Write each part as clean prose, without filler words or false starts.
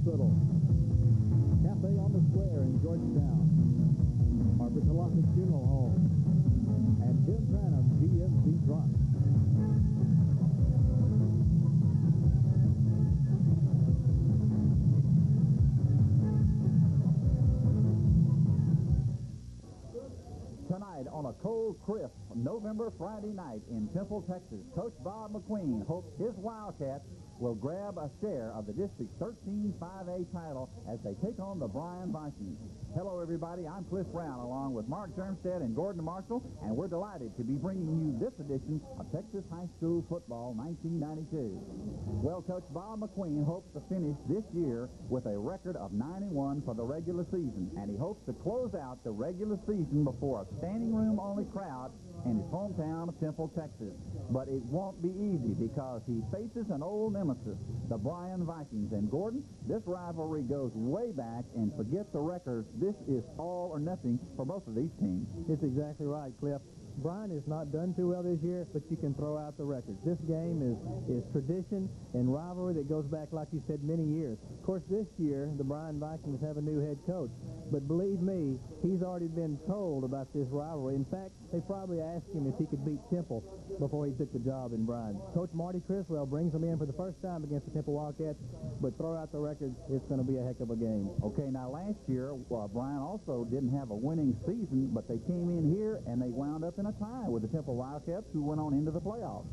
Hospital, Cafe on the Square in Georgetown, Harper Talaka Funeral Home, and Jim Branham GMC Truck. Tonight on a cold, crisp November Friday night in Temple, Texas, Coach Bob McQueen hopes his Wildcats will grab a share of the District 13 5A title as they take on the Bryan Vikings. Hello, everybody. I'm Cliff Brown, along with Mark Jermstead and Gordon Marshall, and we're delighted to be bringing you this edition of Texas High School Football 1992. Well, Coach Bob McQueen hopes to finish this year with a record of 9-1 for the regular season, and he hopes to close out the regular season before a standing room-only crowd in his hometown of Temple, Texas. But it won't be easy because he faces an old nemesis, the Bryan Vikings. And Gordon, this rivalry goes way back, and forget the records, this is all or nothing for both of these teams. It's exactly right, Cliff. Bryan has not done too well this year, but you can throw out the records. This game is tradition and rivalry that goes back, like you said, many years. Of course, this year, the Bryan Vikings have a new head coach. But believe me, he's already been told about this rivalry. In fact, they probably asked him if he could beat Temple before he took the job in Bryan. Coach Marty Criswell brings him in for the first time against the Temple Wildcats, but throw out the records, it's going to be a heck of a game. Okay, now last year, Bryan also didn't have a winning season, but they came in here and they wound up in a tie with the Temple Wildcats, who went on into the playoffs.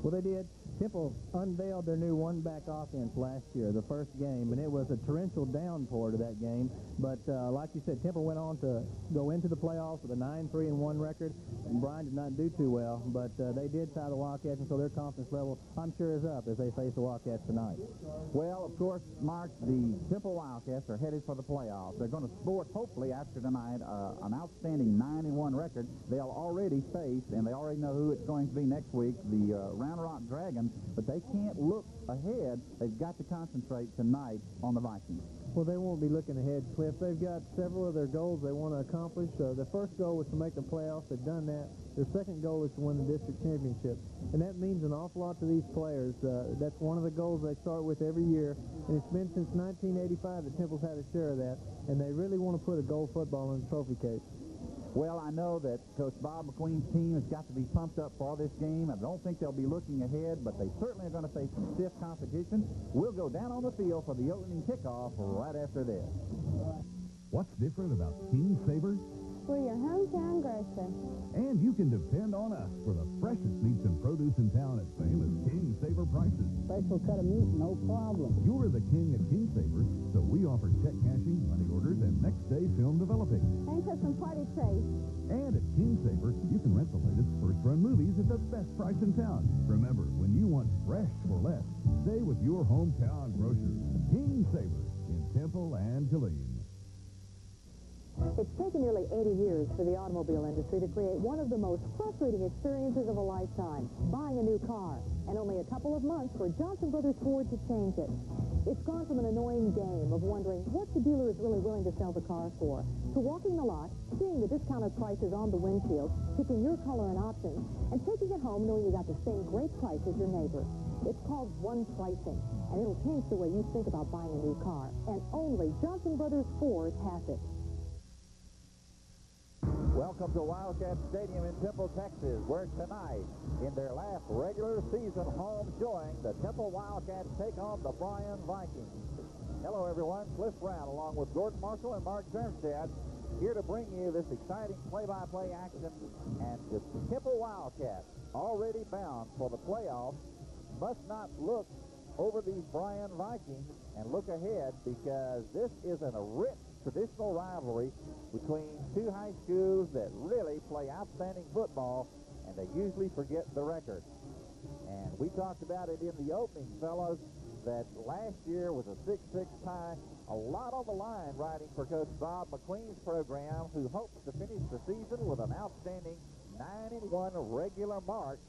Well, they did. Temple unveiled their new one-back offense last year, the first game, and it was a torrential downpour to that game. But like you said, Temple went on to go into the playoffs with a 9-3-1 record, and Bryan did not do too well, but they did tie the Wildcats, and so their confidence level, I'm sure, is up as they face the Wildcats tonight. Well, of course, Mark, the Temple Wildcats are headed for the playoffs. They're going to sport, hopefully, after tonight, an outstanding 9-1 record. They'll already face, and they already know who it's going to be next week, the Round Rock Dragons. But they can't look ahead. They've got to concentrate tonight on the Vikings. Well, they won't be looking ahead, Cliff. They've got several of their goals they want to accomplish. Their first goal was to make the playoffs. They've done that. Their second goal is to win the district championship. And that means an awful lot to these players. That's one of the goals they start with every year. And it's been since 1985 that Temple's had a share of that. And they really want to put a gold football in the trophy case. Well, I know that Coach Bob McQueen's team has got to be pumped up for this game. I don't think they'll be looking ahead, but they certainly are going to face some stiff competition. We'll go down on the field for the opening kickoff right after this. What's different about King Saber? We're your hometown grocer. And you can depend on us for the freshest meats and produce in town at famous King Saber prices. Special cut of meat, no problem. You're the king at King Saber, so we offer check cashing, money orders, and next-day film developing. And custom party trays. And at King Saber, you can rent the latest first-run movies at the best price in town. Remember, when you want fresh for less, stay with your hometown grocer, King Saber, in Temple and Killeen. It's taken nearly 80 years for the automobile industry to create one of the most frustrating experiences of a lifetime, buying a new car, and only a couple of months for Johnson Brothers Ford to change it. It's gone from an annoying game of wondering what the dealer is really willing to sell the car for, to walking the lot, seeing the discounted prices on the windshield, picking your color and options, and taking it home knowing you got the same great price as your neighbor. It's called one pricing, and it'll change the way you think about buying a new car, and only Johnson Brothers Ford has it. Welcome to Wildcat Stadium in Temple, Texas, where tonight, in their last regular season home showing, the Temple Wildcats take on the Bryan Vikings. Hello, everyone. Cliff Brown, along with Gordon Marshall and Mark Jermstead, here to bring you this exciting play-by-play action. And the Temple Wildcats, already bound for the playoffs, must not look over these Bryan Vikings and look ahead, because this isn't a rich traditional rivalry between two high schools that really play outstanding football, and they usually forget the record. And we talked about it in the opening, fellows, that last year was a 6-6 tie, a lot on the line riding for Coach Bob McQueen's program, who hopes to finish the season with an outstanding 9-1 regular mark,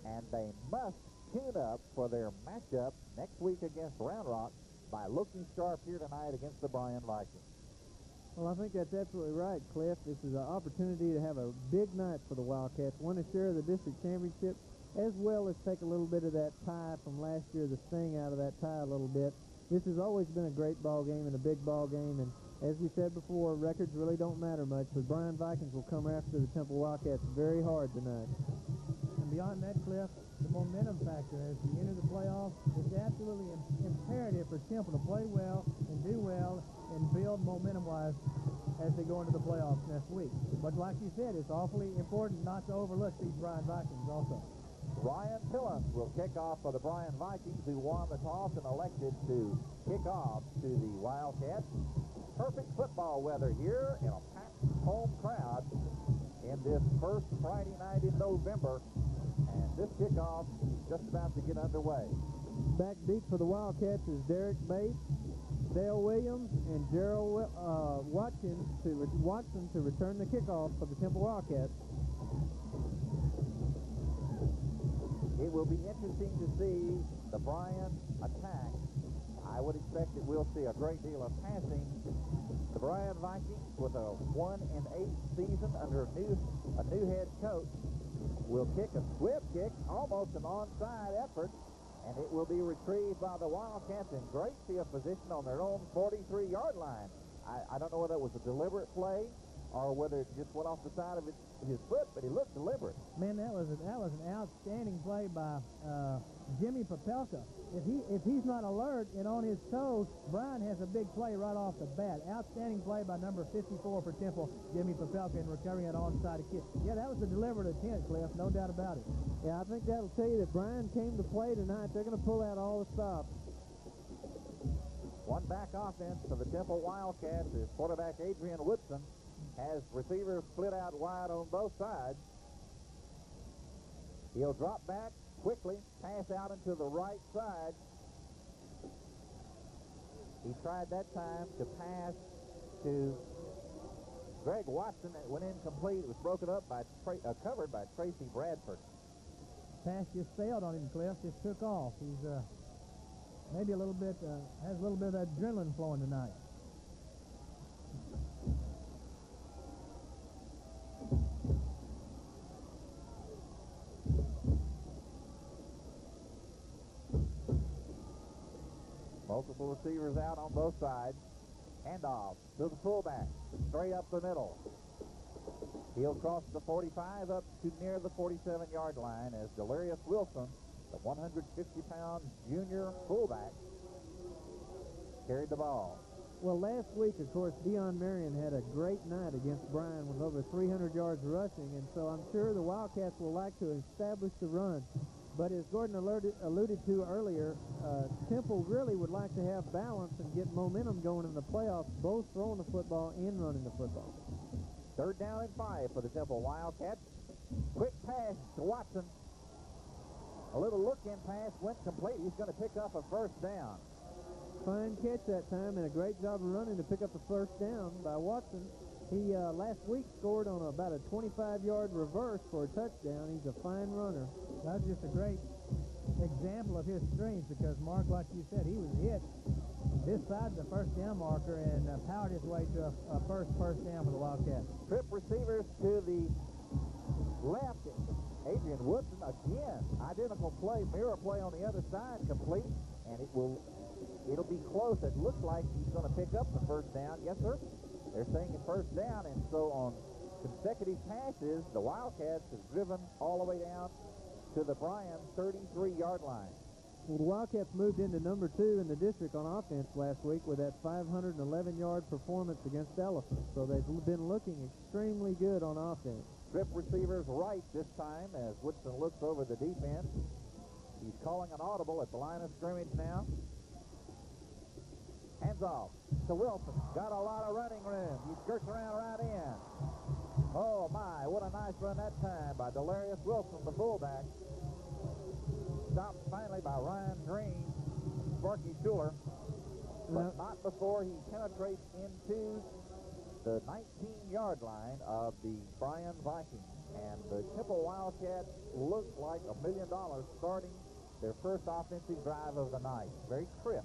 and they must tune up for their matchup next week against Round Rock by looking sharp here tonight against the Bryan Vikings. Well, I think that's absolutely right, Cliff. This is an opportunity to have a big night for the Wildcats, win a share of the district championship, as well as take a little bit of that tie from last year, the sting out of that tie a little bit. This has always been a great ball game and a big ball game, and as we said before, records really don't matter much, but Bryan Vikings will come after the Temple Wildcats very hard tonight. And beyond that, Cliff, the momentum factor as we enter the playoffs, it's absolutely imperative for Temple to play well and do well and build momentum-wise as they go into the playoffs next week. But like you said, it's awfully important not to overlook these Bryan Vikings also. Ryan Tillens will kick off for the Bryan Vikings, who won the toss and elected to kick off to the Wildcats. Perfect football weather here and a packed home crowd in this first Friday night in November. And this kickoff is just about to get underway. Back deep for the Wildcats is Derek Bates, Dale Williams, and Gerald Watson to return the kickoff for the Temple Wildcats. It will be interesting to see the Bryan attack. I would expect that we'll see a great deal of passing. The Bryan Vikings, with a 1-8 season under a new head coach, will kick a swift kick, almost an onside effort, and it will be retrieved by the Wildcats in great field position on their own 43-yard line. I don't know whether it was a deliberate play or whether it just went off the side of his foot, but he looked deliberate. Man, that was an outstanding play by Jimmy Popelka. If he's not alert and on his toes, Bryan has a big play right off the bat. Outstanding play by number 54 for Temple, Jimmy Popelka, in recovering that onside kick. Yeah, that was a deliberate attempt, Cliff, no doubt about it. Yeah, I think that'll tell you that Bryan came to play tonight. They're going to pull out all the stops. One back offense for the Temple Wildcats is quarterback Adrian Woodson. Has receivers split out wide on both sides. He'll drop back quickly, pass out into the right side. He tried that time to pass to Greg Watson. It went incomplete. It was broken up by covered by Tracy Bradford. Pass just failed on him, Cliff. Just took off. He's maybe a little bit has a little bit of adrenaline flowing tonight. Multiple receivers out on both sides. Handoff to the fullback, straight up the middle. He'll cross the 45 up to near the 47-yard line as Delarius Wilson, the 150-pound junior fullback, carried the ball. Well, last week, of course, Dion Marion had a great night against Bryan with over 300 yards rushing, and so I'm sure the Wildcats will like to establish the run. But as Gordon alluded to earlier, Temple really would like to have balance and get momentum going in the playoffs, both throwing the football and running the football. 3rd down and 5 for the Temple Wildcats. Quick pass to Watson. A little look-in pass went complete. He's going to pick up a 1st down. Fine catch that time, and a great job of running to pick up the 1st down by Watson. He last week scored on about a 25-yard reverse for a touchdown. He's a fine runner. That's just a great example of his strength because, Mark, like you said, he was hit this side of the 1st down marker and powered his way to a first down for the Wildcats. Trip receivers to the left. Adrian Woodson again. Identical play, mirror play on the other side, complete, and it'll be close. It looks like he's going to pick up the 1st down. Yes, sir. They're saying it's 1st down, and so on consecutive passes, the Wildcats have driven all the way down to the Bryan 33-yard line. Well, the Wildcats moved into number 2 in the district on offense last week with that 511-yard performance against Ellison. So they've been looking extremely good on offense. Strip receivers right this time as Woodson looks over the defense. He's calling an audible at the line of scrimmage now. Hands off to Wilson. Got a lot of running room. He skirts around right in. Oh, my. What a nice run that time by Delarius Wilson, the fullback. Stopped finally by Ryan Green, Sparky Schuler, but not before he penetrates into the 19-yard line of the Bryan Vikings. And the Temple Wildcats look like $1 million starting their first offensive drive of the night. Very crisp.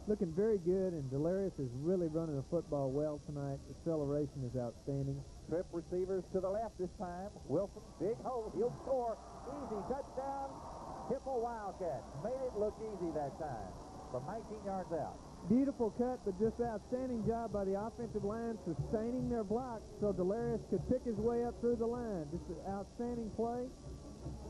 Looking very good, and Delarius is really running the football well tonight. Acceleration is outstanding. Trip receivers to the left this time. Wilson, big hole. He'll score. Easy touchdown. Temple Wildcats made it look easy that time. from 19 yards out. Beautiful cut, but just outstanding job by the offensive line sustaining their block so Delarius could pick his way up through the line. Just an outstanding play,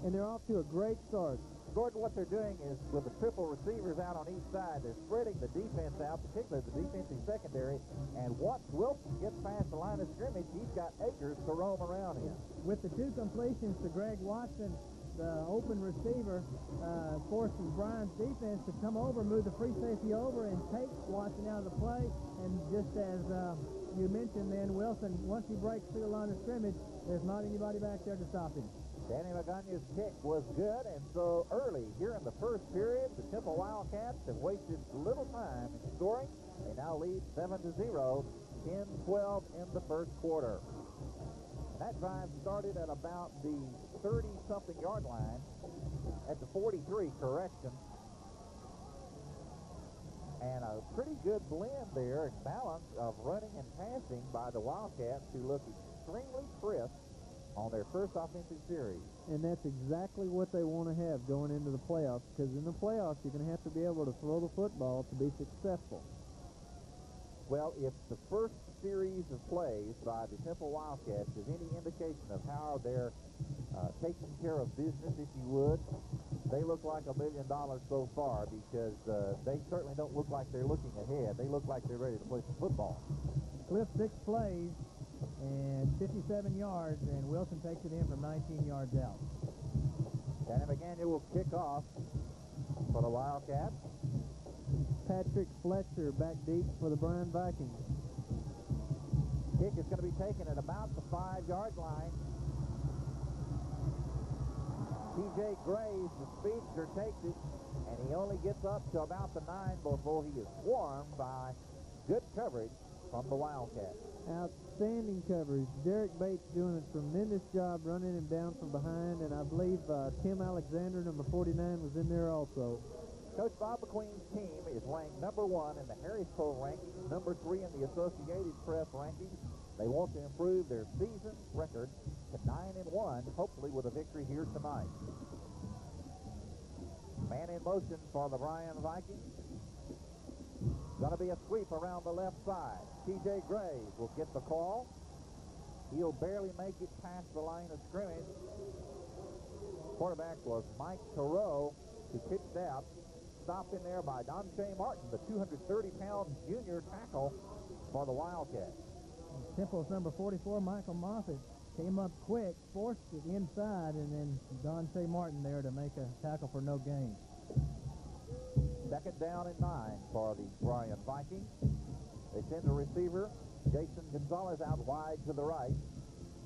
and they're off to a great start. Gordon, what they're doing is with the triple receivers out on each side, they're spreading the defense out, particularly the defensive secondary, and once Wilson gets past the line of scrimmage, he's got acres to roam around in. With the 2 completions to Greg Watson, the open receiver forces Bryan's defense to come over, move the free safety over, and take Watson out of the play. And just as you mentioned then, Wilson, once he breaks through the line of scrimmage, there's not anybody back there to stop him. Danny Magana's kick was good, and so early here in the first period, the Temple Wildcats have wasted little time in scoring. They now lead 7-0, 10-12 in the first quarter. And that drive started at about the 30-something yard line, at the 43, correction. And a pretty good blend there, balance of running and passing by the Wildcats, who look extremely crisp on their first offensive series. And that's exactly what they want to have going into the playoffs, because in the playoffs you're going to have to be able to throw the football to be successful. Well, if the first series of plays by the Temple Wildcats is any indication of how they're taking care of business, if you would, they look like $1 million so far, because they certainly don't look like they're looking ahead. They look like they're ready to play some football. Cliff 6 plays and 57 yards, and Wilson takes it in from 19 yards out. Danny Magana will kick off for the Wildcats. Patrick Fletcher back deep for the Bryan Vikings. Kick is going to be taken at about the 5-yard line. T.J. Graves, the speedster, takes it, and he only gets up to about the 9 before he is swarmed by good coverage from the Wildcats. Outstanding coverage. Derek Bates doing a tremendous job running him down from behind, and I believe Tim Alexander, number 49, was in there also. Coach Bob McQueen's team is ranked number 1 in the Harris Poll rankings, number 3 in the Associated Press rankings. They want to improve their season record to 9-1, hopefully with a victory here tonight. Man in motion for the Bryan Vikings. Going to be a sweep around the left side. T.J. Graves will get the call. He'll barely make it past the line of scrimmage. Quarterback was Mike Thoreau, who pitched out. Stopped in there by Donche Martin, the 230-pound junior tackle for the Wildcats. Temple's number 44, Michael Moffitt, came up quick, forced it inside, and then Donche Martin there to make a tackle for no gain. Second down and 9 for the Bryan Vikings. They send the receiver, Jason Gonzalez, out wide to the right.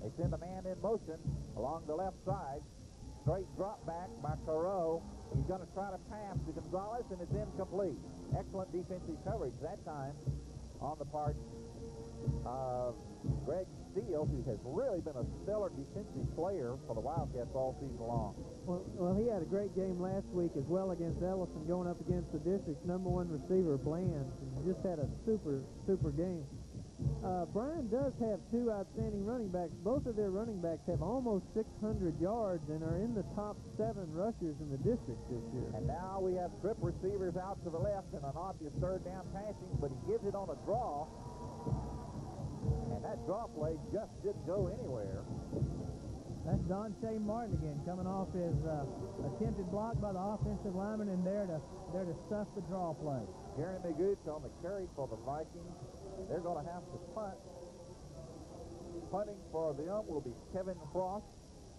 They send a man in motion along the left side. Straight drop back by Thoreau. He's going to try to pass to Gonzalez, and it's incomplete. Excellent defensive coverage that time on the part of Greg Steele, who has really been a stellar defensive player for the Wildcats all season long. Well, he had a great game last week as well against Ellison, going up against the district's number 1 receiver, Bland. He just had a super game. Bryan does have 2 outstanding running backs. Both of their running backs have almost 600 yards and are in the top 7 rushers in the district this year. And now we have trip receivers out to the left and an obvious third down passing, but he gives it on a draw. And that draw play just didn't go anywhere. That's Donche Martin again, coming off his attempted block by the offensive lineman, and there to stuff the draw play. Jeremy Gooch on the carry for the Vikings. They're going to have to punt. Punting for them will be Kevin Frost,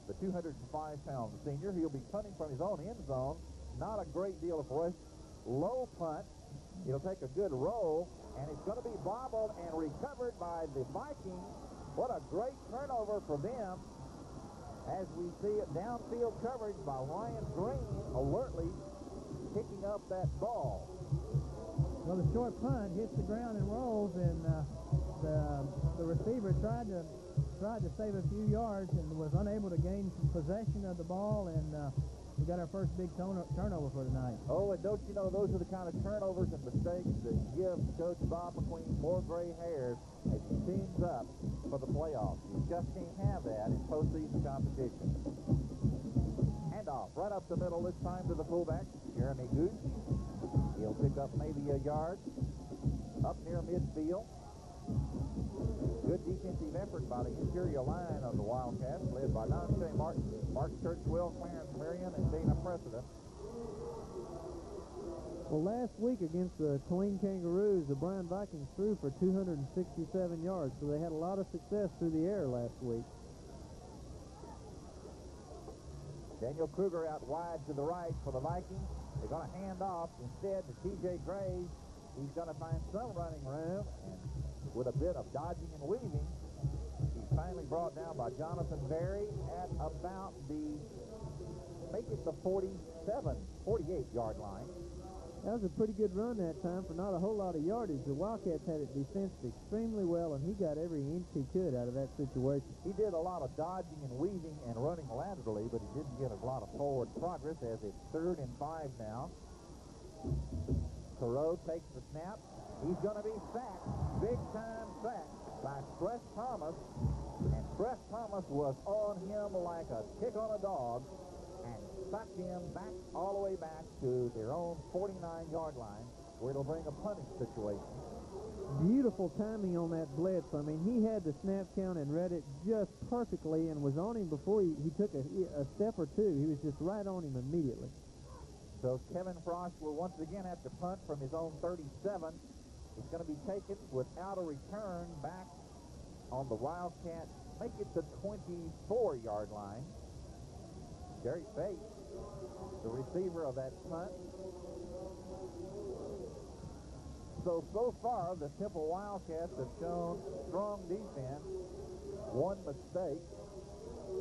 the 205-pound senior. He'll be punting from his own end zone. Not a great deal of rush. Low punt. It'll take a good roll, and it's going to be bobbled and recovered by the Vikings. What a great turnover for them, as we see it downfield coverage by Ryan Green, alertly picking up that ball. Well, the short punt hits the ground and rolls, and the receiver tried to save a few yards and was unable to gain possession of the ball, and we got our first big turnover for tonight. Oh, and don't you know, those are the kind of turnovers and mistakes that give Coach Bob McQueen more gray hairs as he teams up for the playoffs. You just can't have that in postseason competition. Handoff right up the middle, this time to the fullback, Jeremy Gooch. He'll pick up maybe a yard up near midfield. Good defensive effort by the interior line of the Wildcats, led by Dante Martin, Mark Churchwell, Clarence Marion, and Dana Precedent. Well, last week against the Queen Kangaroos, the Bryan Vikings threw for 267 yards, so they had a lot of success through the air last week. Daniel Kruger out wide to the right for the Vikings. They're going to hand off instead to T.J. Graves. He's going to find some running room, and with a bit of dodging and weaving, he's finally brought down by Jonathan Berry at about the, make it the 48-yard line. That was a pretty good run that time for not a whole lot of yardage. The Wildcats had it defensed extremely well, and he got every inch he could out of that situation. He did a lot of dodging and weaving and running laterally, but he didn't get a lot of forward progress as it's 3rd and 5 now. Thoreau takes the snap. He's going to be sacked, big-time sacked by Press Thomas, and Press Thomas was on him like a tick on a dog and sucked him back all the way back to their own 49-yard line, where it'll bring a punting situation. Beautiful timing on that blitz. I mean, he had the snap count and read it just perfectly and was on him before he took a step or two. He was just right on him immediately. So Kevin Frost will once again have to punt from his own 37. It's going to be taken without a return back on the Wildcat, make it the 24-yard line. Jerry Bates, the receiver of that punt. So far, the Temple Wildcats have shown strong defense, one mistake,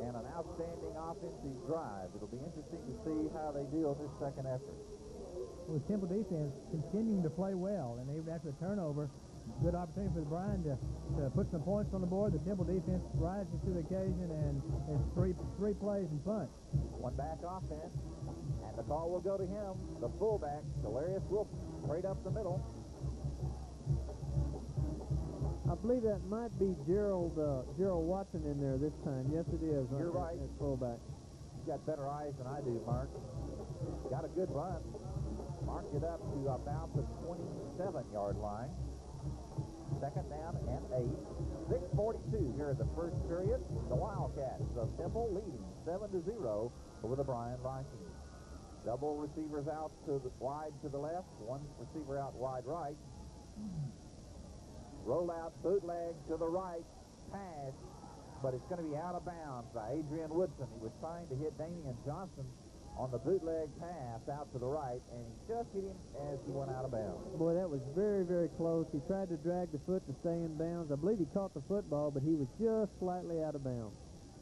and an outstanding offensive drive. It'll be interesting to see how they deal with this second effort. Well, the Temple defense continuing to play well, and even after the turnover, good opportunity for the Bryan to put some points on the board. The Temple defense rises to the occasion, and it's three plays and punt. One back offense, and the call will go to him, the fullback, Delarius Wilson, straight up the middle. I believe that might be Gerald Watson in there this time. Yes, it is. You're right. At fullback. You've got better eyes than I do, Mark. Got a good run. Marked it up to about the 27-yard line. 2nd down and 8. 6:42 here in the first period. The Wildcats of Temple leading 7-0 over the Bryan Vikings. Double receivers out to the wide to the left, one receiver out wide right. Roll out bootleg to the right, pass, but it's going to be out of bounds by Adrian Woodson. He was trying to hit Damian Johnson on the bootleg pass out to the right, and he just hit him as he went out of bounds. Boy, that was very, very close. He tried to drag the foot to stay in bounds. I believe he caught the football, but he was just slightly out of bounds.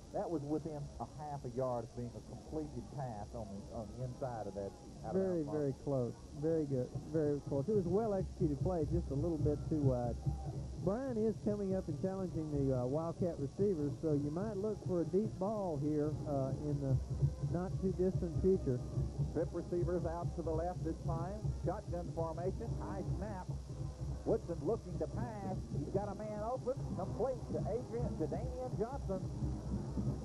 That was within a half a yard of being a completed pass on the inside of that. Very, very close. Very good. Very close. It was a well-executed play, just a little bit too wide. Bryan is coming up and challenging the Wildcat receivers, so you might look for a deep ball here in the not-too-distant future. Trip receivers out to the left this time. Shotgun formation. High snap. Woodson looking to pass. He's got a man open. Complete to Damian Johnson,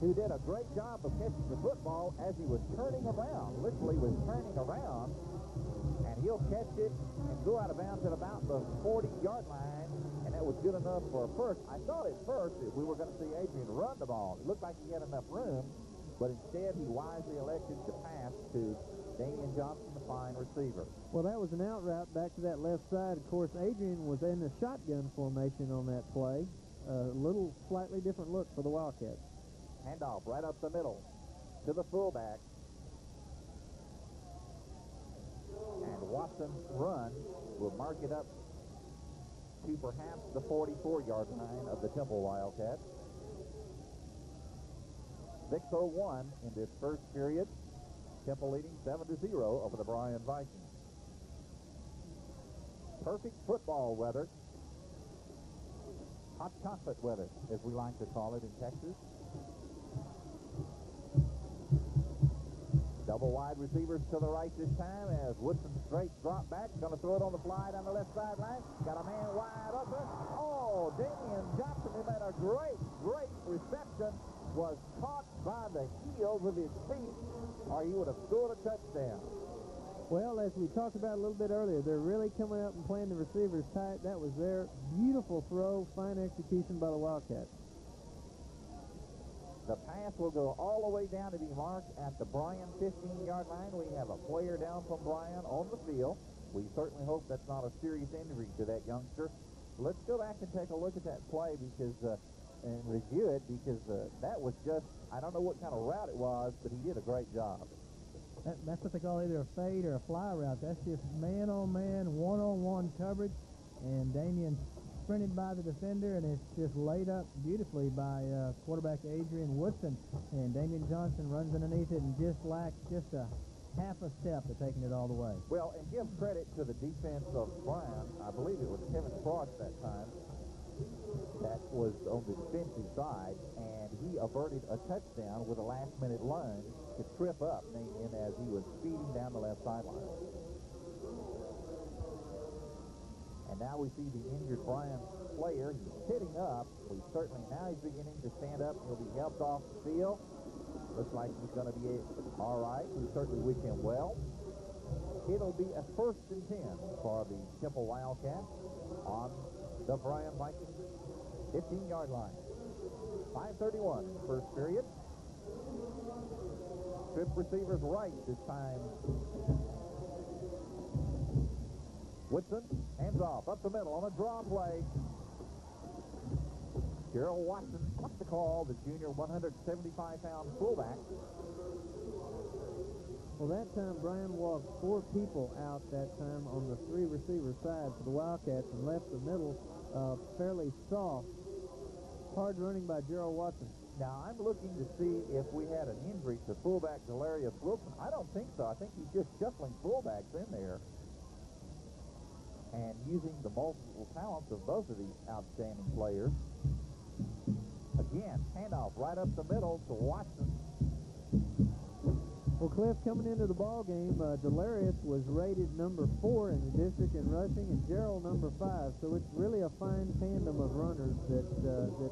who did a great job of catching the football as he was turning around. Literally was turning around. And he'll catch it and go out of bounds at about the 40-yard line. And that was good enough for a first. I thought at first that we were going to see Adrian run the ball. It looked like he had enough room, but instead he wisely elected to pass to Damian Johnson, the fine receiver. Well, that was an out route back to that left side. Of course, Adrian was in the shotgun formation on that play. A little slightly different look for the Wildcats. Handoff right up the middle to the fullback. And Watson's run will mark it up to perhaps the 44-yard line of the Temple Wildcats. 6:01 in this first period. Temple leading 7-0 over the Bryan Vikings. Perfect football weather. Hot chocolate weather, as we like to call it in Texas. Double wide receivers to the right this time as Woodson straight drop back. Going to throw it on the fly down the left sideline. Got a man wide open. Oh, Damian Johnson, who made a great reception, was caught by the heels of his feet, or he would have scored a touchdown. Well, as we talked about a little bit earlier, they're really coming out and playing the receivers tight. That was their beautiful throw, fine execution by the Wildcats. The pass will go all the way down to be marked at the Bryan 15-yard line. We have a player down from Bryan on the field. We certainly hope that's not a serious injury to that youngster. Let's go back and take a look at that play because and review it because that was just, I don't know what kind of route it was, but he did a great job. That's what they call either a fade or a fly route. That's just man-on-man, one-on-one coverage, and Damian sprinted by the defender, and it's just laid up beautifully by quarterback Adrian Woodson, and Damian Johnson runs underneath it and just lacks just a half a step of taking it all the way. Well, and give credit to the defense of Bryan. I believe it was Kevin Frost that time that was on the defensive side, and he averted a touchdown with a last-minute lunge to trip up Damian as he was speeding down the left sideline. And now we see the injured Bryan player. He's sitting up. Now he's beginning to stand up. He'll be helped off the field. Looks like he's going to be all right. We certainly wish him well. It'll be a 1st and 10 for the Temple Wildcats on the Bryan Vikings 15-yard line. 5:31 first period. Strip receivers right this time. Woodson hands off up the middle on a draw play. Gerald Watson, what's the call? The junior 175-pound fullback. Well, that time Bryan walked 4 people out that time on the 3 receiver side for the Wildcats and left the middle fairly soft. Hard running by Gerald Watson. Now, I'm looking to see if we had an injury to fullback Delarius Wilson. I don't think so. I think he's just shuffling fullbacks in there and using the multiple talents of both of these outstanding players. Again, handoff right up the middle to Watson. Well, Cliff, coming into the ball game, Delarius was rated number 4 in the district in rushing, and Gerald number 5. So it's really a fine tandem of runners that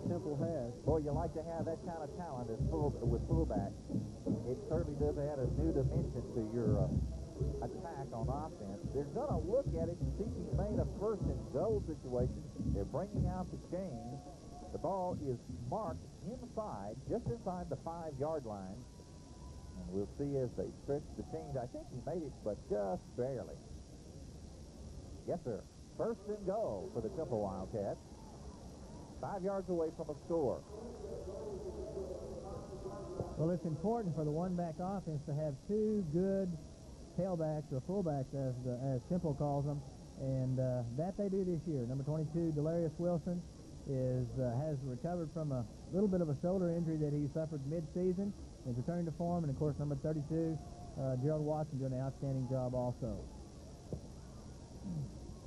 Temple has. Boy, you like to have that kind of talent with fullback. It certainly does add a new dimension to your attack on offense. They're going to look at it and see if he made a 1st and goal situation. They're bringing out the chains. The ball is marked inside, just inside the 5-yard line. And we'll see as they stretch the change. I think he made it, but just barely. Yes, sir. 1st and goal for the Temple Wildcats. 5 yards away from a score. Well, it's important for the one-back offense to have 2 good tailbacks or fullbacks, as Temple calls them, and that they do this year. Number 22, Delarius Wilson, has recovered from a little bit of a shoulder injury that he suffered mid-season. He's returning to form, and of course, number 32, Gerald Watson, doing an outstanding job also.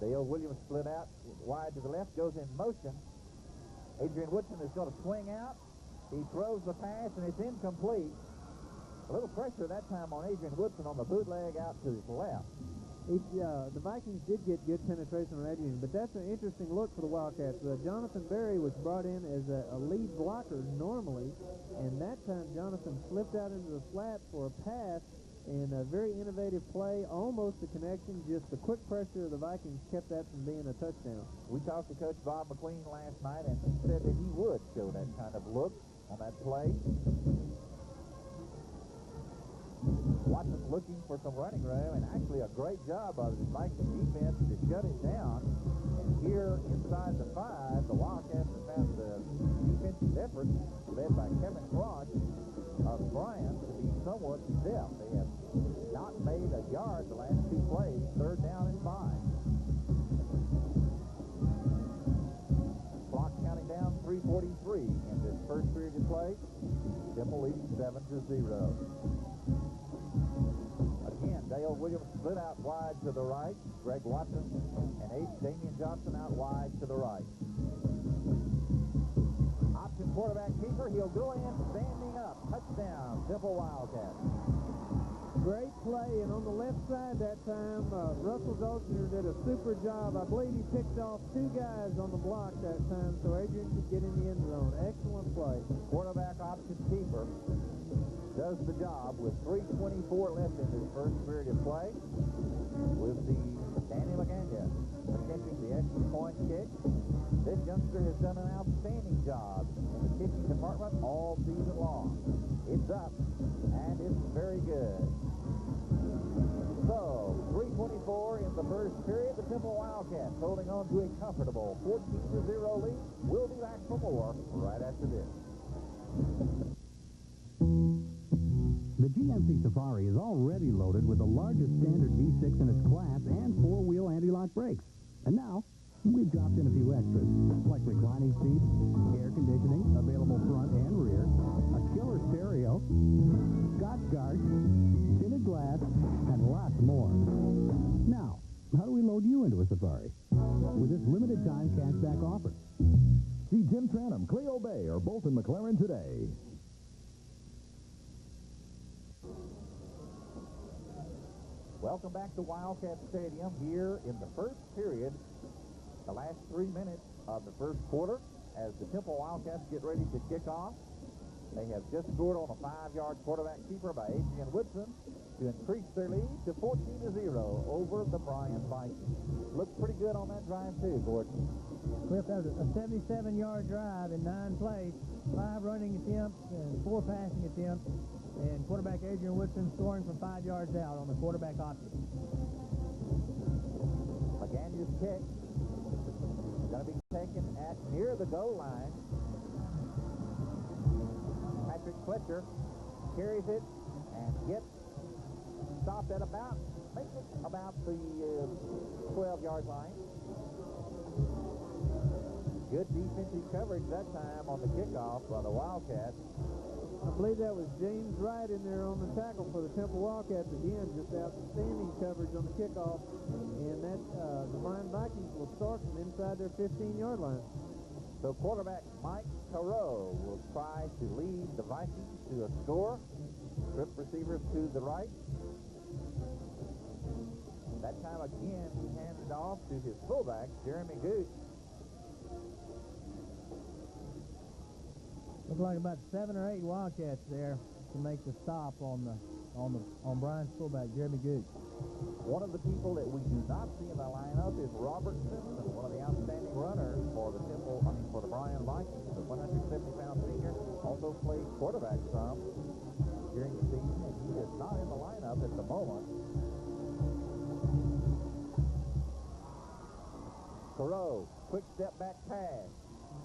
Dale Williams split out wide to the left, goes in motion. Adrian Woodson is going to swing out. He throws the pass, and it's incomplete. A little pressure that time on Adrian Woodson on the bootleg out to his left. The Vikings did get good penetration on Adrian, but that's an interesting look for the Wildcats. Jonathan Berry was brought in as a lead blocker normally, and that time Jonathan slipped out into the flat for a pass, and a very innovative play, almost a connection. Just the quick pressure of the Vikings kept that from being a touchdown. We talked to Coach Bob McQueen last night, and he said that he would show that kind of look on that play. Watson looking for some running room, and actually a great job by the Viking defense to shut it down. And here inside the 5, the Wildcats have found the defensive effort led by Kevin Frost of Bryan to be somewhat stiff. They have not made a yard the last 2 plays, 3rd down and 5. Clock counting down, 3:43 in this first period of play. Temple leading 7-0. Again, Dale Williams split out wide to the right. Greg Watson and Damian Johnson out wide to the right. Option quarterback keeper. He'll go in standing up. Touchdown, Temple Wildcats. Great play, and on the left side that time, Russell Goldsner did a super job. I believe he picked off 2 guys on the block that time, so Adrian could get in the end zone. Excellent play. Quarterback option keeper does the job with 3:24 left in his first period of play. With the Danny Magana attempting the extra point kick. This youngster has done an outstanding job in the kicking department all season long. It's up, and it's very good. So, 3:24 in the first period. The Temple Wildcats holding on to a comfortable 14-0 lead. We'll be back for more right after this. The GMC Safari is already loaded with the largest standard V6 in its class and 4-wheel anti-lock brakes. And now, we've dropped in a few extras, like reclining seats, air conditioning, available front and rear, a killer stereo, Scotch guards, tinted glass, and lots more. Now, how do we load you into a Safari? With this limited time cashback offer. See Jim Tranum, Cleo Bay, or both in McLaren today. Welcome back to Wildcat Stadium here in the first period. The last 3 minutes of the first quarter as the Temple Wildcats get ready to kick off. They have just scored on a 5-yard quarterback keeper by Adrian Woodson to increase their lead to 14-0 over the Bryan Vikings. Looked pretty good on that drive too, Gordon. Cliff, that was a 77-yard drive in 9 plays, 5 running attempts and 4 passing attempts, and quarterback Adrian Woodson scoring from 5 yards out on the quarterback option. Magana's kick is going to be taken at near the goal line. Patrick Fletcher carries it and gets stopped at about the 12-yard line. Good defensive coverage that time on the kickoff by the Wildcats. I believe that was James Wright in there on the tackle for the Temple Wildcats again. Just outstanding coverage on the kickoff. And that the Bryan Vikings will start from inside their 15-yard line. So quarterback Mike Careau will try to lead the Vikings to a score. Strip receivers to the right. That time again he handed off to his fullback, Jeremy Gooch. Looked like about 7 or 8 Wildcats there to make the stop on Bryan's fullback, Jeremy Gooch. One of the people that we do not see in the lineup is Robert Simpson, one of the outstanding runners for the Bryan Vikings, the 170-pound senior. Also played quarterback some during the season, and he is not in the lineup at the moment. Careau, quick step back pass.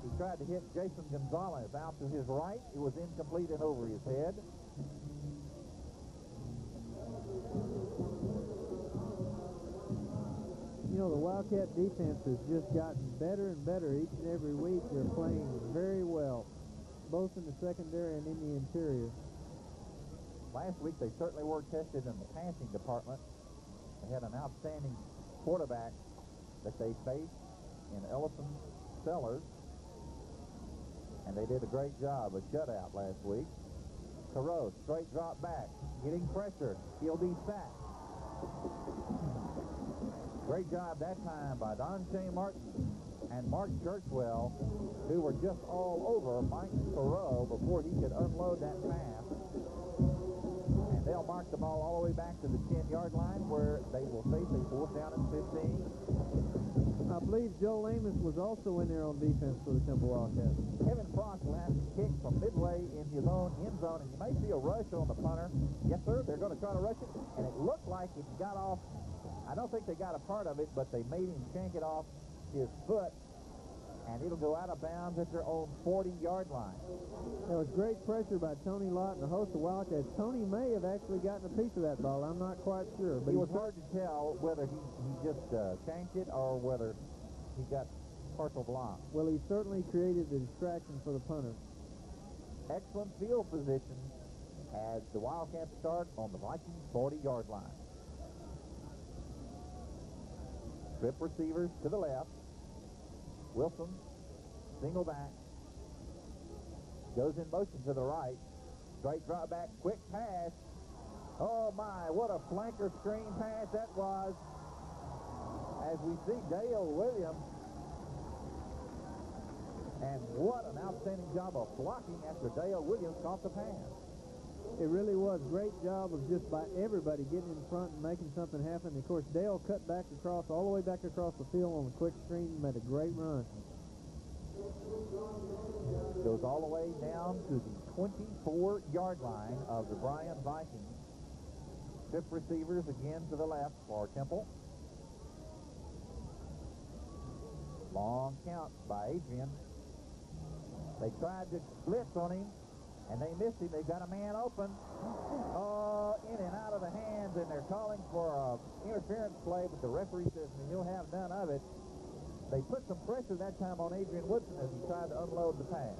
He tried to hit Jason Gonzalez out to his right. It was incomplete and over his head. You know, the Wildcat defense has just gotten better and better each and every week. They're playing very well, both in the secondary and in the interior. Last week, they certainly were tested in the passing department. They had an outstanding quarterback that they faced in Ellison Sellers, and they did a great job, a shutout last week. Careau, straight drop back, getting pressure. He'll be sacked. Great job that time by Donshane Martin and Mark Churchwell, who were just all over Mike Careau before he could unload that pass. And they'll mark the ball all the way back to the 10-yard line where they will face a 4th down and 15. I believe Joel Amos was also in there on defense for the Temple Wildcats. Kevin Frost will have to kick from midway in his own end zone, and you may see a rush on the punter. Yes, sir, they're going to try to rush it, and it looked like it got off. I don't think they got a part of it, but they made him shank it off his foot, and it'll go out of bounds at their own 40-yard line. There was great pressure by Tony Lott and the host of Wildcats. Tony may have actually gotten a piece of that ball. I'm not quite sure. But it was hard to tell whether he just shanked it or whether he got partial block. Well, he certainly created the distraction for the punter. Excellent field position as the Wildcats start on the Vikings 40-yard line. Strip receivers to the left. Wilson, single back. Goes in motion to the right. Straight drop back, quick pass. Oh, my, what a flanker screen pass that was. As we see Dale Williams. And what an outstanding job of blocking after Dale Williams caught the pass. It really was. Great job of just by everybody getting in front and making something happen. Of course, Dale cut back across, all the way back across the field on the quick screen and made a great run. Goes all the way down to the 24-yard line of the Bryan Vikings. 5 receivers again to the left for Temple. Long count by Adrian. They tried to blitz on him, and they missed him. They've got a man open. Oh, in and out of the hands, and they're calling for an interference play, but the referee says, you'll have none of it. They put some pressure that time on Adrian Woodson as he tried to unload the pass.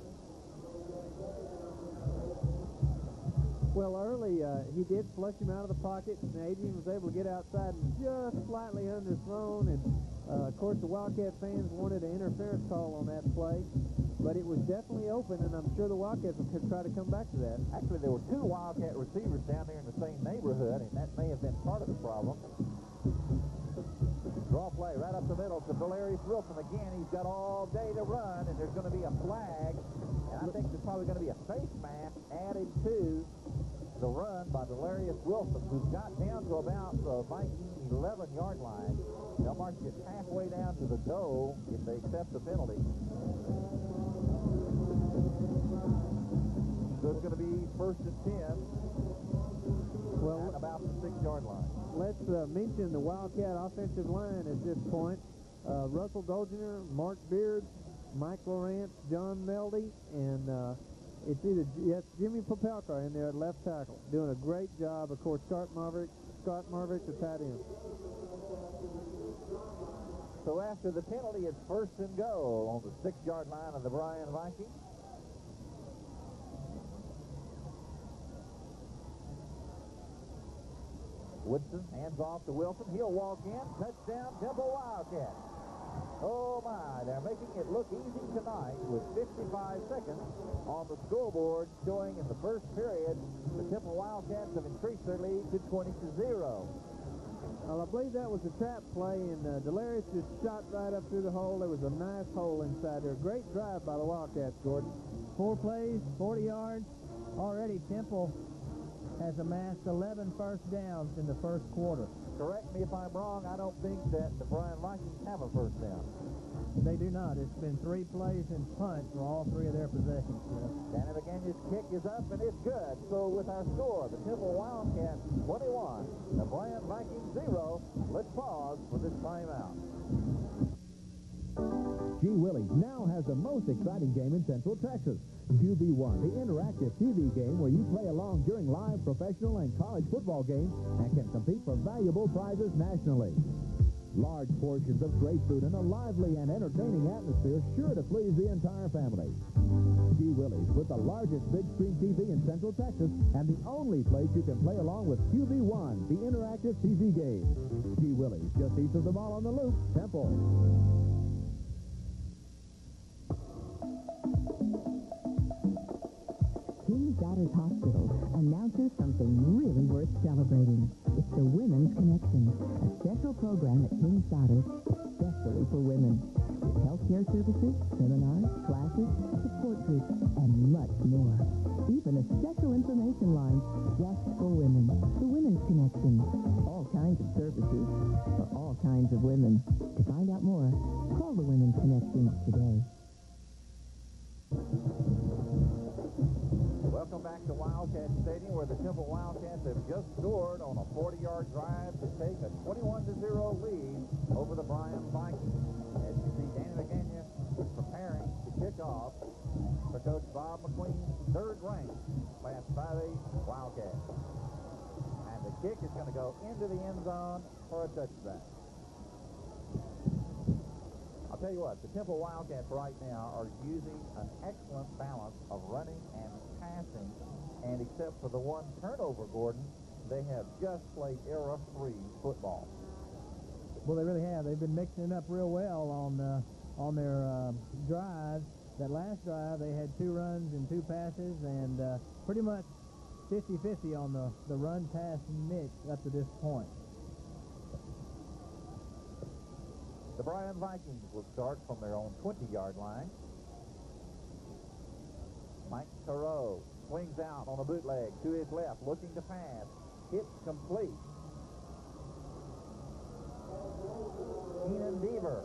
Well, early, he did flush him out of the pocket, and Adrian was able to get outside and just slightly underthrown, and of course the Wildcat fans wanted an interference call on that play, but it was definitely open, and I'm sure the Wildcats will try to come back to that. Actually, there were 2 Wildcat receivers down there in the same neighborhood, and that may have been part of the problem. Draw play right up the middle to Valerius Wilson. Again, he's got all day to run, and there's going to be a flag, and I think there's probably going to be a face mask added to the run by Valerius Wilson, who's got down to about the Viking 11-yard line. They'll march it halfway down to the goal if they accept the penalty. So it's going to be 1st and 10. Well, at about the 6-yard line. Let's mention the Wildcat offensive line at this point. Russell Dolgener, Mark Beard, Mike Lawrence, John Meldy, and it's either, yes, Jimmy Popelka in there at left tackle. Doing a great job. Of course, Scott Marvick, the tight end. So after the penalty, it's 1st and goal on the 6-yard line of the Bryan Vikings. Woodson hands off to Wilson. He'll walk in. Touchdown, Temple Wildcats. Oh, my. They're making it look easy tonight with 55 seconds on the scoreboard, showing in the first period the Temple Wildcats have increased their lead to 20-0. Well, I believe that was a trap play, and Delarius just shot right up through the hole. There was a nice hole inside there. Great drive by the Wildcats, Gordon. 4 plays, 40 yards. Already Temple has amassed 11 first downs in the first quarter. Correct me if I'm wrong. I don't think that the Bryan Vikings have a first down. They do not. It's been 3 plays and punt for all 3 of their possessions. Danny McGaney's kick is up, and it's good. So with our score, the Temple Wildcats 21, the Bryan Vikings 0. Let's pause for this timeout. Gee Willie's now has the most exciting game in Central Texas. QB1, the interactive TV game where you play along during live professional and college football games and can compete for valuable prizes nationally. Large portions of great food and a lively and entertaining atmosphere sure to please the entire family. Gee Willie's, with the largest big screen TV in Central Texas and the only place you can play along with QB1, the interactive TV game. Gee Willie's, just east of the mall on the loop, Temple. King's Daughters Hospital announces something really worth celebrating. It's the Women's Connection, a special program at King's Daughters especially for women. With healthcare services, seminars, classes, support groups, and much more. Even a special information line just for women. The Women's Connection. All kinds of services for all kinds of women. To find out more, call the Women's Connection today. Welcome back to Wildcat Stadium, where the Temple Wildcats have just scored on a 40-yard drive to take a 21-0 lead over the Bryan Vikings. As you see, Danny McGaney preparing to kick off for Coach Bob McQueen's 3rd-ranked Class 5A Wildcats. And the kick is going to go into the end zone for a touchback. I'll tell you what, the Temple Wildcats right now are using an excellent balance of running and passing, and except for the one turnover, Gordon, they have just played error-free football. Well, they really have. They've been mixing it up real well on their drives. That last drive, they had 2 runs and 2 passes, and pretty much 50-50 on the run pass mix up to this point. The Bryan Vikings will start from their own 20-yard line. Mike Thoreau swings out on a bootleg to his left, looking to pass. Hits complete. Keenan Deaver,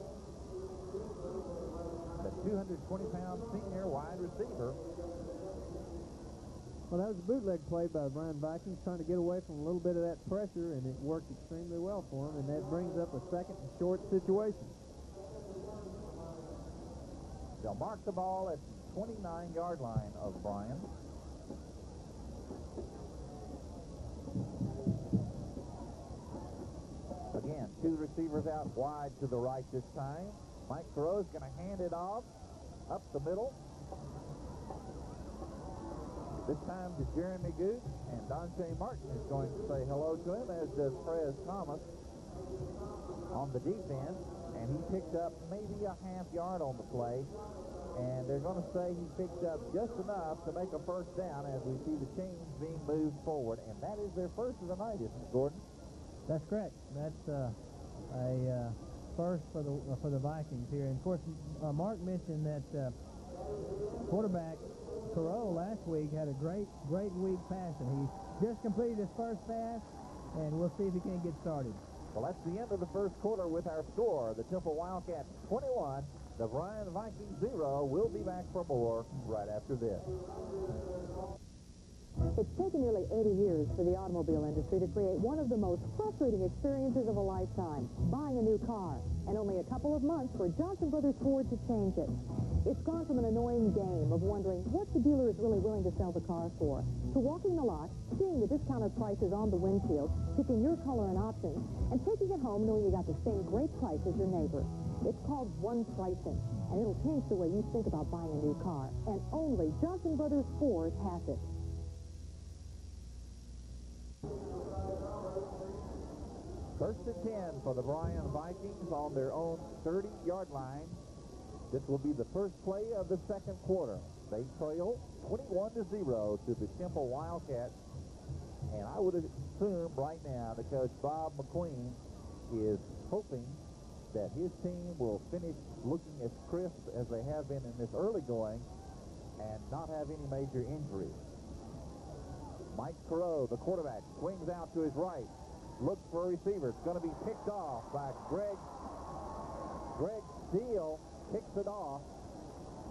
the 220-pound senior wide receiver. Well, that was a bootleg play by the Bryan Vikings, trying to get away from a little bit of that pressure, and it worked extremely well for them, and that brings up a second and short situation. They'll mark the ball at the 29-yard line of Bryan. Again, two receivers out wide to the right this time. Mike Thoreau's going to hand it off up the middle. This time to Jeremy Goose, and Dante Martin is going to say hello to him, as does Prez Thomas on the defense. And he picked up maybe a half yard on the play. And they're going to say he picked up just enough to make a first down as we see the chains being moved forward. And that is their first of the night, isn't it, Gordon? That's correct. That's a first for the Vikings here. And of course, Mark mentioned that quarterback Thoreau last week had a great week passing. He just completed his first pass, and we'll see if he can get started. Well, that's the end of the first quarter with our score. The Temple Wildcats 21, the Bryan Vikings 0. We'll be back for more right after this. It's taken nearly 80 years for the automobile industry to create one of the most frustrating experiences of a lifetime, buying a new car, and only a couple of months for Johnson Brothers Ford to change it. It's gone from an annoying game of wondering what the dealer is really willing to sell the car for, to walking the lot, seeing the discounted prices on the windshield, picking your color and options, and taking it home knowing you got the same great price as your neighbor. It's called one pricing, and it'll change the way you think about buying a new car, and only Johnson Brothers Ford has it. First and 10 for the Bryan Vikings on their own 30-yard line. This will be the first play of the second quarter. They trail 21-0 to the Temple Wildcats. And I would assume right now that Coach Bob McQueen is hoping that his team will finish looking as crisp as they have been in this early going and not have any major injuries. Mike Thoreau, the quarterback, swings out to his right. Looks for a receiver. It's going to be picked off by Greg. Greg Steele picks it off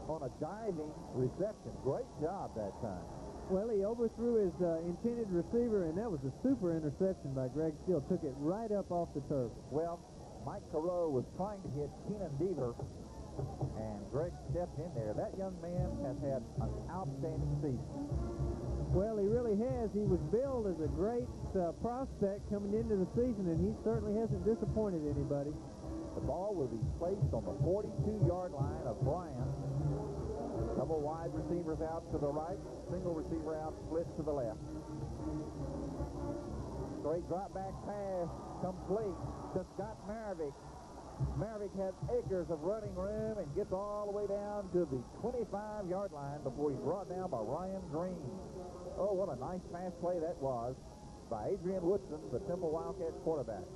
on a diving reception. Great job that time. Well, he overthrew his intended receiver, and that was a super interception by Greg Steele. Took it right up off the turf. Well, Mike Thoreau was trying to hit Keenan Deaver, and Greg stepped in there. That young man has had an outstanding season. Well, he really has. He was billed as a great prospect coming into the season, and he certainly hasn't disappointed anybody. The ball will be placed on the 42-yard line of Bryan. Double wide receivers out to the right, single receiver out, split to the left. Straight drop back pass, complete to Scott Maravich. Maravich has acres of running room and gets all the way down to the 25-yard line before he's brought down by Ryan Green. Oh, what a nice pass play that was by Adrian Woodson, the Temple Wildcats quarterback.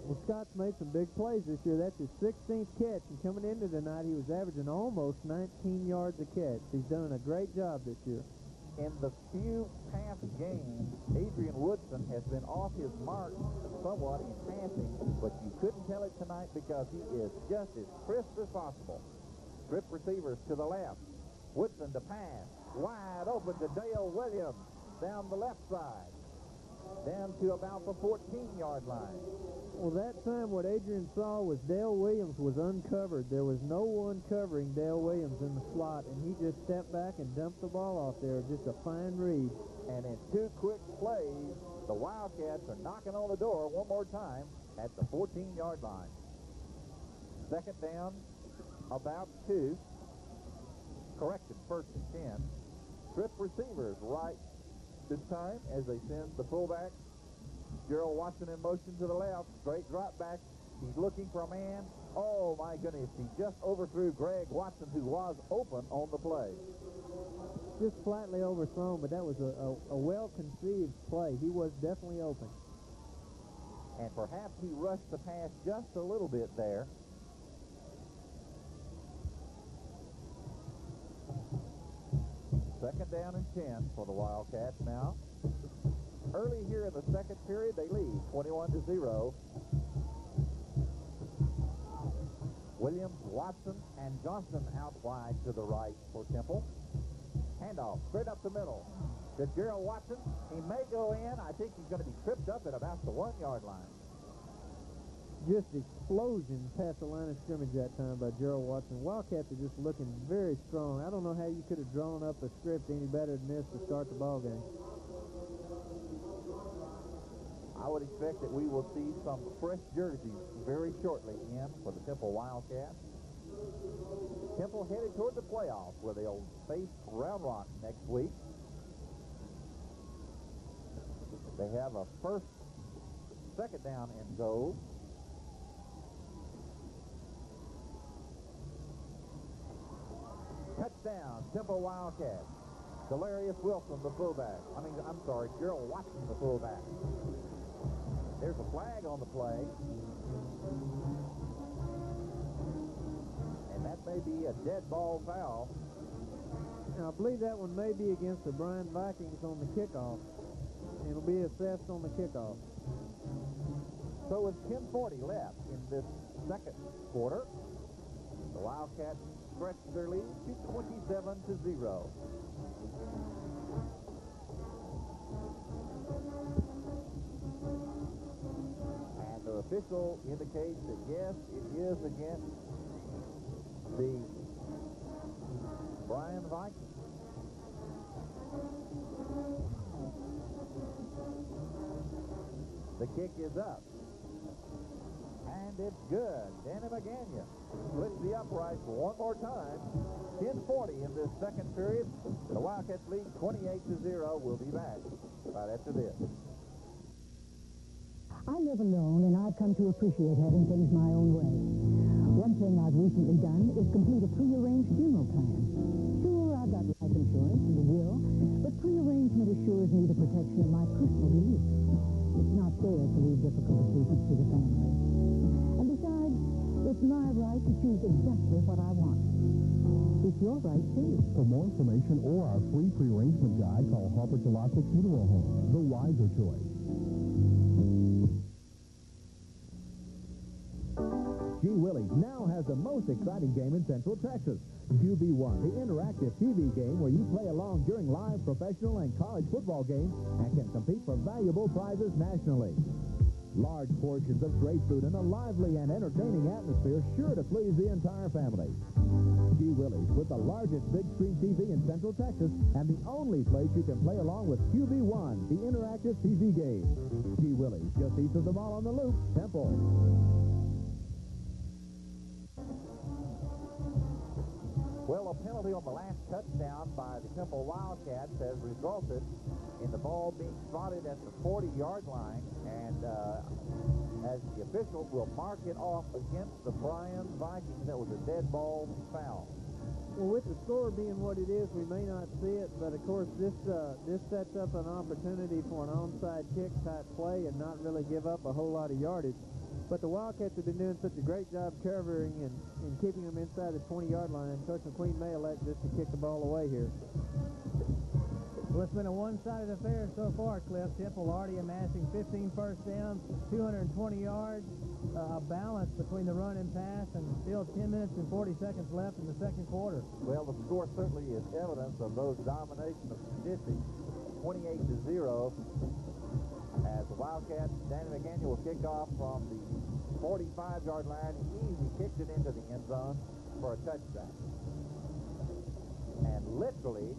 Well, Scott's made some big plays this year. That's his 16th catch, and coming into tonight, he was averaging almost 19 yards a catch. He's done a great job this year. In the few past games, Adrian Woodson has been off his mark somewhat in passing, but you couldn't tell it tonight because he is just as crisp as possible. Strip receivers to the left. Woodson to pass. Wide open to Dale Williams down the left side. Down to about the 14-yard line. Well, that time what Adrian saw was Dale Williams was uncovered. There was no one covering Dale Williams in the slot, and he just stepped back and dumped the ball off there. Just a fine read. And in two quick plays, the Wildcats are knocking on the door one more time at the 14-yard line. Second down, about 2. Corrected, first and 10. Strip receivers right this time as they send the fullback. Gerald Watson in motion to the left. Straight drop back. He's looking for a man. Oh, my goodness. He just overthrew Greg Watson, who was open on the play. just flatly overthrown, but that was a well-conceived play. He was definitely open. And perhaps he rushed the pass just a little bit there. Second down and 10 for the Wildcats now. Early here in the second period, they lead 21-0. Williams, Watson, and Johnson out wide to the right for Temple. Handoff straight up the middle to Gerald Watson. He may go in. I think he's going to be tripped up at about the 1-yard line. Just explosion past the line of scrimmage that time by Gerald Watson. Wildcats are just looking very strong. I don't know how you could have drawn up a script any better than this to start the ball game. I would expect that we will see some fresh jerseys very shortly in for the Temple Wildcats. Temple headed toward the playoffs where they'll face Round Rock next week. They have a second down and goal. Touchdown, Temple Wildcats. Delarius Wilson, the fullback. Gerald Watson, the fullback. There's a flag on the play. And that may be a dead ball foul. Now, I believe that one may be against the Bryan Vikings on the kickoff. It'll be assessed on the kickoff. So with 10:40 left in this second quarter, the Wildcats stretch their lead to 27-0. And the official indicates that yes, it is against the Bryan Vikings. The kick is up. And it's good. Danny McGania splits the uprights one more time. 10:40 in this second period. The Wildcats lead 28-0. We'll be back right after this. I live alone, and I've come to appreciate having things my own way. One thing I've recently done is complete a pre-arranged funeral plan. Sure, I've got life insurance and a will, but pre-arrangement assures me the protection of my personal beliefs. It's not fair to leave difficult decisions to the family. And besides, it's my right to choose exactly what I want. It's your right, too. For more information or our free pre-arrangement guide, call Harper Cholasic Funeral Home, the wiser choice. Gee Willie's now has the most exciting game in Central Texas. QB1, the interactive TV game where you play along during live professional and college football games and can compete for valuable prizes nationally. Large portions of great food and a lively and entertaining atmosphere sure to please the entire family. Gee Willie's, with the largest big screen TV in Central Texas and the only place you can play along with QB1, the interactive TV game. Gee Willie's, just east of the mall on the Loop, Temple. Well, a penalty on the last touchdown by the Temple Wildcats has resulted in the ball being spotted at the 40-yard line, and as the official will mark it off against the Bryan Vikings, that was a dead ball foul. Well, with the score being what it is, we may not see it, but of course this sets up an opportunity for an onside kick type play and not really give up a whole lot of yardage. But the Wildcats have been doing such a great job covering and keeping them inside the 20-yard line. Coach McQueen may elect just to kick the ball away here. Well, it's been a one-sided affair so far, Cliff. Temple already amassing 15 first downs, 220 yards, a balance between the run and pass, and still 10 minutes and 40 seconds left in the second quarter. Well, the score certainly is evidence of those domination of statistics, 28-0. As the Wildcats, Danny McGania will kick off from the 45-yard line. He easily kicked it into the end zone for a touchdown. And literally,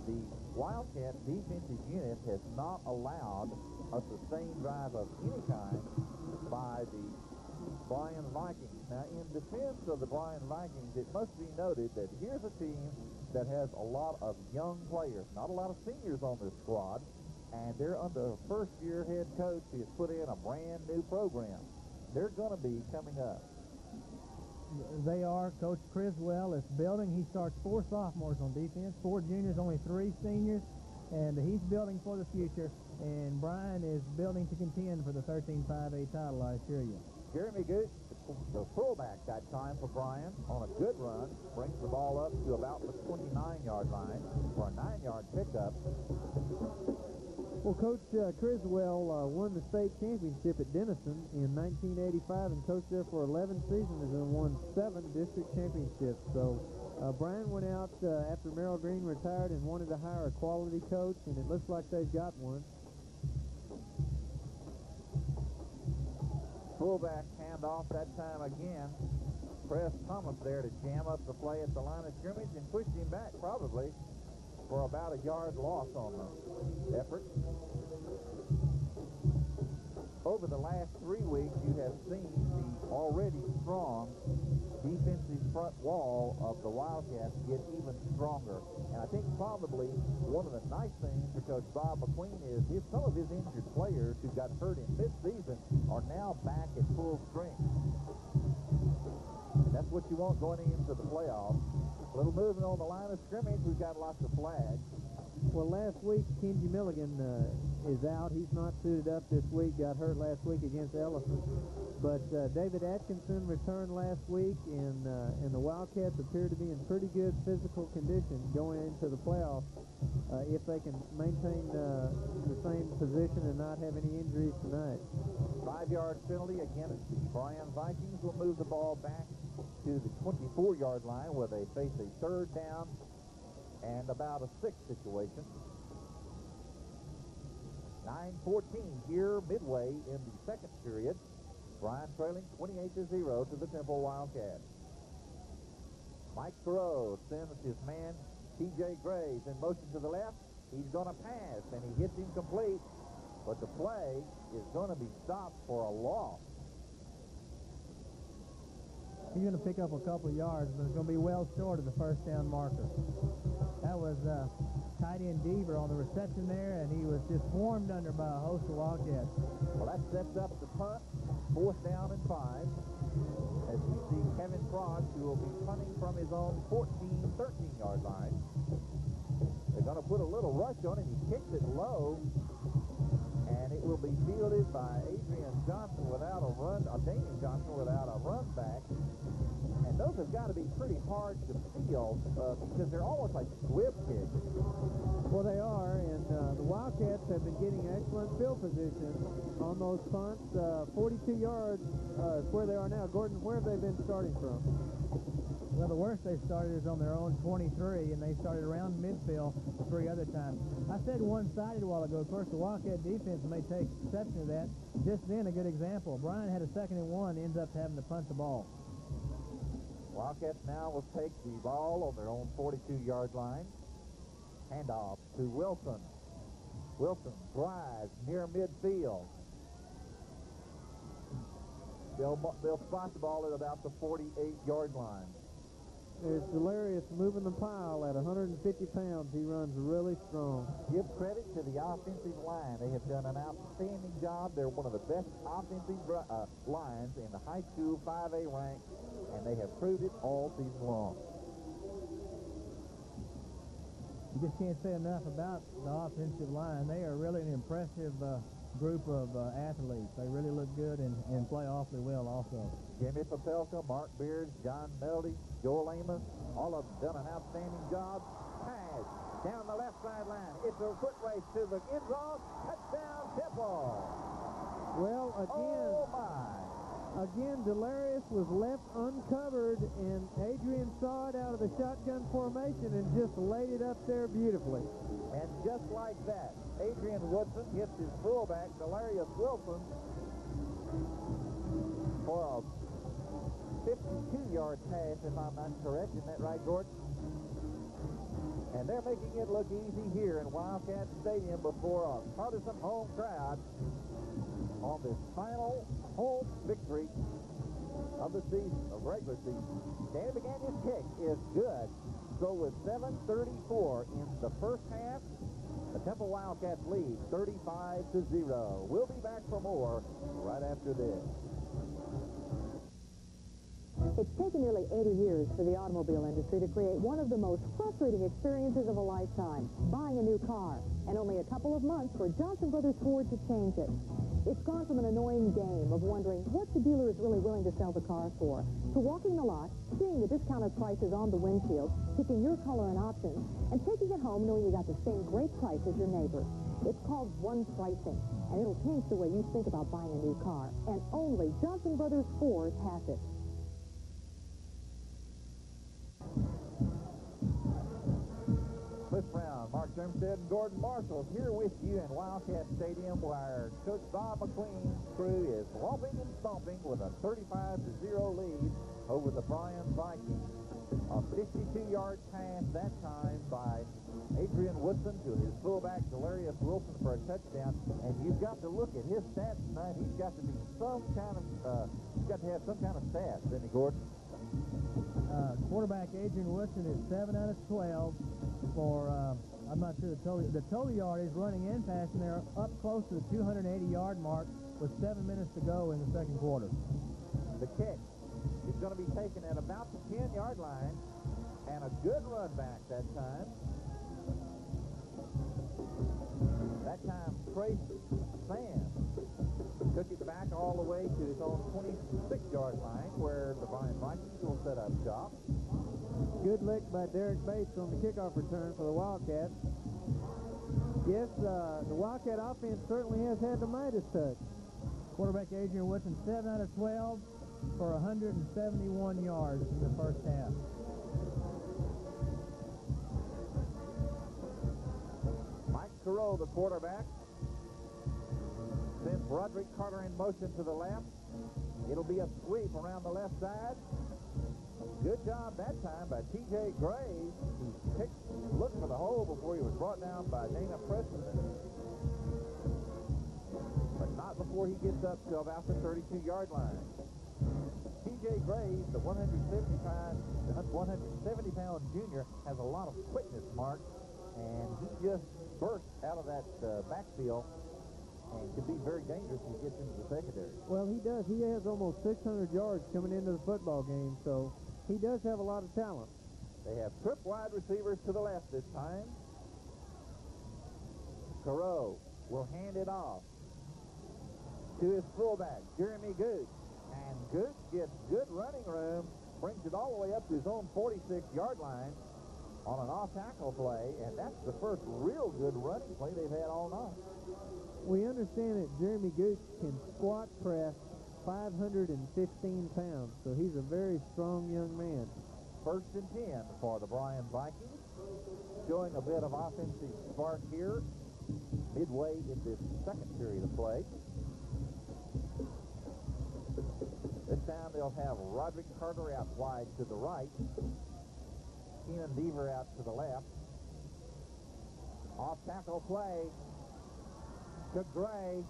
the Wildcat defensive unit has not allowed a sustained drive of any kind by the Bryan Vikings. Now, in defense of the Bryan Vikings, it must be noted that here's a team that has a lot of young players, not a lot of seniors on this squad. And they're under a first-year head coach who has put in a brand-new program. They're going to be coming up. they are. Coach Criswell is building. He starts 4 sophomores on defense, 4 juniors, only 3 seniors, and he's building for the future. And Bryan is building to contend for the 13-5A title, I assure you. Jeremy Gooch, the fullback that time for Bryan, on a good run, brings the ball up to about the 29-yard line for a 9-yard pickup. Well, Coach Criswell won the state championship at Denison in 1985 and coached there for 11 seasons and won 7 district championships. So Bryan went out after Merrill Green retired and wanted to hire a quality coach, and it looks like they've got one. Fullback handoff that time again. Press Thomas there to jam up the play at the line of scrimmage and pushed him back probably for about a yard loss on the effort. Over the last 3 weeks, you have seen the already strong defensive front wall of the Wildcats get even stronger. And I think probably one of the nice things for Coach Bob McQueen is some of his injured players who got hurt in mid-season are now back at full strength. And that's what you want going into the playoffs. A little movement on the line of scrimmage. We've got lots of flags. Well, last week, Kenji Milligan is out. He's not suited up this week. Got hurt last week against Elephant. But David Atkinson returned last week, and the Wildcats appear to be in pretty good physical condition going into the playoffs if they can maintain the same position and not have any injuries tonight. 5-yard penalty against the Bryan Vikings will move the ball back to the 24-yard line where they face a 3rd down and about a 6 situation. 9:14 here midway in the 2nd period. Bryan trailing 28-0 to the Temple Wildcats. Mike Thoreau sends his man T.J. Graves in motion to the left. He's going to pass, and he hits him complete, but the play is going to be stopped for a loss. He's going to pick up a couple yards, but it's going to be well short of the 1st down marker. That was tight end Deaver on the reception there, and he was just swarmed under by a host of Wildcats. Well, that sets up the punt, 4th down and 5. As we see Kevin Frost, who will be punting from his own 13-yard line. They're going to put a little rush on it. He kicks it low, and it will be fielded by Adrian Johnson without a run, Damian Johnson without a run back. And those have got to be pretty hard to field because they're almost like squib kicks. Well, they are, and the Wildcats have been getting excellent field position on those punts. 42 yards is where they are now. Gordon, where have they been starting from? Well, the worst they started is on their own 23, and they started around midfield 3 other times. I said one-sided a while ago. Of course, the Wildcat defense may take exception to that. Just then, a good example. Bryan had a 2nd and 1, ends up having to punt the ball. Wildcats now will take the ball on their own 42-yard line. Handoff to Wilson. Wilson drives near midfield. They'll spot the ball at about the 48-yard line. There's Delarius moving the pile at 150 pounds. He runs really strong. Give credit to the offensive line. They have done an outstanding job. They're one of the best offensive lines in the high school 5A ranks, and they have proved it all season long. You just can't say enough about the offensive line. They are really an impressive group of athletes. They really look good and play awfully well also. Jimmy Papelka, Mark Beard, John Meldy, Joel Amos, all of them done an outstanding job. Pass down the left sideline. It's a foot race to the end zone. Touchdown, Temple. Well, again, oh my. Again, Delarius was left uncovered, and Adrian saw it out of the shotgun formation and just laid it up there beautifully. And just like that, Adrian Woodson hits his fullback, Delarius Wilson, for a 52-yard pass, if I'm not correct. Isn't that right, Gordon? And they're making it look easy here in Wildcat Stadium before a partisan home crowd on this final home victory of the season, of regular season. Danny Beganya's kick is good. So with 7:34 in the first half, the Temple Wildcats lead 35-0. We'll be back for more right after this. It's taken nearly 80 years for the automobile industry to create one of the most frustrating experiences of a lifetime, buying a new car, and only a couple of months for Johnson Brothers Ford to change it. It's gone from an annoying game of wondering what the dealer is really willing to sell the car for, to walking the lot, seeing the discounted prices on the windshield, picking your color and options, and taking it home knowing you got the same great price as your neighbor. It's called one pricing, and it'll change the way you think about buying a new car, and only Johnson Brothers Ford has it. Cliff Brown, Mark Jermstead, and Gordon Marshall here with you in Wildcat Stadium, where Coach Bob McLean's crew is lumping and stomping with a 35-0 lead over the Bryan Vikings. A 52-yard pass that time by Adrian Woodson to his fullback Delarius Wilson for a touchdown. And you've got to look at his stats tonight. He's got to be some kind of, he's got to have some kind of stats, isn't he, Gordon? Quarterback Adrian Woodson is 7 out of 12 for, I'm not sure the total yardage running and passing. They're up close to the 280-yard mark with 7 minutes to go in the second quarter. The kick is going to be taken at about the 10-yard line, and a good run back that time. That time, Trace Sands took it back all the way to his own 26-yard line, where the Bryan Vikings will set up shop. Good lick by Derek Bates on the kickoff return for the Wildcats. Yes, the Wildcat offense certainly has had the Midas touch. Quarterback Adrian Woodson, 7 out of 12 for 171 yards in the first half. Mike Carroll, the quarterback, sends Roderick Carter in motion to the left. It'll be a sweep around the left side. Good job that time by T.J. Gray, who looked for the hole before he was brought down by Dana Preston. But not before he gets up to about the 32-yard line. T.J. Gray, the 170-pound junior, has a lot of quickness, Mark, and he just burst out of that backfield and can be very dangerous when he gets into the secondary. Well, he does. He has almost 600 yards coming into the football game, so he does have a lot of talent. They have trip wide receivers to the left this time. Carreau will hand it off to his fullback, Jeremy Gooch. And Gooch gets good running room, brings it all the way up to his own 46-yard line on an off-tackle play, and that's the first real good running play they've had all night. We understand that Jeremy Gooch can squat press 515 pounds, so he's a very strong young man. 1st and 10 for the Bryan Vikings, showing a bit of offensive spark here midway in this second period of play. This time they'll have Roderick Carter out wide to the right, Keenan Deaver out to the left. Off-tackle play to Gray.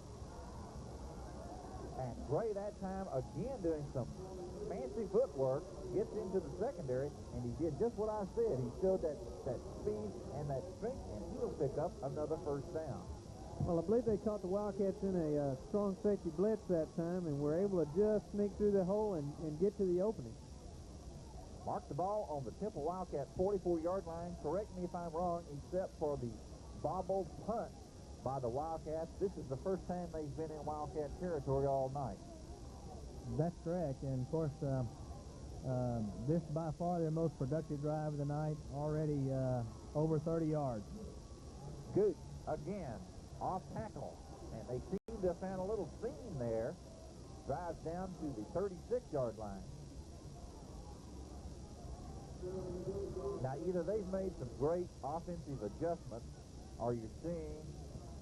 And Gray that time again doing some fancy footwork, gets into the secondary, and he did just what I said. He showed that speed and that strength, and he'll pick up another first down. Well, I believe they caught the Wildcats in a strong safety blitz that time, and were able to just sneak through the hole and get to the opening. Mark the ball on the Temple Wildcat 44-yard line. Correct me if I'm wrong, except for the bobbled punt by the Wildcats. This is the first time they've been in Wildcat territory all night. That's correct, and of course, this by far their most productive drive of the night, already over 30 yards. Gooch again, off tackle, and they seem to have found a little seam there. Drives down to the 36-yard line. Now, either they've made some great offensive adjustments, or you're seeing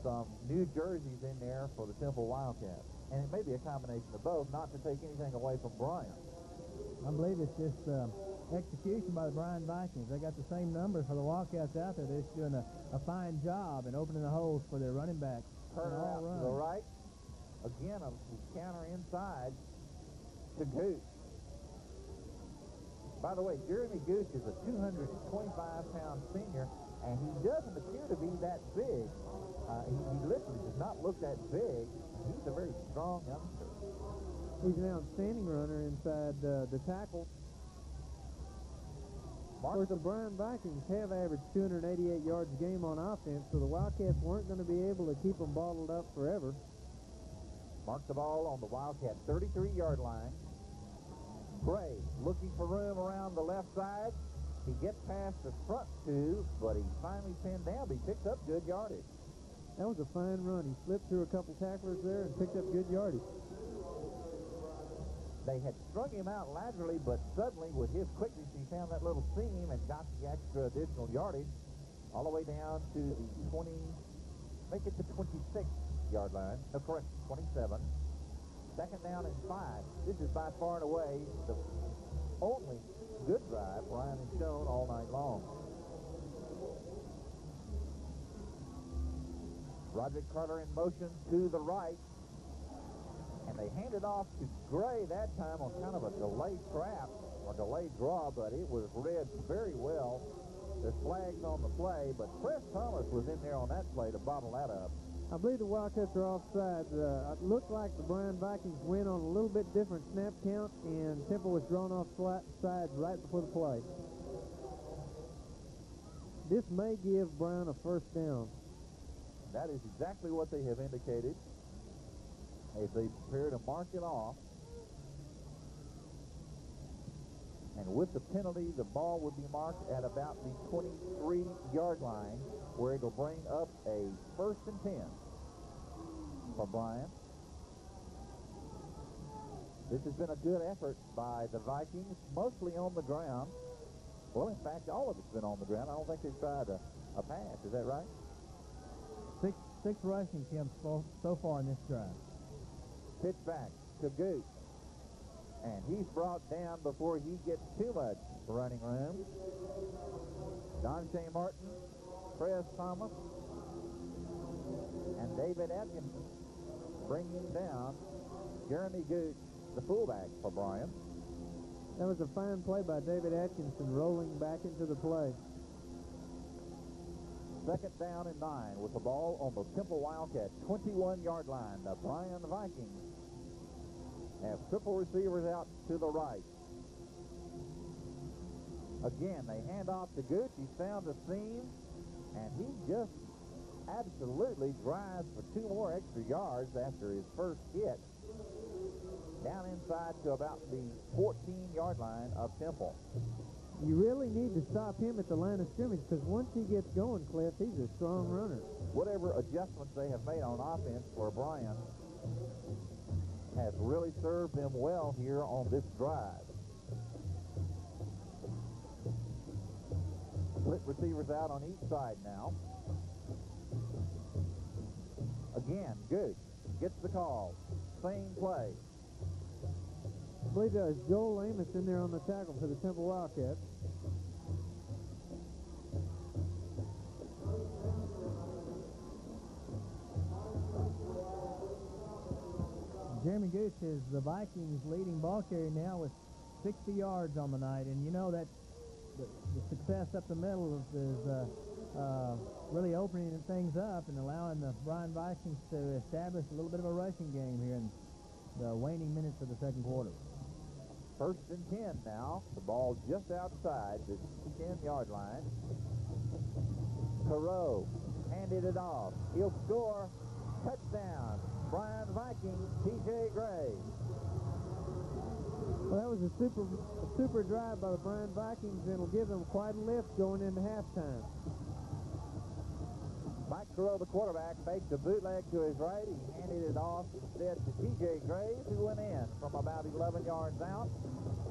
some new jerseys in there for the Temple Wildcats. And it may be a combination of both, not to take anything away from Bryan. I believe it's just execution by the Bryan Vikings. They got the same numbers for the Wildcats out there. They're just doing a fine job in opening the holes for their running backs. Turner out to the right. Again, a counter inside to Gooch. By the way, Jeremy Gooch is a 225-pound senior, and he doesn't appear to be that big. He literally does not look that big. He's a very strong youngster. He's an outstanding runner inside the tackle. Of course, the Bryan Vikings have averaged 288 yards a game on offense, so the Wildcats weren't going to be able to keep them bottled up forever. Mark the ball on the Wildcat 33-yard line. Gray looking for room around the left side. He gets past the front two, but he's finally pinned down. But he picks up good yardage. That was a fine run. He slipped through a couple tacklers there and picked up good yardage. They had strung him out laterally, but suddenly with his quickness, he found that little seam and got the extra additional yardage all the way down to the 20, make it the 26-yard line. No, correct, 27. Second down and 5. This is by far and away the only good drive Bryan has shown all night long. Roderick Carter in motion to the right. And they handed off to Gray that time on kind of a delayed trap or delayed draw, but it was read very well. There's flags on the play, but Chris Thomas was in there on that play to bottle that up. I believe the Wildcats are offside. It looked like the Bryan Vikings went on a little bit different snap count, and Temple was drawn off sides right before the play. This may give Bryan a first down. That is exactly what they have indicated as they prepare to mark it off. And with the penalty, the ball would be marked at about the 23-yard line, where it will bring up a 1st and 10 for Bryan. This has been a good effort by the Vikings, mostly on the ground. Well, in fact, all of it's been on the ground. I don't think they've tried a pass. Is that right? Six rushing attempts so far in this drive. Pitch back to Gooch. And he's brought down before he gets too much running room. Donshea Martin, Chris Thomas, and David Atkinson bring him down. Jeremy Gooch, the fullback for Bryan. That was a fine play by David Atkinson, rolling back into the play. Second down and 9 with the ball on the Temple Wildcat 21-yard line. The Bryan Vikings have triple receivers out to the right. Again, they hand off to Gooch. He's found a seam, and he just absolutely drives for 2 more extra yards after his first hit. Down inside to about the 14-yard line of Temple. You really need to stop him at the line of scrimmage, because once he gets going, Cliff, he's a strong runner. Whatever adjustments they have made on offense for Bryan has really served them well here on this drive. Split receivers out on each side now. Again, Gooch gets the call. Same play. I believe that was Joel Amos in there on the tackle for the Temple Wildcats. Jeremy Gooch is the Vikings' leading ball carrier now with 60 yards on the night, and you know that the success up the middle is really opening things up and allowing the Bryan Vikings to establish a little bit of a rushing game here in the waning minutes of the second quarter. 1st and 10 now. The ball just outside the 10-yard line. Careau handed it off. He'll score. Touchdown. Bryan Vikings, T.J. Gray. Well, that was a super drive by the Bryan Vikings, and it'll give them quite a lift going into halftime. Mike Careau, the quarterback, faked a bootleg to his right. He handed it off instead to T.J. Gray, who went in from about 11 yards out.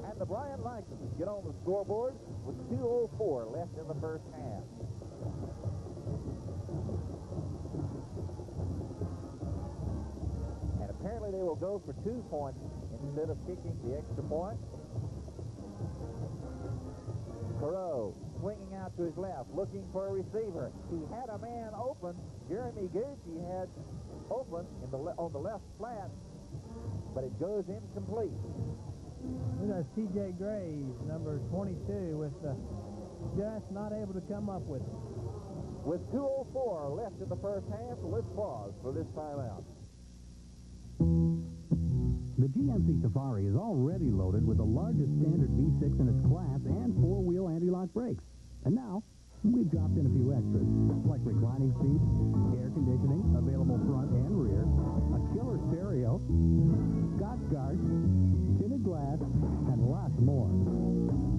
And the Bryan Vikings get on the scoreboard with 2:04 left in the first half. And apparently they will go for 2 points instead of kicking the extra point. Careau swinging out to his left, looking for a receiver. He had a man open. Jeremy Gooch he had open on the left flat, but it goes incomplete. That's T.J. Gray, number 22, with just not able to come up with it. With 2:04 left in the first half, let's pause for this timeout. The GMC Safari is already loaded with the largest standard V6 in its class and 4-wheel anti-lock front brakes. And now, we've dropped in a few extras, like reclining seats, air conditioning, available front and rear, a killer stereo, Scotch guards, tinted glass, and lots more.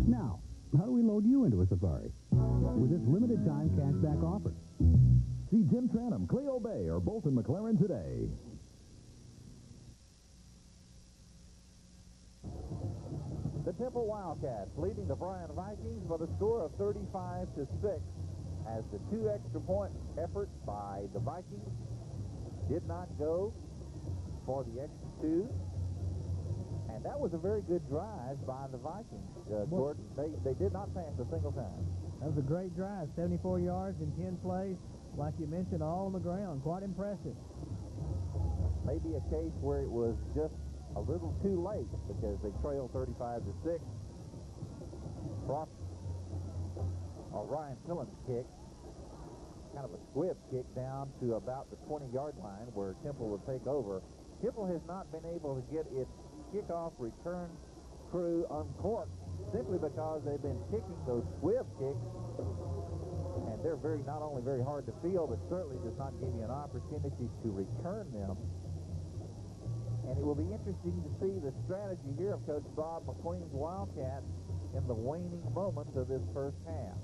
Now, how do we load you into a Safari? With this limited time cashback offer. See Jim Tranum, Cleo Bay, or Bolton McLaren today. The Temple Wildcats leading the Bryan Vikings by the score of 35-6 as the 2 extra point effort by the Vikings did not go for the extra 2. And that was a very good drive by the Vikings, Gordon. They did not pass a single time. That was a great drive, 74 yards in 10 plays. Like you mentioned, all on the ground. Quite impressive. Maybe a case where it was just a little too late because they trailed 35-6. Ryan Tillon's kick, kind of a squib kick down to about the 20-yard line where Temple would take over. Temple has not been able to get its kickoff return crew uncorked simply because they've been kicking those squib kicks, and they're not only very hard to field, but certainly does not give you an opportunity to return them. And it will be interesting to see the strategy here of Coach Bob McQueen's Wildcats in the waning moments of this first half.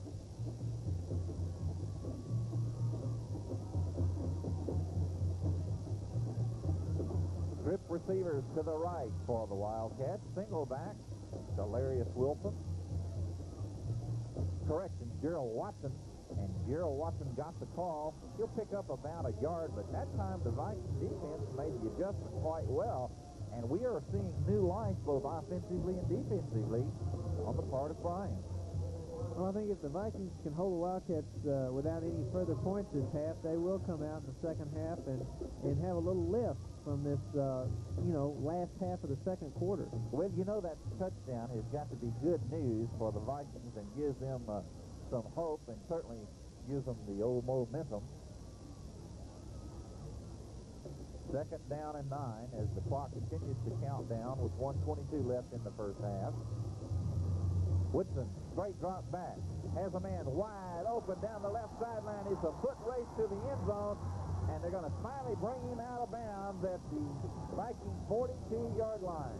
Strip receivers to the right for the Wildcats. Single back, Delarius Wilson. Correction, Gerald Watson. And Gerald Watson got the call. He'll pick up about a yard, but that time the Vikings defense made the adjustment quite well. And we are seeing new life both offensively and defensively on the part of Bryan. Well, I think if the Vikings can hold the Wildcats without any further points this half, they will come out in the second half and have a little lift from this, last half of the second quarter. Well, that touchdown has got to be good news for the Vikings and gives them some hope and certainly gives them the old momentum. Second down and 9 as the clock continues to count down with 1:22 left in the first half. Woodson, straight drop back, has a man wide open down the left sideline. It's a foot race to the end zone, and they're going to finally bring him out of bounds at the Vikings 42-yard line.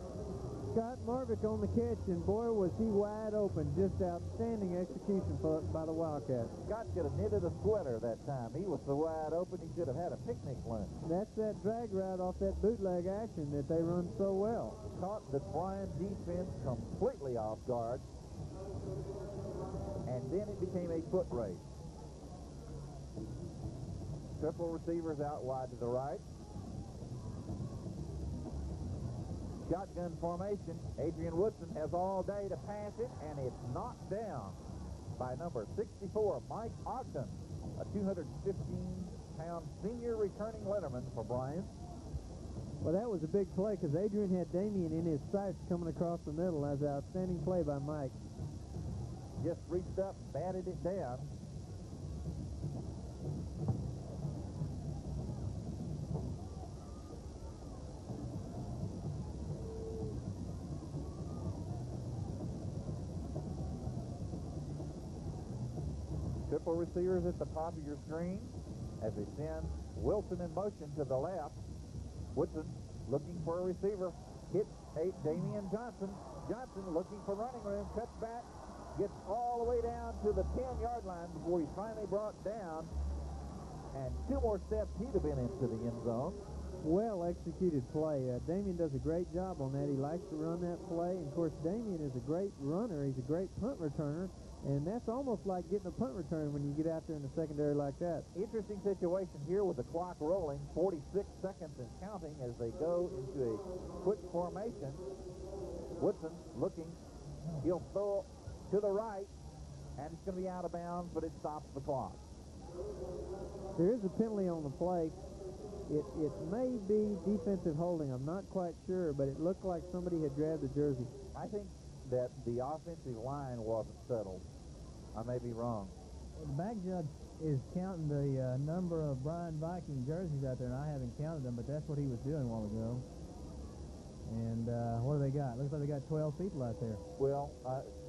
Scott Marvick on the catch, and boy, was he wide open. Just outstanding execution by the Wildcats. Scott could have knitted a sweater that time. He was so wide open, he should have had a picnic lunch. That's that drag route off that bootleg action that they run so well. Caught the Bryan defense completely off guard, and then it became a foot race. Triple receivers out wide to the right. Shotgun formation. Adrian Woodson has all day to pass it, and it's knocked down by number 64, Mike Ogden, a 215-pound senior returning letterman for Bryan. Well, that was a big play because Adrian had Damian in his sights coming across the middle. That was an outstanding play by Mike. Just reached up, batted it down. Triple receivers at the top of your screen as they send Wilson in motion to the left. Woodson looking for a receiver. Hits Damian Johnson. Johnson looking for running room. Cuts back. Gets all the way down to the 10-yard line before he's finally brought down. And 2 more steps, he'd have been into the end zone. Well-executed play. Damian does a great job on that. He likes to run that play. And, of course, Damian is a great runner. He's a great punt returner. And that's almost like getting a punt return when you get out there in the secondary like that. Interesting situation here with the clock rolling, 46 seconds and counting as they go into a quick formation. Woodson looking. He'll throw to the right, and it's going to be out of bounds, but it stops the clock. There is a penalty on the play. It may be defensive holding. I'm not quite sure, but it looked like somebody had grabbed the jersey. I think that the offensive line wasn't settled. I may be wrong. Well, the back judge is counting the number of Bryan Viking jerseys out there, and I haven't counted them, but that's what he was doing a while ago. And what do they got? Looks like they got 12 people out there. Well,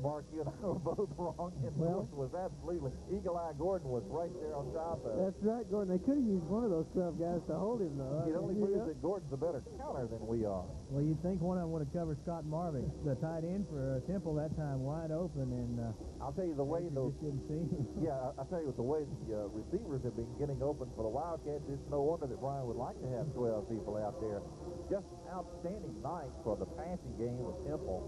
Mark, you and I were both wrong. And Well, was absolutely. Eagle Eye Gordon was right there on top of it. That's right, Gordon. They could have used one of those 12 guys to hold him, though. It only proves that Gordon's a better counter than we are. Well, you'd think one of them would have covered Scott Marvick, the tight end for Temple that time, wide open, and I'll tell you the way those. just didn't see him. Yeah, I'll tell you the way the receivers have been getting open for the Wildcats. It's no wonder that Bryan would like to have 12 people out there. Just outstanding night for the passing game of Temple.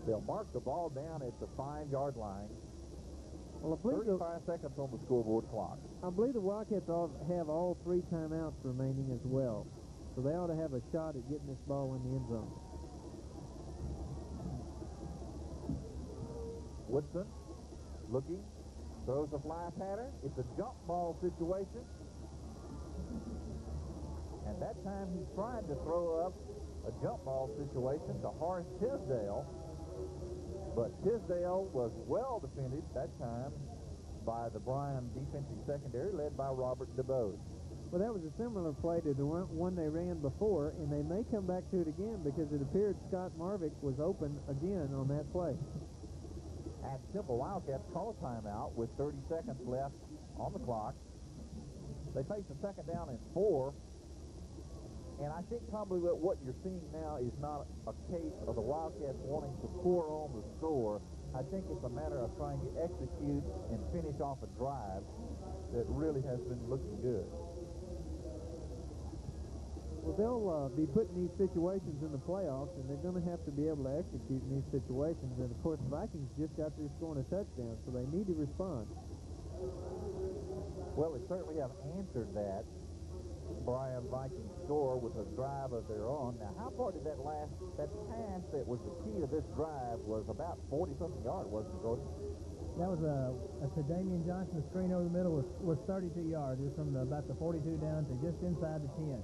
They'll mark the ball down at the 5-yard line. Well, I believe 35 seconds on the scoreboard clock. I believe the Wildcats have all 3 timeouts remaining as well. So they ought to have a shot at getting this ball in the end zone. Woodson looking, throws a fly pattern. It's a jump ball situation. And that time he tried to throw up a jump ball situation to Horace Tisdale. But Tisdale was well defended that time by the Bryan defensive secondary led by Robert DeBose. Well, that was a similar play to the one they ran before, and they may come back to it again because it appeared Scott Marvick was open again on that play. And Temple Wildcats call a timeout with 30 seconds left on the clock. They face a second down and 4. And I think probably what you're seeing now is not a case of the Wildcats wanting to pour on the score. I think it's a matter of trying to execute and finish off a drive that really has been looking good. Well, they'll be put in these situations in the playoffs, and they're going to have to be able to execute in these situations. And, of course, the Vikings just got through scoring a touchdown, so they need to respond. Well, they certainly have answered that Bryan Vikings score with a drive of their own. Now, how far did that pass that was the key to this drive was about 40-something yards, wasn't it, Gordon? That was to Damian Johnson. The screen over the middle was 32 yards. It was from about the 42 down to just inside the 10.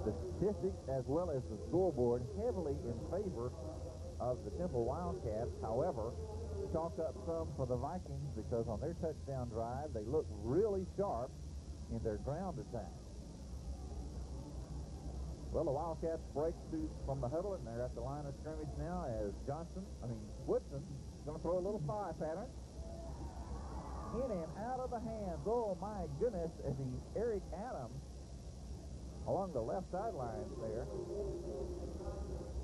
The statistics as well as the scoreboard heavily in favor of the Temple Wildcats. However, chalk up some for the Vikings because on their touchdown drive, they look really sharp in their ground attack. Well, the Wildcats break through from the huddle, and they're at the line of scrimmage now as Woodson is going to throw a little fly pattern. In and out of the hands. Oh, my goodness, as Eric Adams along the left sideline there.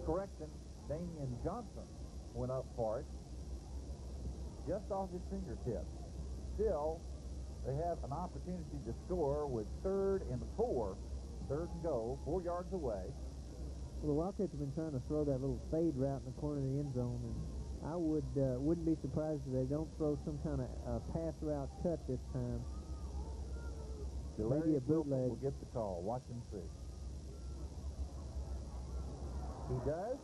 Correction, Damian Johnson went up for it. Just off his fingertips. Still, they have an opportunity to score with 3rd and 4. 3rd and goal, 4 yards away. Well, the Wildcats have been trying to throw that little fade route in the corner of the end zone, and I wouldn't be surprised if they don't throw some kind of pass route cut this time. Maybe a bootleg. Will get the call. Watch and see. He does.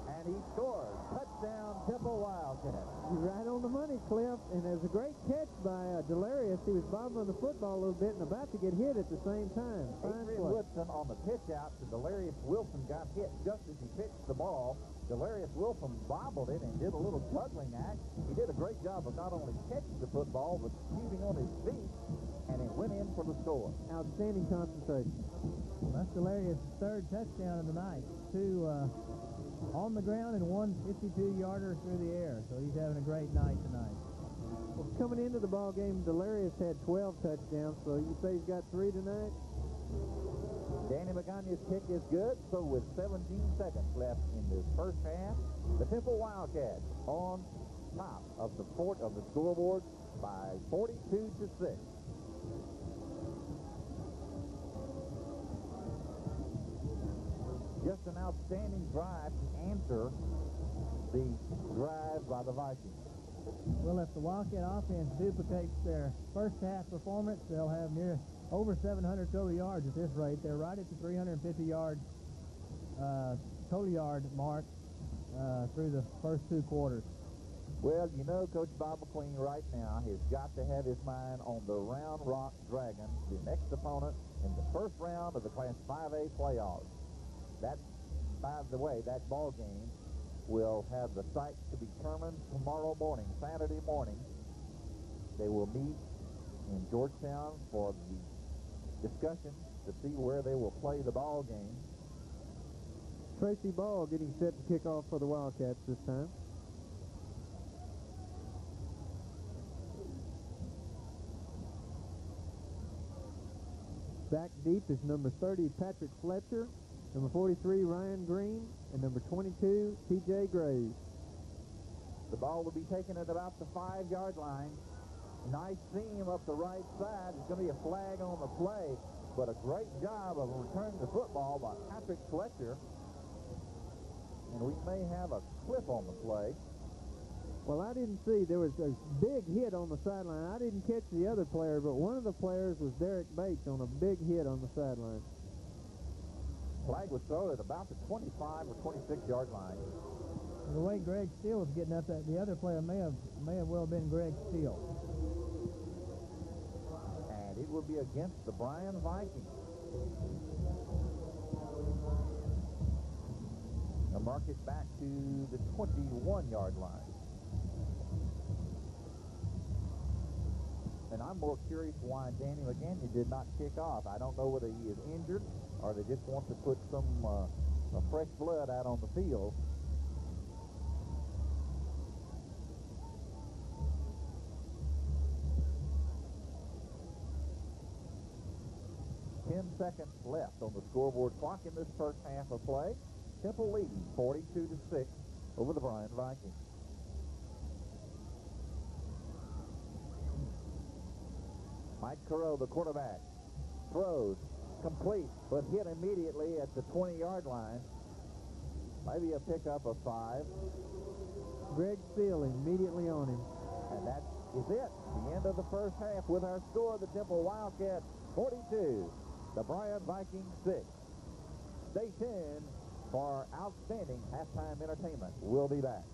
And he scores. Touchdown, Temple Wildcats. You're right on the money, Cliff. And there's a great catch by Delarius. He was bobbling the football a little bit and about to get hit at the same time. Adrian Woodson on the pitch out to Delarius Wilson got hit just as he pitched the ball. Delarius Wilson bobbled it and did a little juggling act. He did a great job of not only catching the football, but keeping on his feet, and it went in for the score. Outstanding concentration. That's Delarius' 3rd touchdown of the night. 2 on the ground and 1 52-yarder through the air. So he's having a great night tonight. Well, coming into the ball game, Delarius had 12 touchdowns, so you say he's got 3 tonight? Danny Magana's kick is good, so with 17 seconds left in this first half, the Temple Wildcats on top of the scoreboard by 42-6. Just an outstanding drive to answer the drive by the Vikings. Well, if the Wildcat offense duplicates their first half performance, they'll have over 700 total yards at this rate. They're right at the 350-yard total yard mark through the first 2 quarters. Well, you know, Coach Bob McQueen right now has got to have his mind on the Round Rock Dragons, the next opponent in the first round of the Class 5A playoffs. That, by the way, that ball game will have the site to be determined tomorrow morning, Saturday morning. They will meet in Georgetown for the discussion to see where they will play the ball game. Tracy Ball getting set to kick off for the Wildcats this time. Back deep is number 30, Patrick Fletcher, number 43, Ryan Green, and number 22, T.J. Graves. The ball will be taken at about the 5-yard line. Nice seam up the right side. There's going to be a flag on the play, but a great job of returning the football by Patrick Fletcher. And we may have a clip on the play. Well, I didn't see. There was a big hit on the sideline. I didn't catch the other player, but one of the players was Derek Bates on a big hit on the sideline. Flag was thrown at about the 25 or 26-yard line. The way Greg Steele was getting up, that the other player may have well been Greg Steele. And it will be against the Bryan Vikings. Now mark it back to the 21-yard line. And I'm more curious why Danny McGaney did not kick off. I don't know whether he is injured or they just want to put some fresh blood out on the field. Seconds left on the scoreboard clock in this first half of play. Temple leading 42-6 over the Bryan Vikings. Mike Carroll, the quarterback, throws complete, but hit immediately at the 20-yard line. Maybe a pickup of 5. Greg Steele immediately on him. And that is it. The end of the first half with our score, the Temple Wildcats 42. The Bryan Vikings 6. Stay tuned for outstanding halftime entertainment. We'll be back.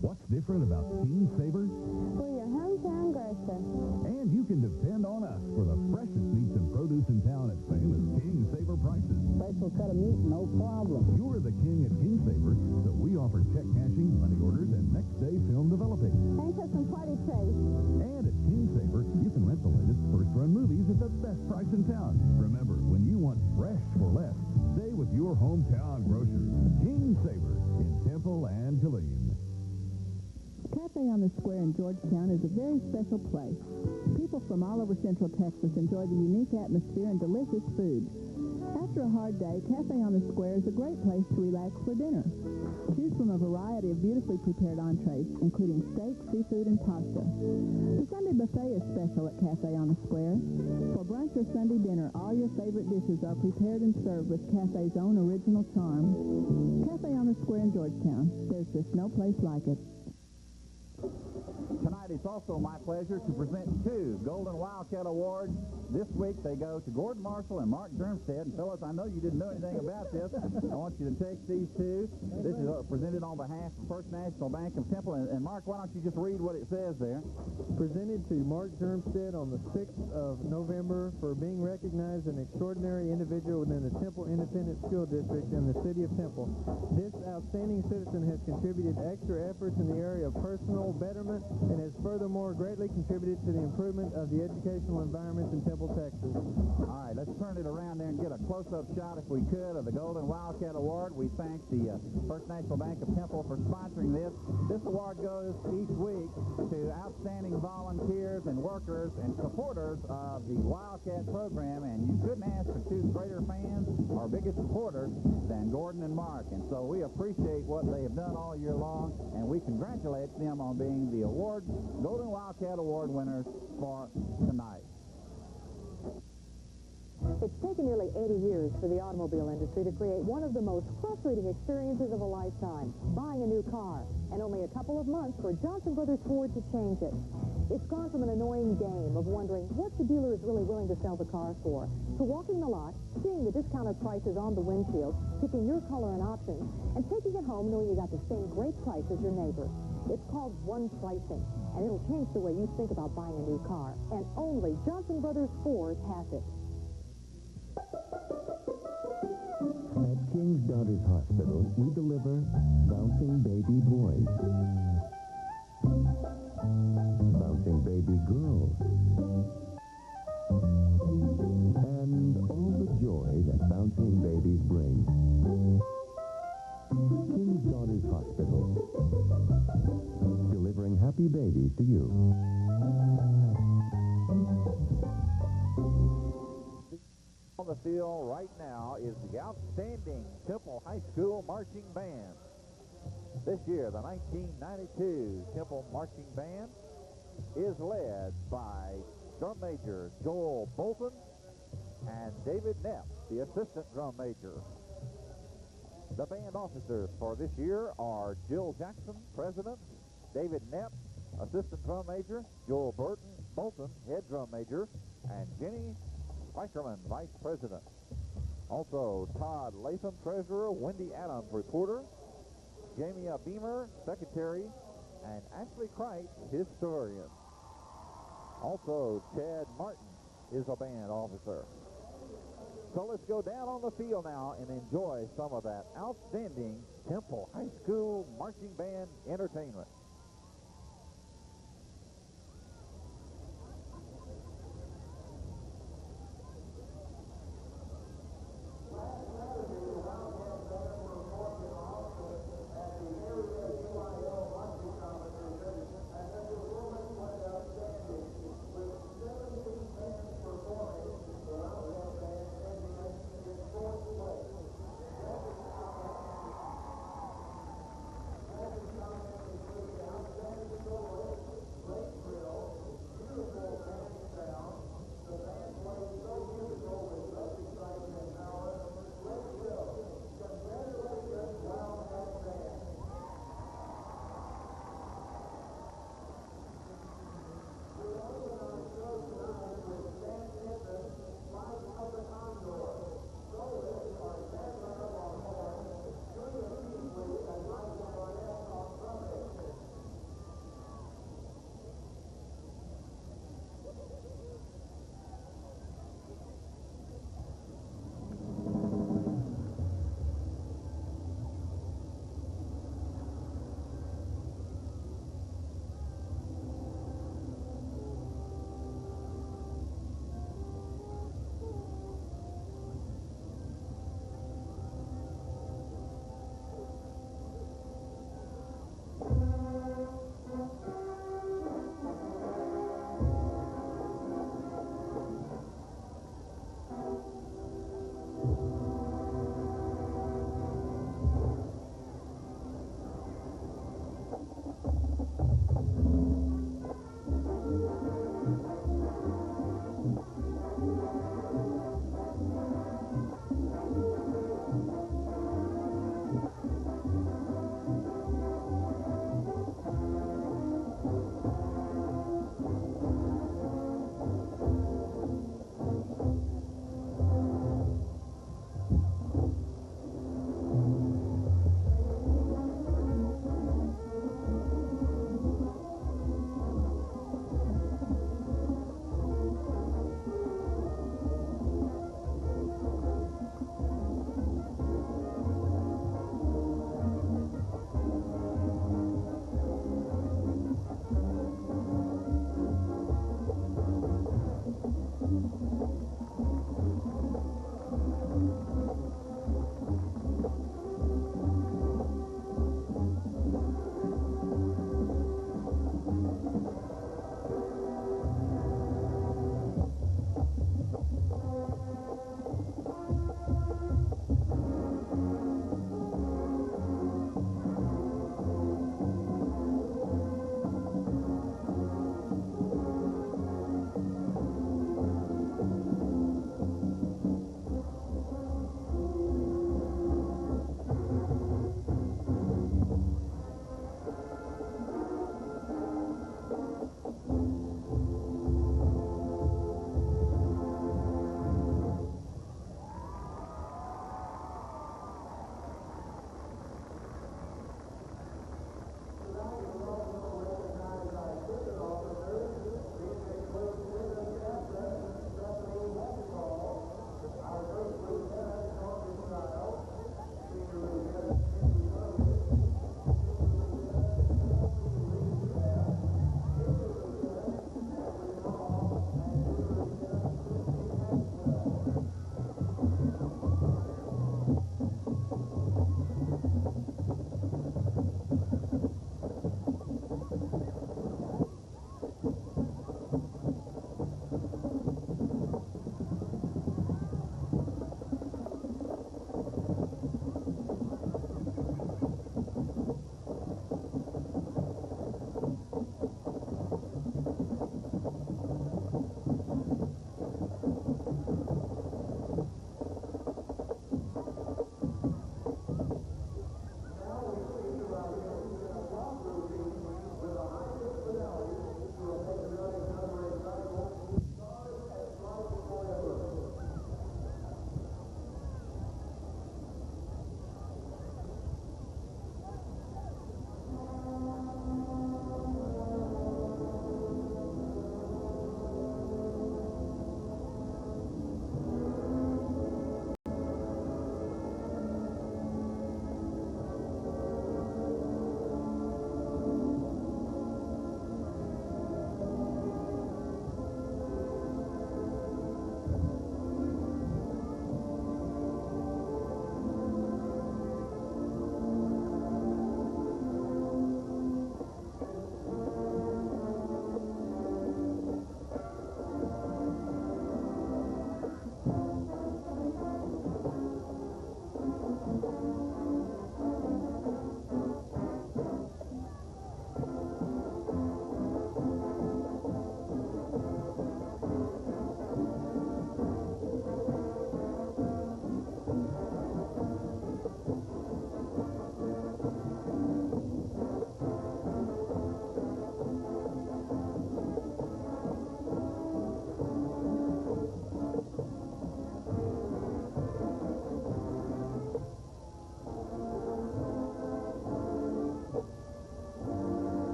What's different about King Saber? We're your hometown grocer. And you can depend on us for the freshest meats and produce in town at famous King Saber prices. Special cut of meat, no problem. You're the king at King Saber, so we offer check cashing, money orders, and next-day film developing. And custom party trays. And at King Saber, you can rent the latest first-run movies at the best price in town. Remember, when you want fresh for less, stay with your hometown grocer, King Saber, in Temple and Killeen. Cafe on the Square in Georgetown is a very special place. People from all over Central Texas enjoy the unique atmosphere and delicious food. After a hard day, Cafe on the Square is a great place to relax for dinner. Choose from a variety of beautifully prepared entrees, including steak, seafood, and pasta. The Sunday buffet is special at Cafe on the Square. For brunch or Sunday dinner, all your favorite dishes are prepared and served with Cafe's own original charm. Cafe on the Square in Georgetown. There's just no place like it. Tonight, it's also my pleasure to present 2 Golden Wildcat Awards. This week, they go to Gordon Marshall and Mark Germstead. And fellas, I know you didn't know anything about this. I want you to take these 2. This is presented on behalf of First National Bank of Temple. And Mark, why don't you just read what it says there? Presented to Mark Germstead on the 6th of November for being recognized an extraordinary individual within the Temple Independent School District in the city of Temple. This outstanding citizen has contributed extra efforts in the area of personal betterment and has furthermore greatly contributed to the improvement of the educational environments in Temple, Texas. All right, let's turn it around there and get a close-up shot, if we could, of the Golden Wildcat Award. We thank the First National Bank of Temple for sponsoring this. This award goes each week to outstanding volunteers and workers and supporters of the Wildcat program, and you couldn't ask for 2 greater fans or biggest supporters than Gordon and Mark. And so we appreciate what they have done all year long, and we congratulate them on being the Golden Wildcat Award winners for tonight. It's taken nearly 80 years for the automobile industry to create one of the most frustrating experiences of a lifetime, buying a new car, and only a couple of months for Johnson Brothers Ford to change it. It's gone from an annoying game of wondering what the dealer is really willing to sell the car for, to walking the lot, seeing the discounted prices on the windshield, picking your color and options, and taking it home knowing you got the same great price as your neighbor. It's called One Pricing, and it'll change the way you think about buying a new car. And only Johnson Brothers Ford has it. At King's Daughters Hospital, we deliver bouncing baby boys, bouncing baby girls, King's Daughters Hospital. Delivering happy babies to you. On the field right now is the outstanding Temple High School Marching Band. This year, the 1992 Temple Marching Band is led by Drum Major Joel Bolton and David Knapp, the assistant drum major. The band officers for this year are Jill Jackson, president, David Knapp, assistant drum major, Joel Bolton, head drum major, and Jenny Spikerman, vice president. Also, Todd Latham, treasurer, Wendy Adams, reporter, Jamie Beamer, secretary, and Ashley Kreitz, historian. Also, Chad Martin is a band officer. So let's go down on the field now and enjoy some of that outstanding Temple High School Marching Band entertainment.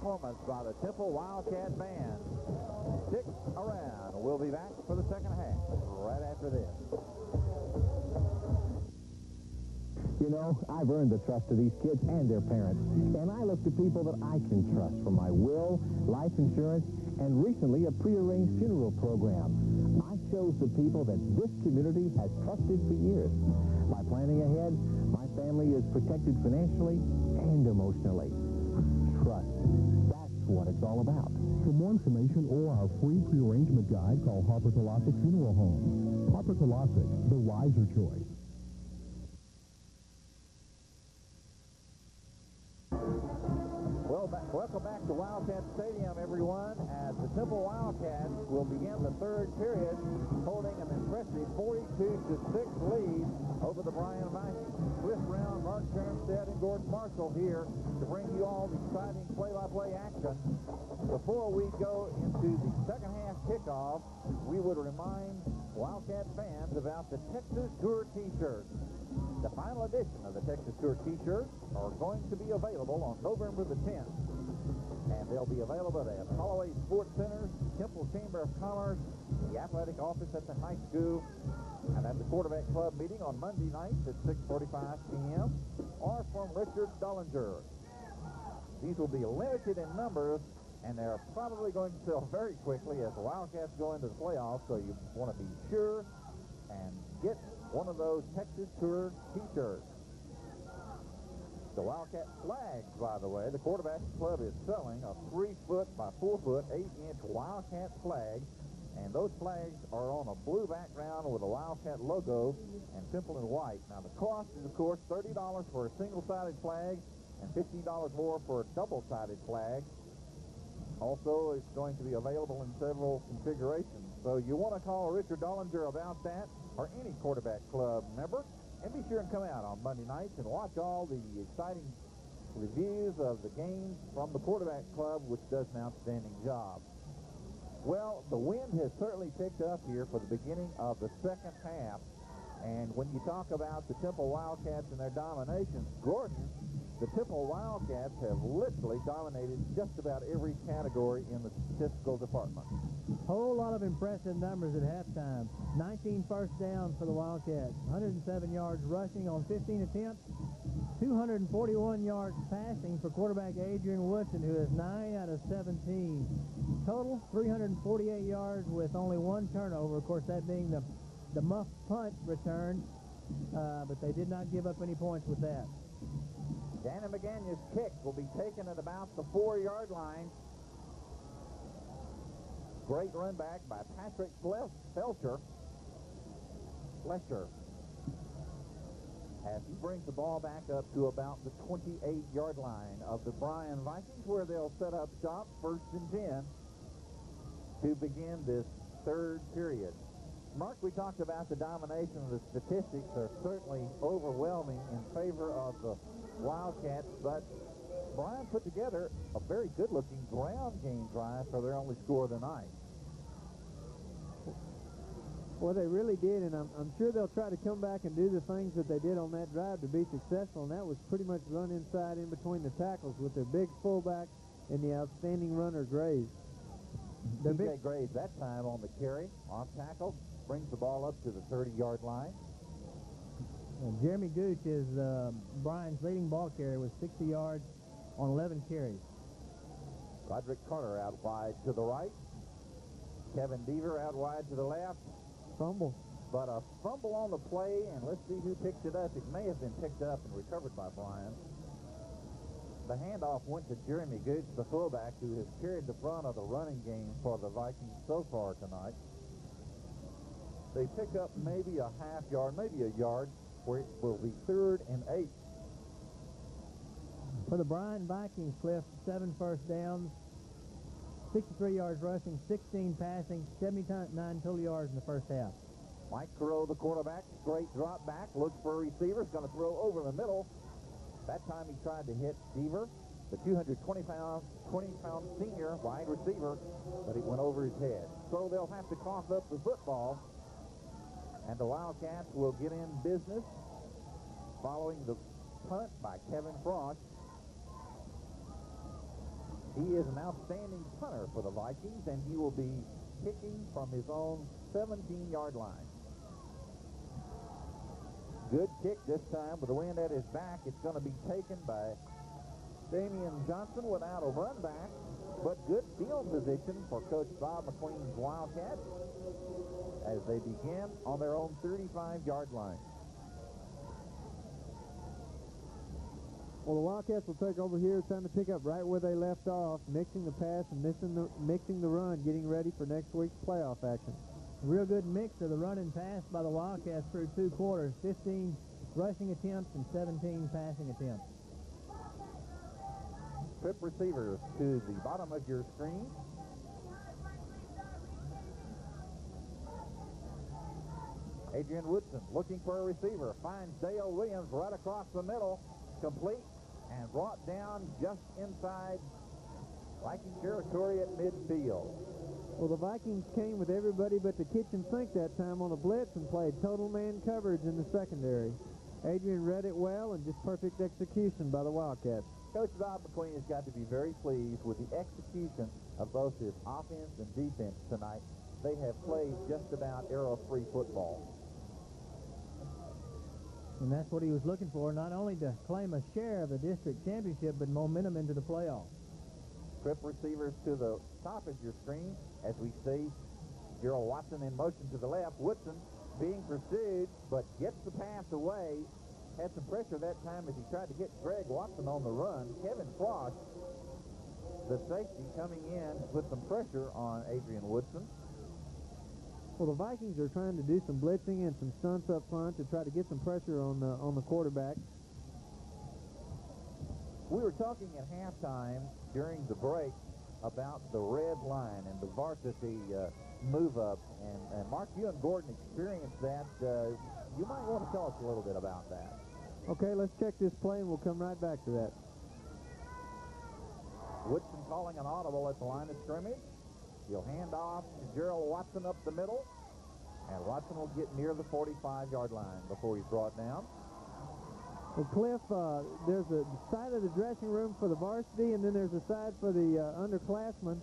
performance by the Temple Wildcat Band. Stick around. We'll be back for the second half right after this. You know, I've earned the trust of these kids and their parents, and I look to people that I can trust for my will, life insurance, and recently a prearranged funeral program. I chose the people that this community has trusted for years. By planning ahead, my family is protected financially and emotionally. Trust. That's what it's all about. For more information or our free pre-arrangement guide, call Harper Kolosik Funeral Home. Harper Kolosik, the wiser choice. Welcome back to Wildcat Stadium, everyone, as the Temple Wildcats will begin the third period holding an impressive 42-6 lead over the Bryan Vikings. Cliff Brown, Mark Turnstead, and Gordon Marshall here to bring you all the exciting play-by-play action. Before we go into the second half kickoff, we would remind Wildcat fans about the Texas Tour T-shirts. The final edition of the Texas Tour T-shirts are going to be available on November the 10th. And they'll be available at Holloway Sports Center, Temple Chamber of Commerce, the athletic office at the high school, and at the quarterback club meeting on Monday nights at 6:45 p.m., or from Richard Dollinger. These will be limited in numbers, and they're probably going to sell very quickly as the Wildcats go into the playoffs, so you want to be sure and get one of those Texas Tour T-shirts. The Wildcat flags, by the way, the quarterback club is selling a 3-foot by 4-foot, 8-inch Wildcat flag, and those flags are on a blue background with a Wildcat logo and Temple in white. Now, the cost is, of course, $30 for a single-sided flag and $15 more for a double-sided flag. Also, it's going to be available in several configurations. So you want to call Richard Dollinger about that, or any quarterback club member. And be sure and come out on Monday nights and watch all the exciting reviews of the games from the quarterback club, which does an outstanding job. Well, the wind has certainly picked up here for the beginning of the second half. And when you talk about the Temple Wildcats and their domination, Gordon, the Temple Wildcats have literally dominated just about every category in the statistical department. Whole lot of impressive numbers at halftime. 19 first downs for the Wildcats, 107 yards rushing on 15 attempts, 241 yards passing for quarterback Adrian Woodson, who is 9 out of 17. Total, 348 yards with only one turnover, of course, that being the muff punt return, but they did not give up any points with that. Danny McGanya's kick will be taken at about the 4-yard line. Great run back by Patrick Fletcher. As he brings the ball back up to about the 28-yard line of the Bryan Vikings, where they'll set up shop, 1st and 10, to begin this third period. Mark, we talked about the domination of the statistics are certainly overwhelming in favor of the Wildcats, but Bryan put together a very good-looking ground game drive for their only score of the night. Well, they really did, and I'm sure they'll try to come back and do the things that they did on that drive to be successful, and that was pretty much run inside in between the tackles with their big fullback and the outstanding runner, Graves. DJ Graves that time on the carry, off tackle, brings the ball up to the 30-yard line. And Jeremy Gooch is Bryan's leading ball carrier with 60 yards on 11 carries. Roderick Carter out wide to the right. Kevin Deaver out wide to the left. Fumble. But a fumble on the play, and let's see who picked it up. It may have been picked up and recovered by Bryan. The handoff went to Jeremy Gooch, the fullback, who has carried the brunt of the running game for the Vikings so far tonight. They pick up maybe a half yard, maybe a yard, where it will be 3rd and 8. For the Bryan Vikings, Cliff, 7 first downs, 63 yards rushing, 16 passing, 79 total yards in the first half. Mike Crow, the quarterback, straight drop back, looks for a receiver, is going to throw over the middle. That time he tried to hit Deaver, the 20-pound senior wide receiver, but it went over his head. So they'll have to cough up the football, and the Wildcats will get in business following the punt by Kevin Frost. He is an outstanding punter for the Vikings, and he will be kicking from his own 17-yard line. Good kick this time with the wind at his back. It's going to be taken by Damian Johnson without a run back, but good field position for Coach Bob McQueen's Wildcats as they begin on their own 35-yard line. Well, the Wildcats will take over here, trying to pick up right where they left off, mixing the pass and mixing the run, getting ready for next week's playoff action. Real good mix of the run and pass by the Wildcats through 2 quarters. 15 rushing attempts and 17 passing attempts. Trip receivers to the bottom of your screen. Adrian Woodson looking for a receiver. Finds Dale Williams right across the middle. Complete and brought down just inside Viking territory at midfield. Well, the Vikings came with everybody but the kitchen sink that time on a blitz and played total man coverage in the secondary. Adrian read it well and just perfect execution by the Wildcats. Coach Bob McQueen has got to be very pleased with the execution of both his offense and defense tonight. They have played just about error-free football. And that's what he was looking for, not only to claim a share of the district championship, but momentum into the playoffs. Trip receivers to the top of your screen as we see Gerald Watson in motion to the left. Woodson being pursued, but gets the pass away. Had some pressure that time as he tried to hit Greg Watson on the run. Kevin Frost, the safety, coming in with some pressure on Adrian Woodson. Well, the Vikings are trying to do some blitzing and some stunts up front to try to get some pressure on the quarterback. We were talking at halftime during the break about the red line and the varsity move-up. And Mark, you and Gordon experienced that. You might want to tell us a little bit about that. Okay, let's check this play, and we'll come right back to that. Woodson calling an audible at the line of scrimmage. He'll hand off to Gerald Watson up the middle, and Watson will get near the 45-yard line before he's brought down. Well, Cliff, there's a side of the dressing room for the varsity, and then there's a side for the underclassmen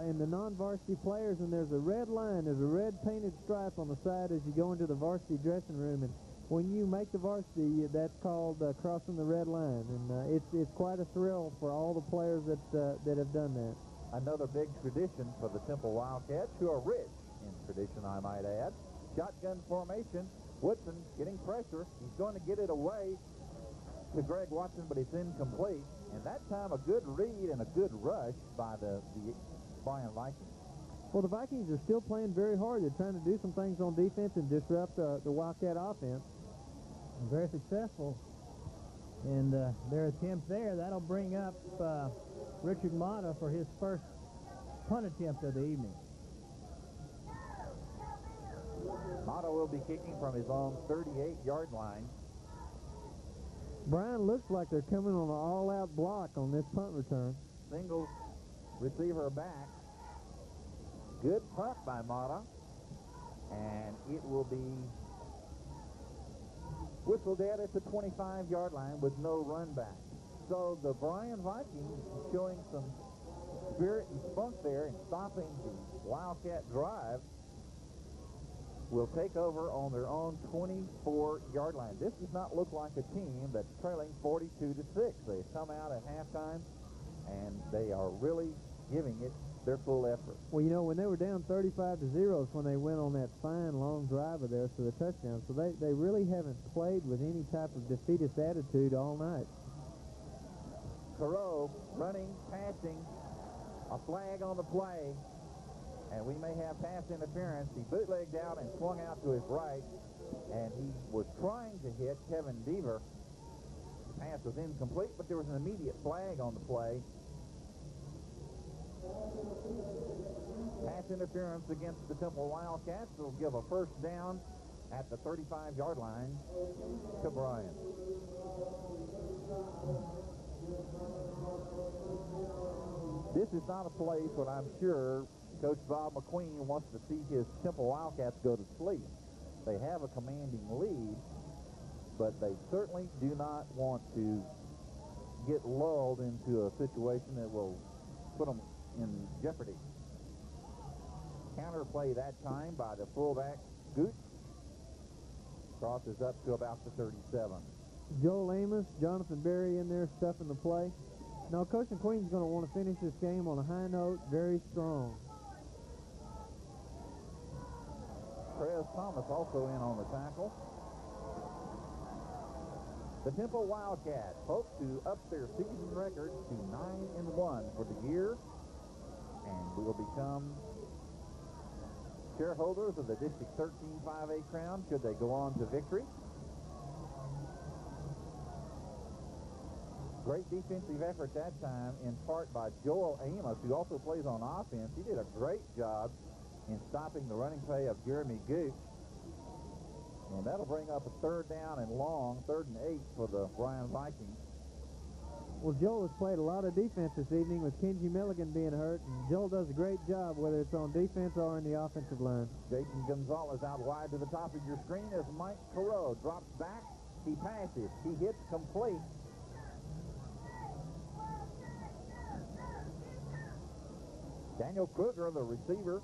and the non-varsity players, and there's a red line. There's a red painted stripe on the side as you go into the varsity dressing room, and when you make the varsity, that's called crossing the red line, and it's quite a thrill for all the players that have done that. Another big tradition for the Temple Wildcats, who are rich in tradition, I might add. Shotgun formation. Woodson getting pressure. He's going to get it away to Greg Watson, but it's incomplete. And that time, a good read and a good rush by the Bryan Vikings. Well, the Vikings are still playing very hard. They're trying to do some things on defense and disrupt the Wildcat offense. Very successful. And their attempt there, that'll bring up Richard Mata for his first punt attempt of the evening. Mata will be kicking from his own 38-yard line. Bryan looks like they're coming on an all-out block on this punt return. Single receiver back. Good punt by Mata. And it will be whistled at the 25-yard line with no run back. So the Bryan Vikings showing some spirit and spunk there and stopping the Wildcat drive will take over on their own 24-yard line. This does not look like a team that's trailing 42-6. They've come out at halftime, and they are really giving it their full effort. Well, you know, when they were down 35-0 is when they went on that fine long drive of theirs for the touchdown. So they really haven't played with any type of defeatist attitude all night. Careau running, passing, a flag on the play, and we may have pass interference. He bootlegged out and swung out to his right, and he was trying to hit Kevin Deaver. The pass was incomplete, but there was an immediate flag on the play. Pass interference against the Temple Wildcats will give a first down at the 35-yard line to Bryan. This is not a place where I'm sure Coach Bob McQueen wants to see his Temple Wildcats go to sleep. They have a commanding lead, but they certainly do not want to get lulled into a situation that will put them in jeopardy. Counter play that time by the fullback, Gooch. Crosses up to about the 37. Joel Amos, Jonathan Berry in there stuffing the play. Now, Coach McQueen's going to want to finish this game on a high note, very strong. Trez Thomas also in on the tackle. The Temple Wildcats hope to up their season record to 9-1 for the year and will become shareholders of the District 13 5A crown should they go on to victory. Great defensive effort that time, in part by Joel Amos, who also plays on offense. He did a great job in stopping the running play of Jeremy Gooch. And that'll bring up a 3rd down and long, 3rd and 8 for the Bryan Vikings. Well, Joel has played a lot of defense this evening with Kenji Milligan being hurt, and Joel does a great job whether it's on defense or in the offensive line. Jason Gonzalez out wide to the top of your screen as Mike Careau drops back. He passes. He hits complete. Daniel Kruger, the receiver,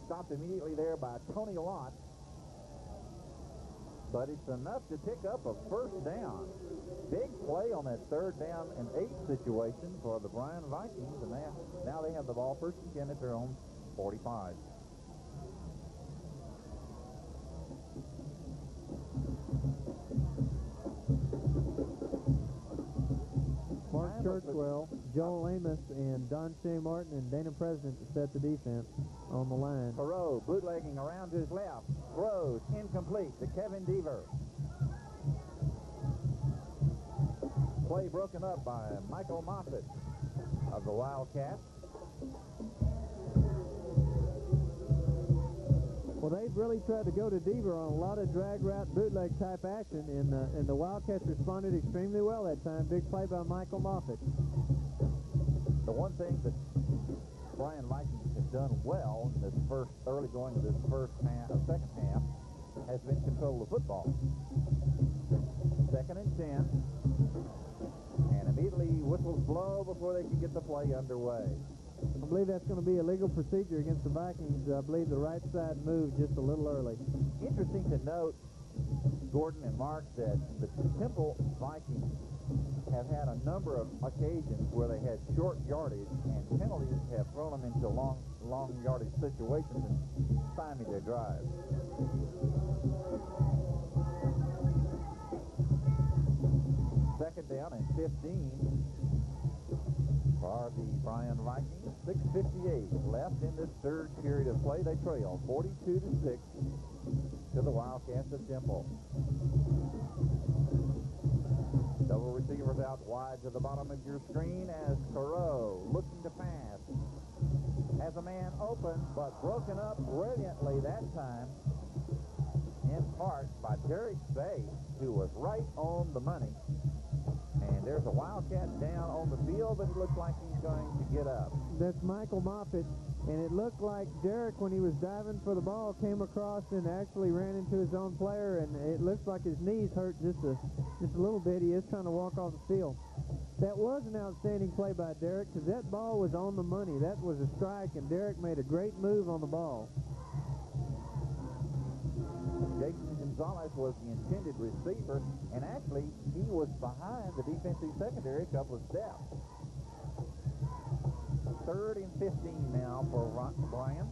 stopped immediately there by Tony Lott. But it's enough to pick up a 1st down. Big play on that 3rd down and 8 situation for the Bryan Vikings, and now they have the ball 1st and 10 at their own 45. Mark Churchwell, Joel Amos, and Don Shea Martin and Dana President to set the defense on the line. Perot bootlegging around to his left. Throws incomplete to Kevin Deaver. Play broken up by Michael Moffitt of the Wildcats. Well, they've really tried to go to Deaver on a lot of drag route bootleg type action, and the Wildcats responded extremely well that time. Big play by Michael Moffitt. The one thing that Bryan Vikings have done well in this early going of this second half has been control of football. 2nd and 10, and immediately whistles blow before they can get the play underway. I believe that's going to be a legal procedure against the Vikings. I believe the right side moved just a little early. Interesting to note, Gordon and Mark, that the Temple Vikings have had a number of occasions where they had short yardage, and penalties have thrown them into long yardage situations and stymied their drive. Second down and 15 for the Bryan Vikings. 6:58 left in this 3rd period of play. They trail 42-6 to the Wildcats of Temple. Double receivers out wide to the bottom of your screen as Careau looking to pass. Has a man open, but broken up brilliantly that time, in part by Derek Bay, who was right on the money. And there's a Wildcat down on the field, but it looks like he's going to get up. That's Michael Moffitt, and it looked like Derek, when he was diving for the ball, came across and actually ran into his own player, and it looks like his knees hurt just a little bit. He is trying to walk off the field. That was an outstanding play by Derek, because that ball was on the money. That was a strike, and Derek made a great move on the ball. Jason Gonzalez was the intended receiver, and actually he was behind the defensive secondary a couple of steps. 3rd and 15 now for Bryan.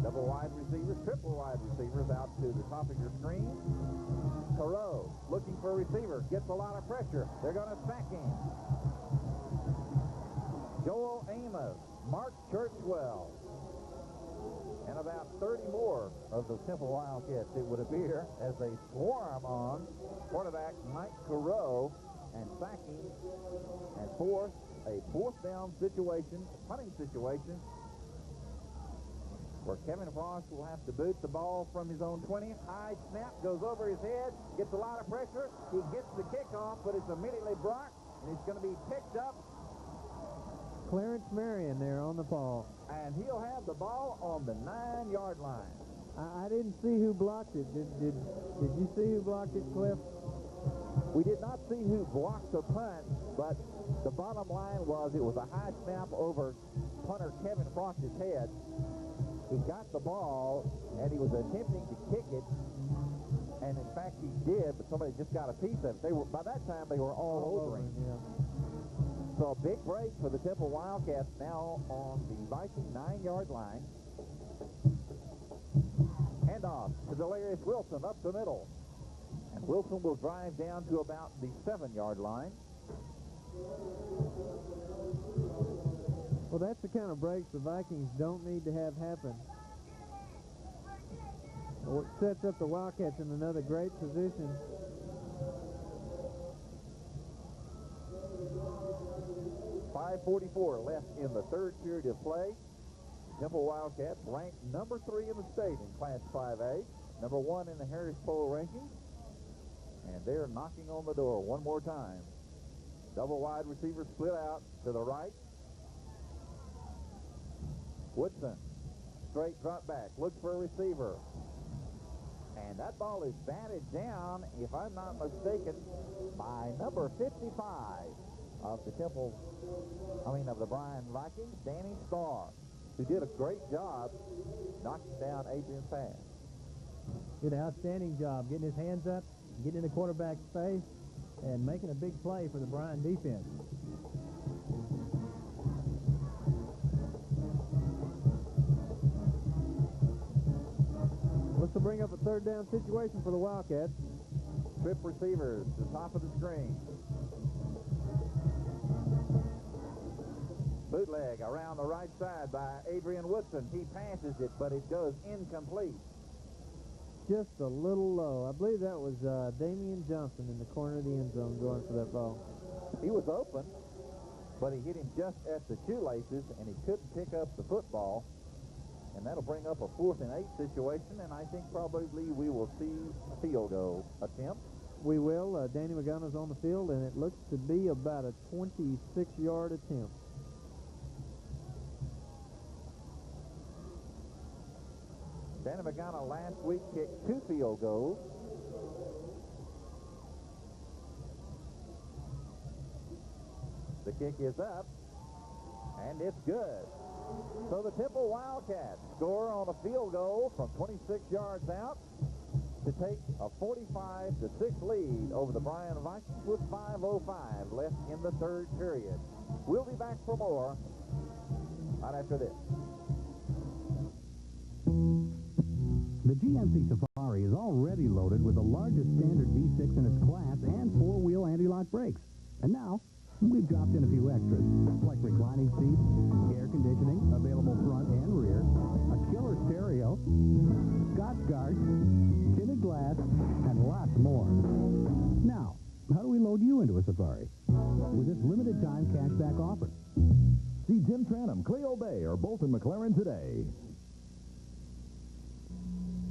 Double wide receivers, triple wide receivers out to the top of your screen. Careau looking for a receiver, gets a lot of pressure. They're going to sack him. Joel Amos, Mark Churchwell, and about 30 more of the Temple Wildcats, it would appear, as they swarm on quarterback Mike Careau and sacking, and force a 4th down situation, punting situation, where Kevin Frost will have to boot the ball from his own 20. High snap, goes over his head, gets a lot of pressure. He gets the kickoff, but it's immediately blocked, and it's going to be picked up. Clarence Marion there on the ball. And he'll have the ball on the 9-yard line. I didn't see who blocked it. Did you see who blocked it, Cliff? We did not see who blocked the punt, but the bottom line was it was a high snap over punter Kevin Frost's head. He got the ball, and he was attempting to kick it, and in fact he did, but somebody just got a piece of it. By that time, they were all over him. Yeah. So a big break for the Temple Wildcats now on the Viking 9-yard line. Handoff to Delirious Wilson up the middle. And Wilson will drive down to about the 7-yard line. Well, that's the kind of breaks the Vikings don't need to have happen. It sets up the Wildcats in another great position. .544 left in the third period of play. Temple Wildcats ranked number 3 in the state in Class 5A, number 1 in the Harris Poll rankings, and they're knocking on the door one more time. Double wide receiver split out to the right. Woodson, straight drop back, looks for a receiver. And that ball is batted down, if I'm not mistaken, by number 55 of the of the Bryan Vikings, Danny Starr, who did a great job knocking down Adrian's pass. Did an outstanding job getting his hands up, getting in the quarterback's face, and making a big play for the Bryan defense. This will bring up a third down situation for the Wildcats. Trip receivers to the top of the screen. Bootleg around the right side by Adrian Woodson. He passes it, but it goes incomplete. Just a little low. I believe that was Damian Johnson in the corner of the end zone going for that ball. He was open, but he hit him just at the shoelaces, and he couldn't pick up the football. And that'll bring up a 4th and 8 situation, and I think probably we will see a field goal attempt. We will. Danny Magana's on the field, and it looks to be about a 26-yard attempt. Danny Magana last week kicked 2 field goals. The kick is up, and it's good. So the Temple Wildcats score on a field goal from 26 yards out to take a 45-6 lead over the Bryan Vikings with 5:05 left in the third period. We'll be back for more right after this. The GMC Safari is already loaded with the largest standard V6 in its class and 4-wheel anti-lock brakes. And now, we've dropped in a few extras, like reclining seats, air conditioning, available front and rear, a killer stereo, Scotch guards, tinted glass, and lots more. Now, how do we load you into a Safari? With this limited time cashback offer. See Jim Tranum, Cleo Bay, or Bolton McLaren today.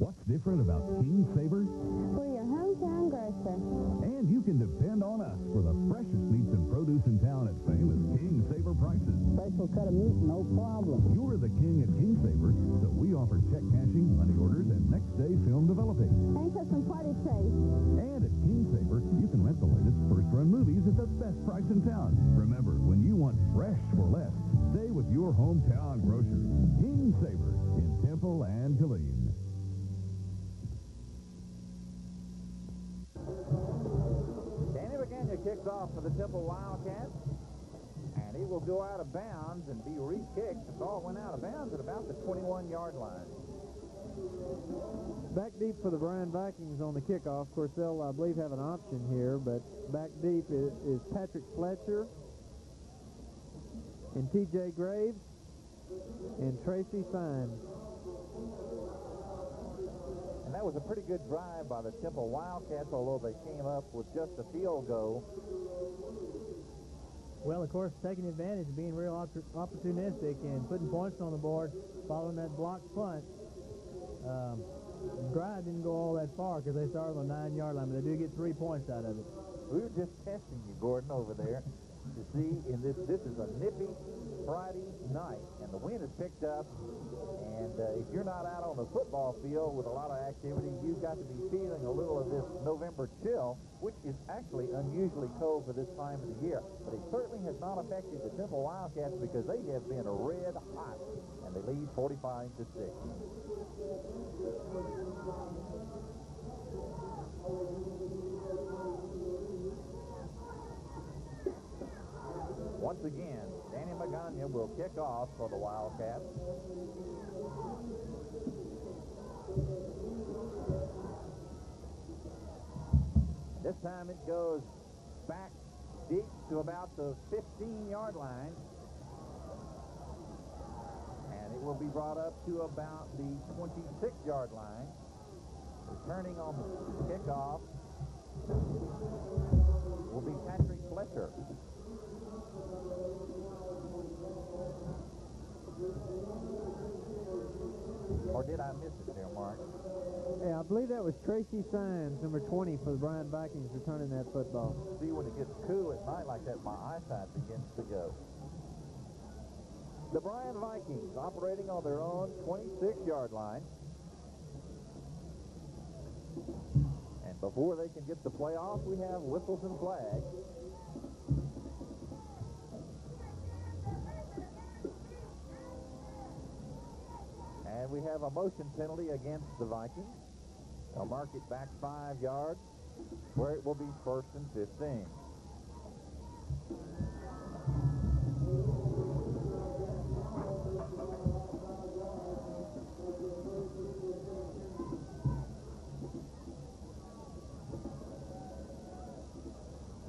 What's different about King Saver? We're your hometown grocer. And you can depend on us for the freshest meats and produce in town at famous King Saver prices. Special cut of meat, no problem. You're the king at King Saver, so we offer check cashing, money orders, and next-day film developing. And custom party trays. And at King Saver, you can rent the latest first-run movies at the best price in town. Remember, when you want fresh for less, stay with your hometown grocer, King Saver, in Temple and Killeen. Danny Magana kicks off for the Temple Wildcats, and he will go out of bounds and be re-kicked. The ball went out of bounds at about the 21-yard line. Back deep for the Bryan Vikings on the kickoff. Of course, they'll, I believe, have an option here, but back deep is Patrick Fletcher and T.J. Graves and Tracy Fine. And that was a pretty good drive by the Temple Wildcats, although they came up with just a field goal. Well, of course, taking advantage of being real opportunistic and putting points on the board, following that blocked punt. Drive didn't go all that far because they started on the 9-yard line, but they do get 3 points out of it. We were just testing you, Gordon, over there to see in this is a nippy Friday night, and the wind has picked up, and if you're not out on the football field with a lot of activity, you've got got to be feeling a little of this November chill, which is actually unusually cold for this time of the year. But it certainly has not affected the Temple Wildcats because they have been red hot, and they lead 45-6. Once again, Danny Magana will kick off for the Wildcats. This time it goes back deep to about the 15-yard line. And it will be brought up to about the 26-yard line. Returning on the kickoff will be Patrick Fletcher. Or did I miss it there, Mark? Yeah, I believe that was Tracy Sines, number 20 for the Bryan Vikings, returning that football. See, when it gets cool at night like that, my eyesight begins to go. The Bryan Vikings operating on their own 26-yard line. And before they can get the play off, we have whistles and flags. And we have a motion penalty against the Vikings. They'll mark it back 5 yards, where it will be 1st and 15.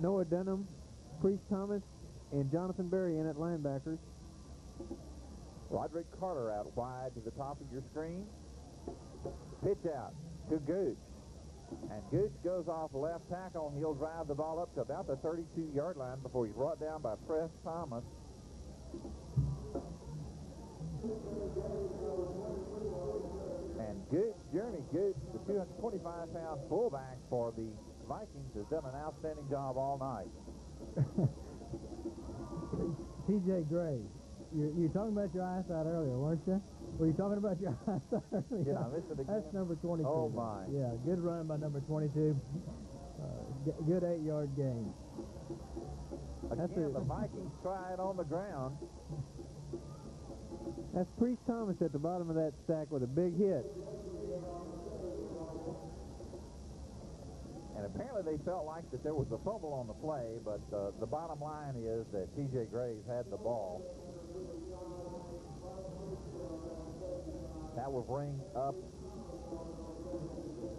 Noah Dunham, Priest Thomas, and Jonathan Berry in at linebackers. Roderick Carter out wide to the top of your screen. Pitch out to Gooch. And Gooch goes off left tackle, and he'll drive the ball up to about the 32-yard line before he's brought down by Priest Thomas. And Gooch, Jeremy Gooch, the 225-pound fullback for the Vikings, has done an outstanding job all night. T.J. Gray, you're talking about your eyesight earlier, weren't you? Were you talking about your eyesight earlier? Did I miss it again? That's number 22. Oh, my. Yeah, good run by number 22. Good 8-yard gain. Again, the Vikings try it on the ground. That's Priest Thomas at the bottom of that stack with a big hit. And apparently they felt like that there was a fumble on the play, but the bottom line is that T.J. Gray's had the ball. That will bring up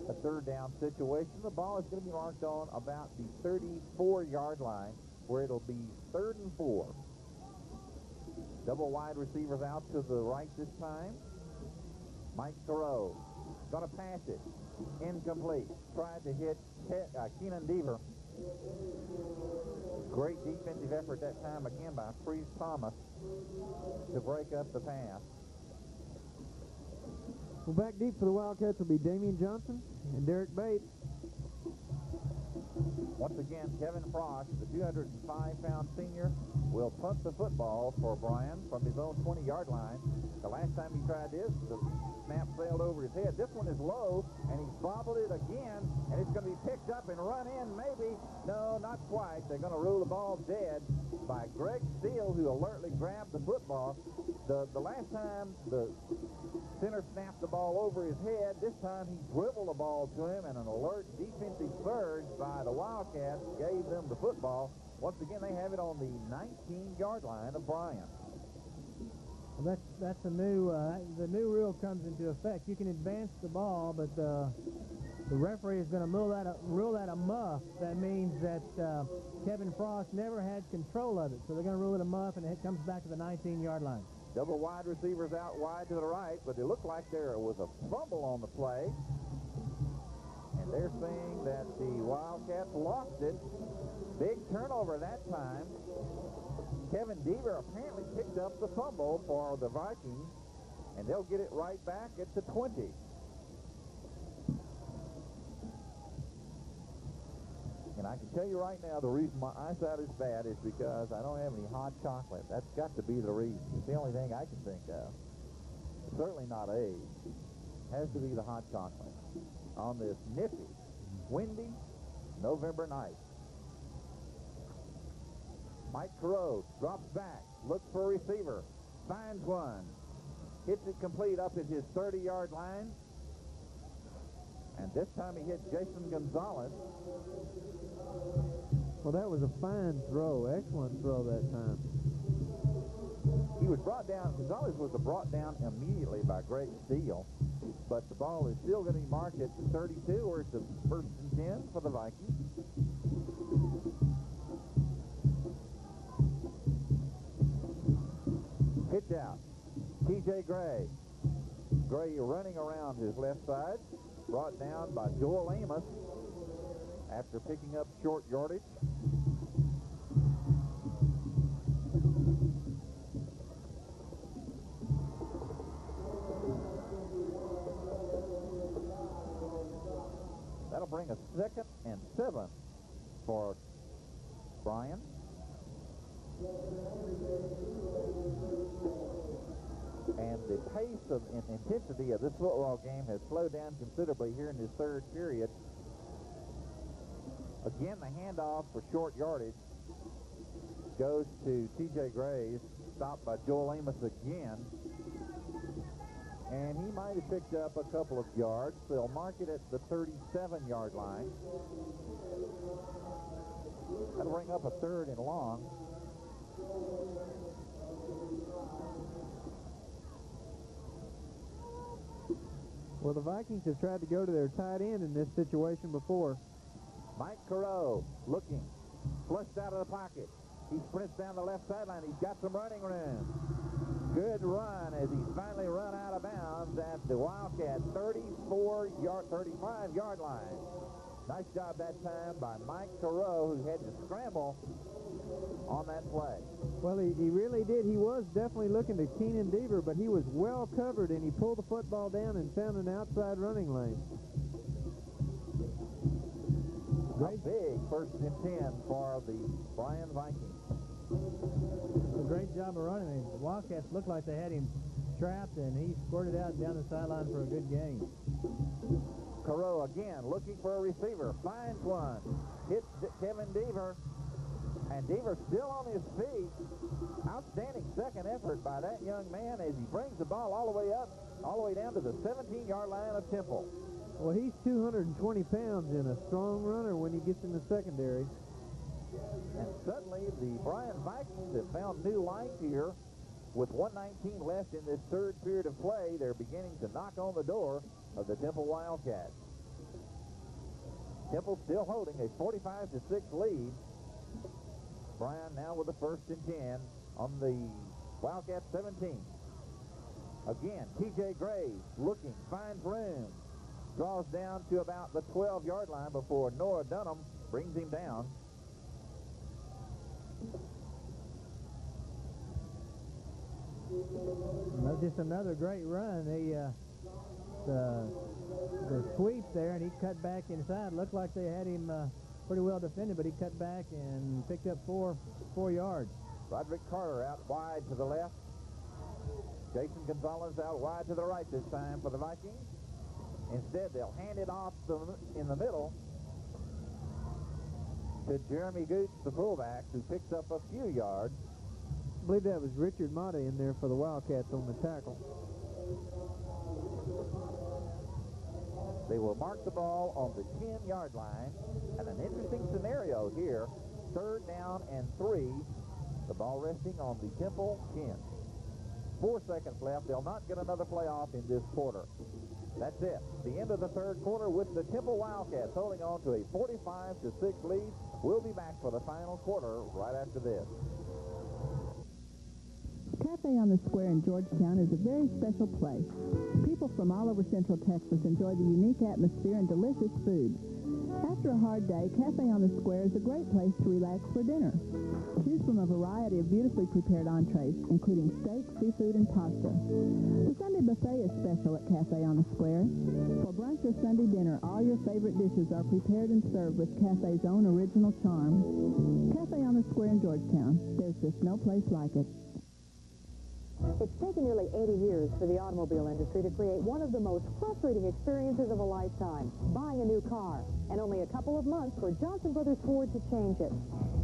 a 3rd down situation. The ball is going to be marked on about the 34-yard line, where it'll be 3rd and 4. Double wide receivers out to the right this time. Mike Thoreau going to pass it. Incomplete. Tried to hit Keenan Deaver. Great defensive effort that time again by Priest Thomas to break up the pass. Well, back deep for the Wildcats will be Damian Johnson and Derek Bates. Once again, Kevin Frost, the 205-pound senior, will punt the football for Bryan from his own 20-yard line. The last time he tried this, the snap sailed over his head. This one is low, and he's bobbled it again, and it's going to be picked up and run in, maybe. No, not quite. They're going to rule the ball dead by Greg Steele, who alertly grabbed the football. The last time the center snapped the ball over his head, this time he dribbled the ball to him, and an alert defensive surge by the Wildcats gave them the football. Once again, they have it on the 19-yard line of Bryan. Well, that's a new the new rule comes into effect. You can advance the ball, but the referee is going to rule that a muff. That means that Kevin Frost never had control of it, so they're going to rule it a muff, and it comes back to the 19-yard line. Double wide receivers out wide to the right, but it looked like there was a fumble on the play. And they're saying that the Wildcats lost it. Big turnover that time. Kevin Deaver apparently picked up the fumble for the Vikings, and they'll get it right back at the 20. And I can tell you right now, the reason my eyesight is bad is because I don't have any hot chocolate. That's got to be the reason. It's the only thing I can think of. Certainly not age. Has to be the hot chocolate. on this nifty, windy November night. Mike Careau drops back, looks for a receiver, finds one, hits it complete up at his 30-yard line, and this time he hit Jason Gonzalez. Well, that was a fine throw, excellent throw that time. He was brought down, Gonzalez was brought down immediately by Greg Steele, but the ball is still going to be marked at 32, where it's a 1st and 10 for the Vikings. Pitch out. T.J. Gray. Gray running around his left side, brought down by Joel Amos after picking up short yardage. That'll bring a 2nd and 7 for Bryan. And the pace of and intensity of this football game has slowed down considerably here in this 3rd period. Again, the handoff for short yardage goes to T.J. Gray, stopped by Joel Amos again. And he might have picked up a couple of yards. They'll mark it at the 37-yard line. That'll bring up a 3rd and long. Well, the Vikings have tried to go to their tight end in this situation before. Mike Careau looking, flushed out of the pocket. He sprints down the left sideline. He's got some running room. Good run as he's finally run out of bounds at the Wildcat 35-yard line. Nice job that time by Mike Careau, who had to scramble on that play. Well, he really did. He was definitely looking to Keenan Deaver, but he was well covered, and he pulled the football down and found an outside running lane. A big 1st and 10 for the Bryan Vikings. A great job of running. The Wildcats looked like they had him trapped, and he squirted out down the sideline for a good gain. Careau again looking for a receiver, finds one, hits Kevin Deaver, and Deaver still on his feet. Outstanding 2nd effort by that young man as he brings the ball all the way up, all the way down to the 17-yard line of Temple. Well, he's 220 pounds and a strong runner when he gets in the secondary. And suddenly the Bryan Vikings have found new life here. With 1:19 left in this 3rd period of play, they're beginning to knock on the door of the Temple Wildcats. Temple still holding a 45-6 lead. Bryan now with the 1st and 10 on the Wildcat 17. Again, T.J. Gray looking, finds room, draws down to about the 12-yard line before Noah Dunham brings him down. Just another great run. The sweep there, and he cut back inside. Looked like they had him pretty well defended, but he cut back and picked up four yards. Roderick Carter out wide to the left. Jason Gonzalez out wide to the right this time for the Vikings. Instead, they'll hand it off in the middle to Jeremy Gooch, the fullback, who picks up a few yards. I believe that was Richard Mata in there for the Wildcats on the tackle. They will mark the ball on the 10-yard line. And an interesting scenario here, 3rd down and 3. The ball resting on the Temple 10. 4 seconds left. They'll not get another play off in this quarter. That's it. The end of the 3rd quarter with the Temple Wildcats holding on to a 45-6 lead. We'll be back for the final quarter right after this. Cafe on the Square in Georgetown is a very special place. People from all over Central Texas enjoy the unique atmosphere and delicious food. After a hard day, Cafe on the Square is a great place to relax for dinner. Choose from a variety of beautifully prepared entrees, including steak, seafood, and pasta. The Sunday buffet is special at Cafe on the Square. For brunch or Sunday dinner, all your favorite dishes are prepared and served with Cafe's own original charm. Cafe on the Square in Georgetown. There's just no place like it. It's taken nearly 80 years for the automobile industry to create one of the most frustrating experiences of a lifetime, buying a new car, and only a couple of months for Johnson Brothers Ford to change it.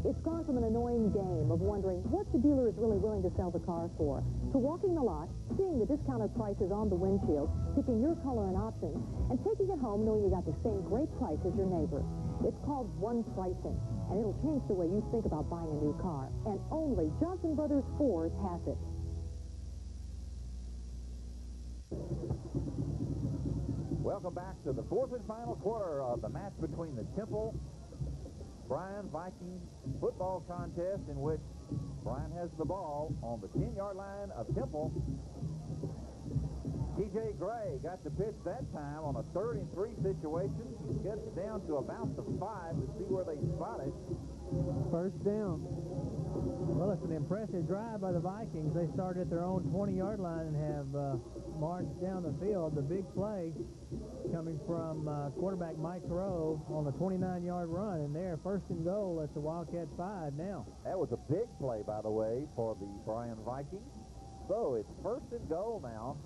It's gone from an annoying game of wondering what the dealer is really willing to sell the car for, to walking the lot, seeing the discounted prices on the windshield, picking your color and options, and taking it home knowing you got the same great price as your neighbor. It's called one pricing, and it'll change the way you think about buying a new car, and only Johnson Brothers Ford has it. Welcome back to the fourth and final quarter of the match between the Temple Bryan Vikings football contest, in which Bryan has the ball on the 10-yard line of Temple. T.J. Gray got the pitch that time on a 3rd-and-3 situation. He gets down to about the 5 to see where they spot it. First down. Well, it's an impressive drive by the Vikings. They started at their own 20-yard line and have marched down the field. The big play coming from quarterback Mike Rowe on the 29-yard run, and there, 1st and goal at the Wildcat 5 now. That was a big play, by the way, for the Bryan Vikings. So it's 1st and goal now.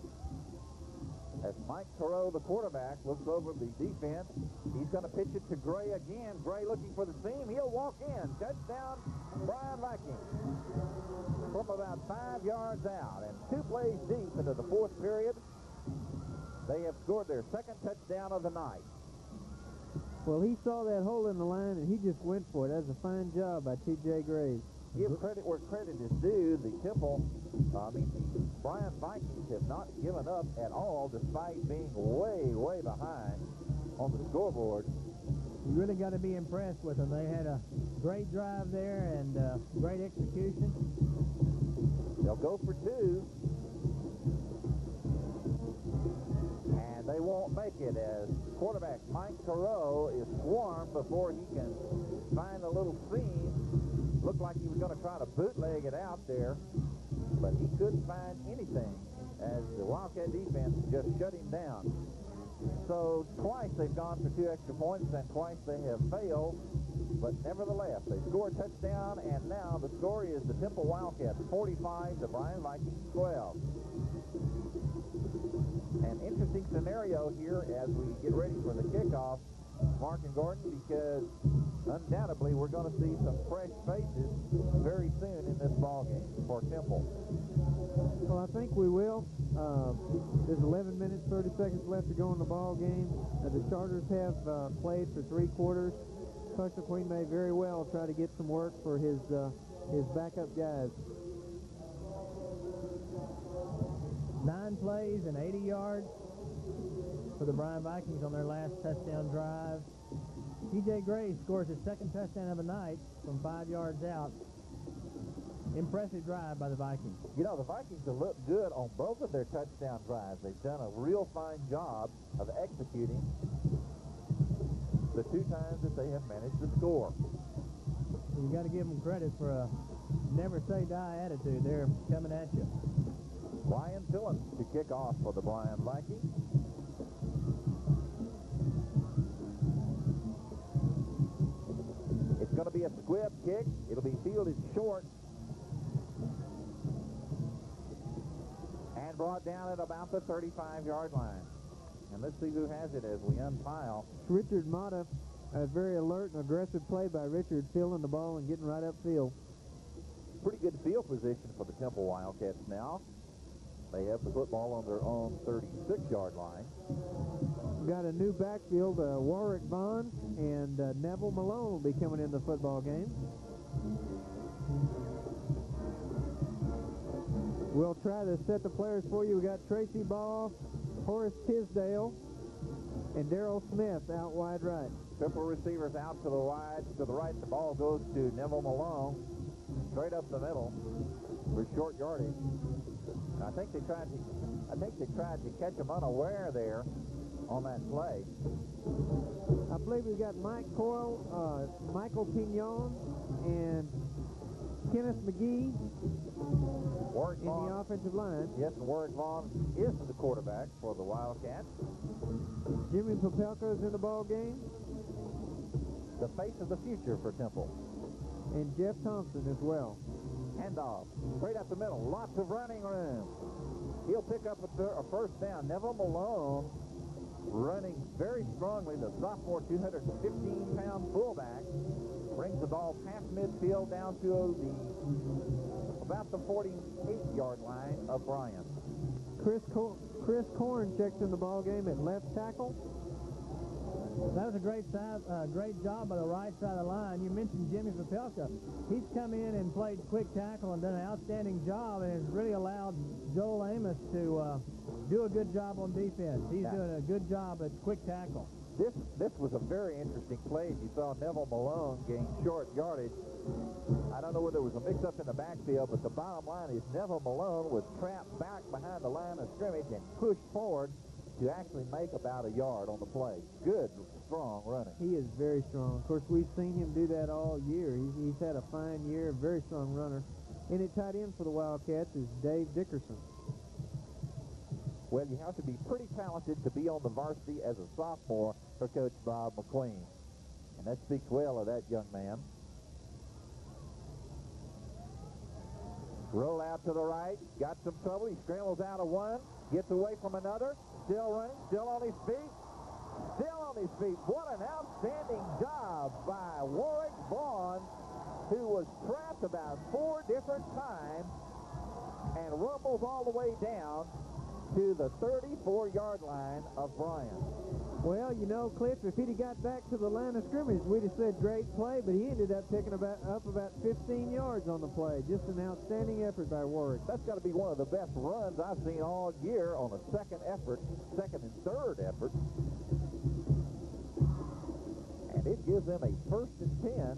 As Mike Thoreau, the quarterback, looks over the defense, he's going to pitch it to Gray again. Gray looking for the seam. He'll walk in. Touchdown, Bryan Vikings. From about 5 yards out. And 2 plays deep into the 4th period, they have scored their 2nd touchdown of the night. Well, he saw that hole in the line, and he just went for it. That was a fine job by T.J. Gray. Give credit where credit is due. The Bryan Vikings have not given up at all, despite being way, way behind on the scoreboard. You really got to be impressed with them. They had a great drive there and great execution. They'll go for 2. And they won't make it, as quarterback Mike Thoreau is swarmed before he can find a little seam. Looked like he was going to try to bootleg it out there, but he couldn't find anything as the Wildcat defense just shut him down. So twice they've gone for 2 extra points, and twice they have failed, but nevertheless, they scored a touchdown, and now the score is the Temple Wildcats 45 to Bryan Vikings 12. An interesting scenario here as we get ready for the kickoff, Mark and Gordon, because undoubtedly we're going to see some fresh faces very soon in this ball game for Temple. Well, I think we will. There's 11 minutes, 30 seconds left to go in the ball game. The starters have played for 3 quarters. Coach McQueen may very well try to get some work for his backup guys. 9 plays and 80 yards for the Bryan Vikings on their last touchdown drive. T.J. Gray scores his 2nd touchdown of the night from 5 yards out. Impressive drive by the Vikings. You know, the Vikings have looked good on both of their touchdown drives. They've done a real fine job of executing the 2 times that they have managed to score. You got to give them credit for a never-say-die attitude. They're coming at you. Ryan Tillman to kick off for the Bryan Vikings. It's going to be a squib kick. It'll be fielded short and brought down at about the 35-yard line. And let's see who has it as we unpile. Richard Mata, a very alert and aggressive play by Richard, fielding the ball and getting right upfield. Pretty good field position for the Temple Wildcats now. They have the football on their own 36-yard line. We've got a new backfield, Warwick Vaughn and Neville Malone will be coming in the football game. We'll try to set the players for you. We got Tracy Ball, Horace Tisdale, and Darrell Smith out wide right. Triple receivers out to the wide, to the right. The ball goes to Neville Malone, straight up the middle for short yardage. I think they tried to catch him unaware there on that play. I believe we've got Mike Coyle, Michael Pignon, and Kenneth McGee in the offensive line. Yes, and Warwick Vaughn is the quarterback for the Wildcats. Jimmy Popelka is in the ball game. The face of the future for Temple. And Jeff Thompson as well. Handoff. Straight up the middle. Lots of running room. He'll pick up a first down. Neville Malone running very strongly. The sophomore 215-pound fullback brings the ball past midfield down to about the 48-yard line of Bryan. Chris Korn checks in the ball game at left tackle. That was a great job by the right side of the line. You mentioned Jimmy Popelka. He's come in and played quick tackle and done an outstanding job, and has really allowed Joel Amos to do a good job on defense. He's doing a good job at quick tackle. This was a very interesting play. You saw Neville Malone gain short yardage. I don't know whether it was a mix-up in the backfield, but the bottom line is Neville Malone was trapped back behind the line of scrimmage and pushed forward to actually make about a yard on the play. Good, strong running. He is very strong. Of course, we've seen him do that all year. He's had a fine year, very strong runner. And at tight end for the Wildcats is Dave Dickerson. Well, you have to be pretty talented to be on the varsity as a sophomore for Coach Bob McQueen. And that speaks well of that young man. Roll out to the right. Got some trouble. He scrambles out of one. Gets away from another. Still running. Still on his feet. Still on his feet. What an outstanding job by Warwick Vaughn, who was trapped about 4 different times and rumbles all the way down to the 34-yard line of Bryan. Well, you know, Cliff, if he'd have got back to the line of scrimmage, we'd have said great play, but he ended up picking up about 15 yards on the play. Just an outstanding effort by Warwick. That's got to be one of the best runs I've seen all year on a second and third effort. And it gives them a 1st and 10.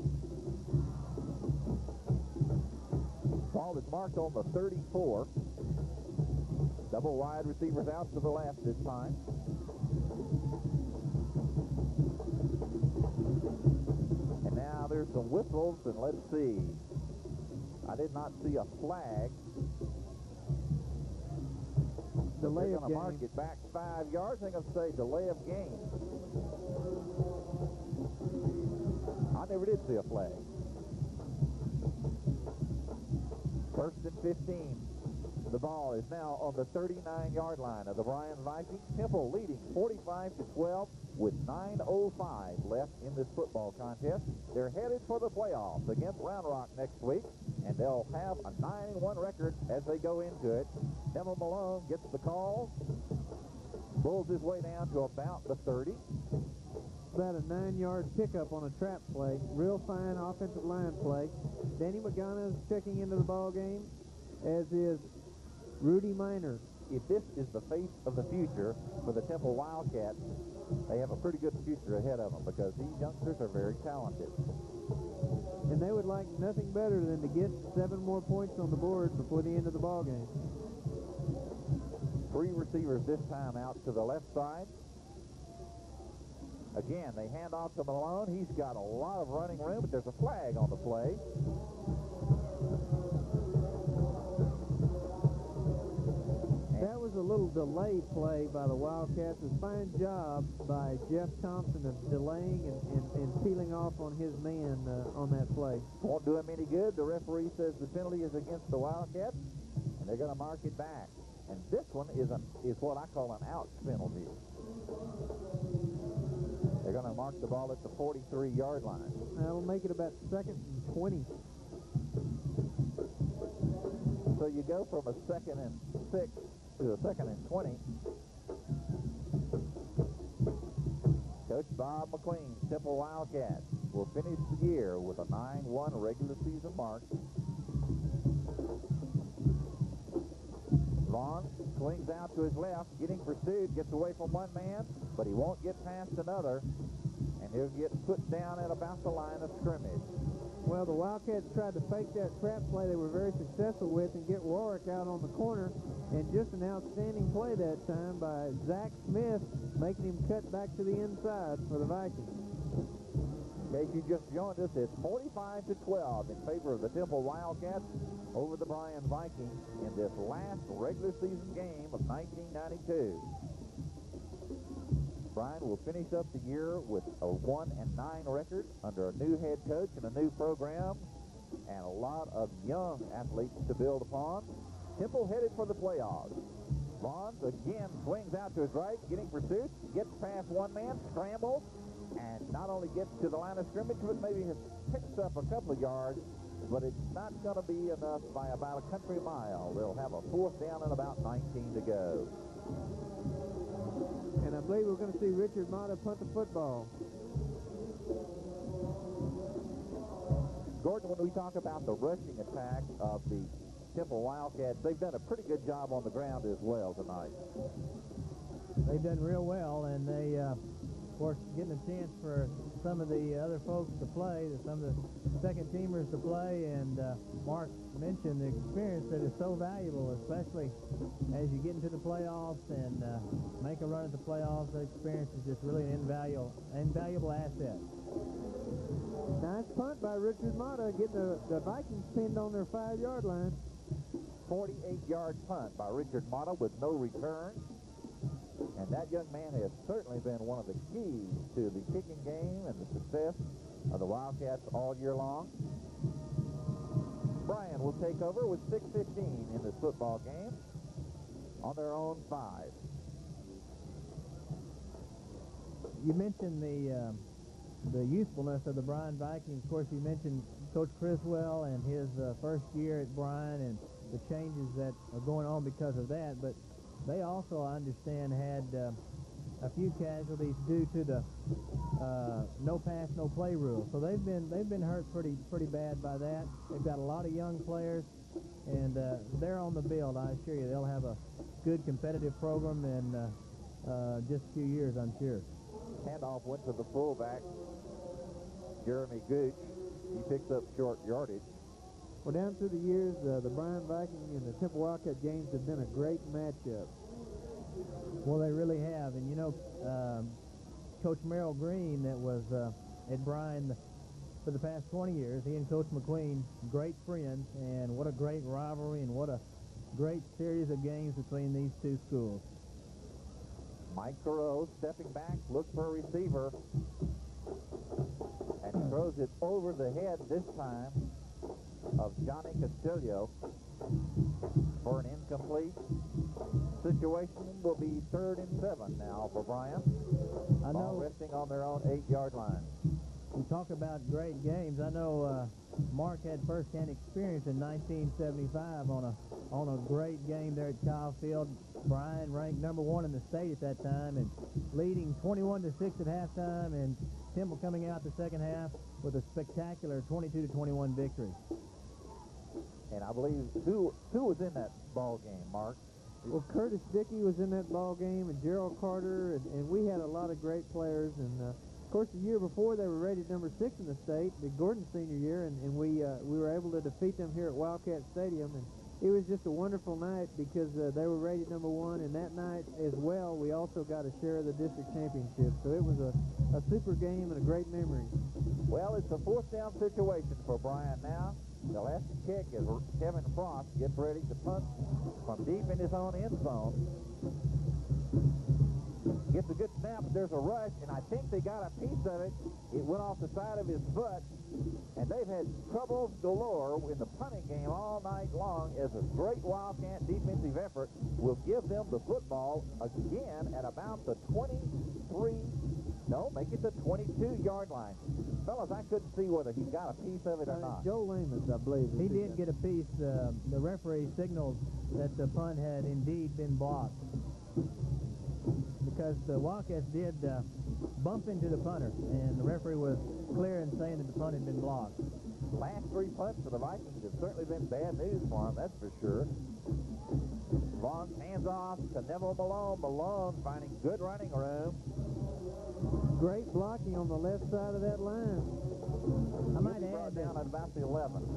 Ball is marked on the 34. Double wide receivers out to the left this time. And now there's some whistles, and let's see. I did not see a flag. Delay They're of going to mark it back 5 yards. They're going to say delay of game. I never did see a flag. 1st and 15. The ball is now on the 39-yard line of the Bryan Vikings. Temple leading 45-12 with 9:05 left in this football contest. They're headed for the playoffs against Round Rock next week, and they'll have a 9-1 record as they go into it. Neville Malone gets the call, pulls his way down to about the 30. About a 9-yard pickup on a trap play. Real fine offensive line play. Danny Magana is checking into the ball game, as is Rudy Miner. If this is the face of the future for the Temple Wildcats, they have a pretty good future ahead of them, because these youngsters are very talented. And they would like nothing better than to get 7 more points on the board before the end of the ball game. 3 receivers this time out to the left side. Again, they hand off to Malone. He's got a lot of running room, but there's a flag on the play. That was a little delay play by the Wildcats. A fine job by Jeff Thompson of delaying and peeling off on his man on that play. Won't do him any good. The referee says the penalty is against the Wildcats, and they're going to mark it back. And this one is what I call an ouch penalty. They're going to mark the ball at the 43-yard line. That'll make it about 2nd and 20. So you go from a 2nd and 6 to a 2nd and 20. Coach Bob McQueen, Temple Wildcats, will finish the year with a 9-1 regular season mark. Vaughn swings out to his left, getting pursued, gets away from one man, but he won't get past another, and he'll get put down at about the line of scrimmage. Well, the Wildcats tried to fake that trap play they were very successful with and get Warwick out on the corner, and just an outstanding play that time by Zach Smith, making him cut back to the inside for the Vikings. In case you just joined us, it's 45-12 in favor of the Temple Wildcats over the Bryan Vikings in this last regular season game of 1992. Bryan will finish up the year with a 1-9 record under a new head coach and a new program. and a lot of young athletes to build upon. Temple headed for the playoffs. Vaughn again swings out to his right, getting pursuit, gets past one man, scrambles, and not only gets to the line of scrimmage, but maybe picks up a couple of yards, but it's not going to be enough by about a country mile. They'll have a 4th down and about 19 to go. And I believe we're going to see Richard Mata punt the football. Gordon, when we talk about the rushing attack of the Temple Wildcats, they've done a pretty good job on the ground as well tonight. They've done real well, and they, of course, getting a chance for some of the other folks to play, some of the second-teamers to play, and Mark mentioned the experience that is so valuable, especially as you get into the playoffs and make a run at the playoffs. That experience is just really an invaluable asset. Nice punt by Richard Mata, getting the Vikings pinned on their 5-yard line. 48-yard punt by Richard Mata with no return. And that young man has certainly been one of the keys to the kicking game and the success of the Wildcats all year long. Bryan will take over with 6:15 in this football game on their own 5. You mentioned the usefulness of the Bryan Vikings. Of course, you mentioned Coach Criswell and his first year at Bryan and the changes that are going on because of that, but they also, I understand, had a few casualties due to the no pass, no play rule. So they've been hurt pretty bad by that. They've got a lot of young players, and they're on the build. I assure you, they'll have a good competitive program in just a few years, I'm sure. Handoff went to the fullback, Jeremy Gooch. He picks up short yardage. Well, down through the years, the Bryan Vikings and the Temple Wildcat games have been a great matchup. Well, they really have. And, you know, Coach Merrill Green, that was at Bryan for the past 20 years, he and Coach McQueen, great friends, and what a great rivalry and what a great series of games between these two schools. Mike Thoreau stepping back, looks for a receiver, and he throws it over the head this time of Johnny Castillo for an incomplete. Situation will be 3rd and 7 now for Bryan. I know, resting on their own 8-yard line. We talk about great games. I know Mark had first-hand experience in 1975 on a great game there at Kyle Field. Bryan ranked #1 in the state at that time and leading 21-6 at halftime, and Temple coming out the second half with a spectacular 22-21 victory. And I believe who was in that ball game, Mark? Well, Curtis Dickey was in that ball game, and Gerald Carter, and we had a lot of great players. And of course, the year before they were rated #6 in the state, the Gordon senior year, and we were able to defeat them here at Wildcat Stadium. And it was just a wonderful night because they were rated #1, and that night as well, we also got a share of the district championship. So it was a super game and a great memory. Well, it's a 4th down situation for Bryan now. They'll have to kick as Kevin Frost gets ready to punt from deep in his own end zone. Gets a good snap, there's a rush, and I think they got a piece of it. It went off the side of his foot, and they've had troubles galore in the punting game all night long as a great Wildcat defensive effort will give them the football again at about the 22-yard line. Fellas, I couldn't see whether he got a piece of it or not. Joe Lamons, I believe. He did get a piece. The referee signaled that the punt had indeed been blocked, because the Wildcats did bump into the punter, and the referee was clear in saying that the punt had been blocked. Last 3 punts for the Vikings have certainly been bad news for them, that's for sure. Long hands off to Neville Malone. Malone finding good running room. Great blocking on the left side of that line. I might add down at about the 11.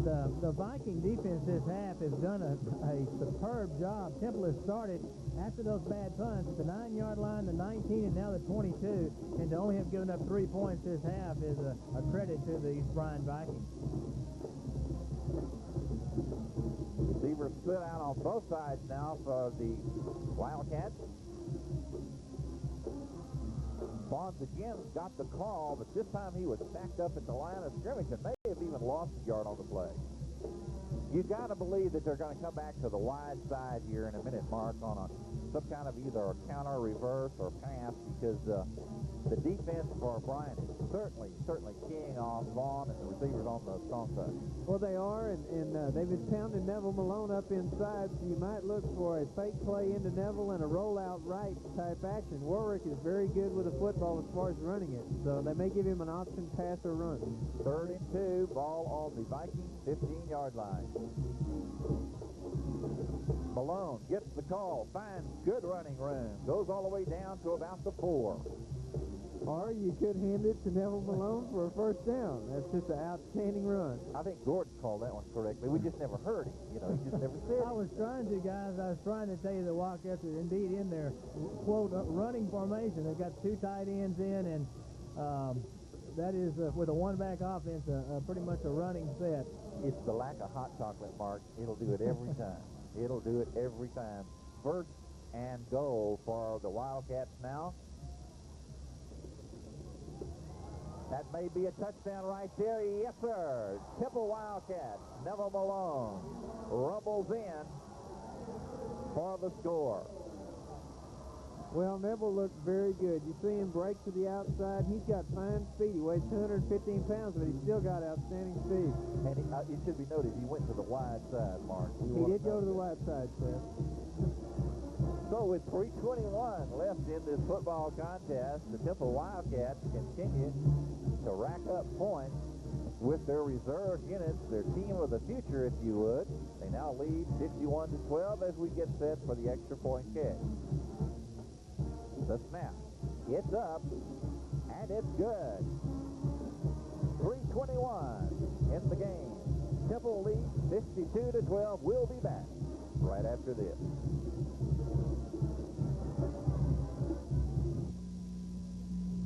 The Viking defense this half has done a superb job. Temple has started after those bad punts at the 9-yard line, the 19, and now the 22, and to only have given up 3 points this half is a credit to these Bryan Vikings. Receivers split out on both sides now for the Wildcats. Bonds again got the call, but this time he was stacked up at the line of scrimmage and may have even lost a yard on the play. You got to believe that they're going to come back to the wide side here in a minute, Mark, on some kind of either a counter, reverse, or pass, because the defense for Bryan is certainly keying off Vaughn and the receivers on the strong side. Well, they are, and they've been pounding Neville Malone up inside, so you might look for a fake play into Neville and a rollout right type action. Warwick is very good with the football as far as running it, so they may give him an option pass or run. 3rd and 2, ball on the Vikings 15-yard line. Malone gets the call, finds good running room, goes all the way down to about the 4. Or you could hand it to Neville Malone for a first down. That's just an outstanding run. I think Gordon called that one correctly. We just never heard him. You know, he just never said it. I was trying to, guys. I was trying to tell you the Wildcats are indeed in their, quote, running formation. They've got 2 tight ends in, and that is, with a one-back offense, pretty much a running set. It's the lack of hot chocolate, Mark. It'll do it every time. It'll do it every time. 1st and goal for the Wildcats now. That may be a touchdown right there. Yes, sir. Temple Wildcats. Neville Malone rumbles in for the score. Well, Neville looks very good. You see him break to the outside. He's got fine speed. He weighs 215 pounds, but he's still got outstanding speed. And it should be noted, he went to the wide side, Mark. He did go to the wide side, Seth. So with 3:21 left in this football contest, the Temple Wildcats continue to rack up points with their reserve units, their team of the future, if you would. They now lead 51-12 as we get set for the extra point kick. The snap. It's up, and it's good. 3:21 in the game. Temple leads 52-12. We'll be back right after this.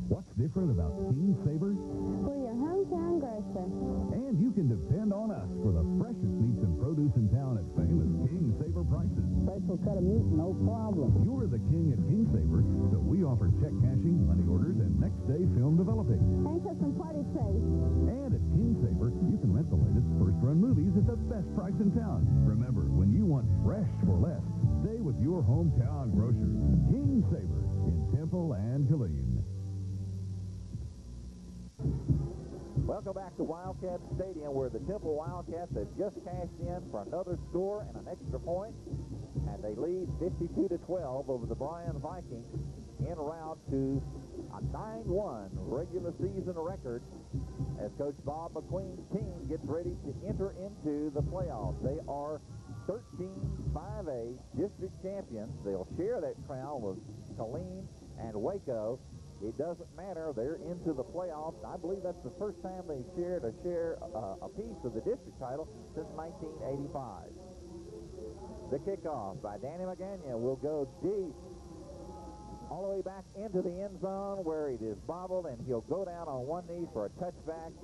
What's different about King Saber? We're your hometown grocer. And you can depend on us for the freshest meats and produce in town at famous King Saber prices. Special cut of meat, no problem. You're the king at King Saber, so we offer check cashing, money orders, and next-day film developing. And custom party trays. And at King Saber, you can rent the latest first-run movies at the best price in town. Remember, when you want fresh for less, stay with your hometown grocer, King Saber, in Temple and Killeen. Welcome back to Wildcat Stadium, where the Temple Wildcats have just cashed in for another score and an extra point, and they lead 52-12 over the Bryan Vikings en route to a 9-1 regular season record as Coach Bob McQueen's team gets ready to enter into the playoffs. They are 13-5A district champions. They'll share that crown with Killeen and Waco. It doesn't matter. They're into the playoffs. I believe that's the first time they've shared a piece of the district title since 1985. The kickoff by Danny Magana will go deep all the way back into the end zone where it is bobbled, and he'll go down on one knee for a touchback.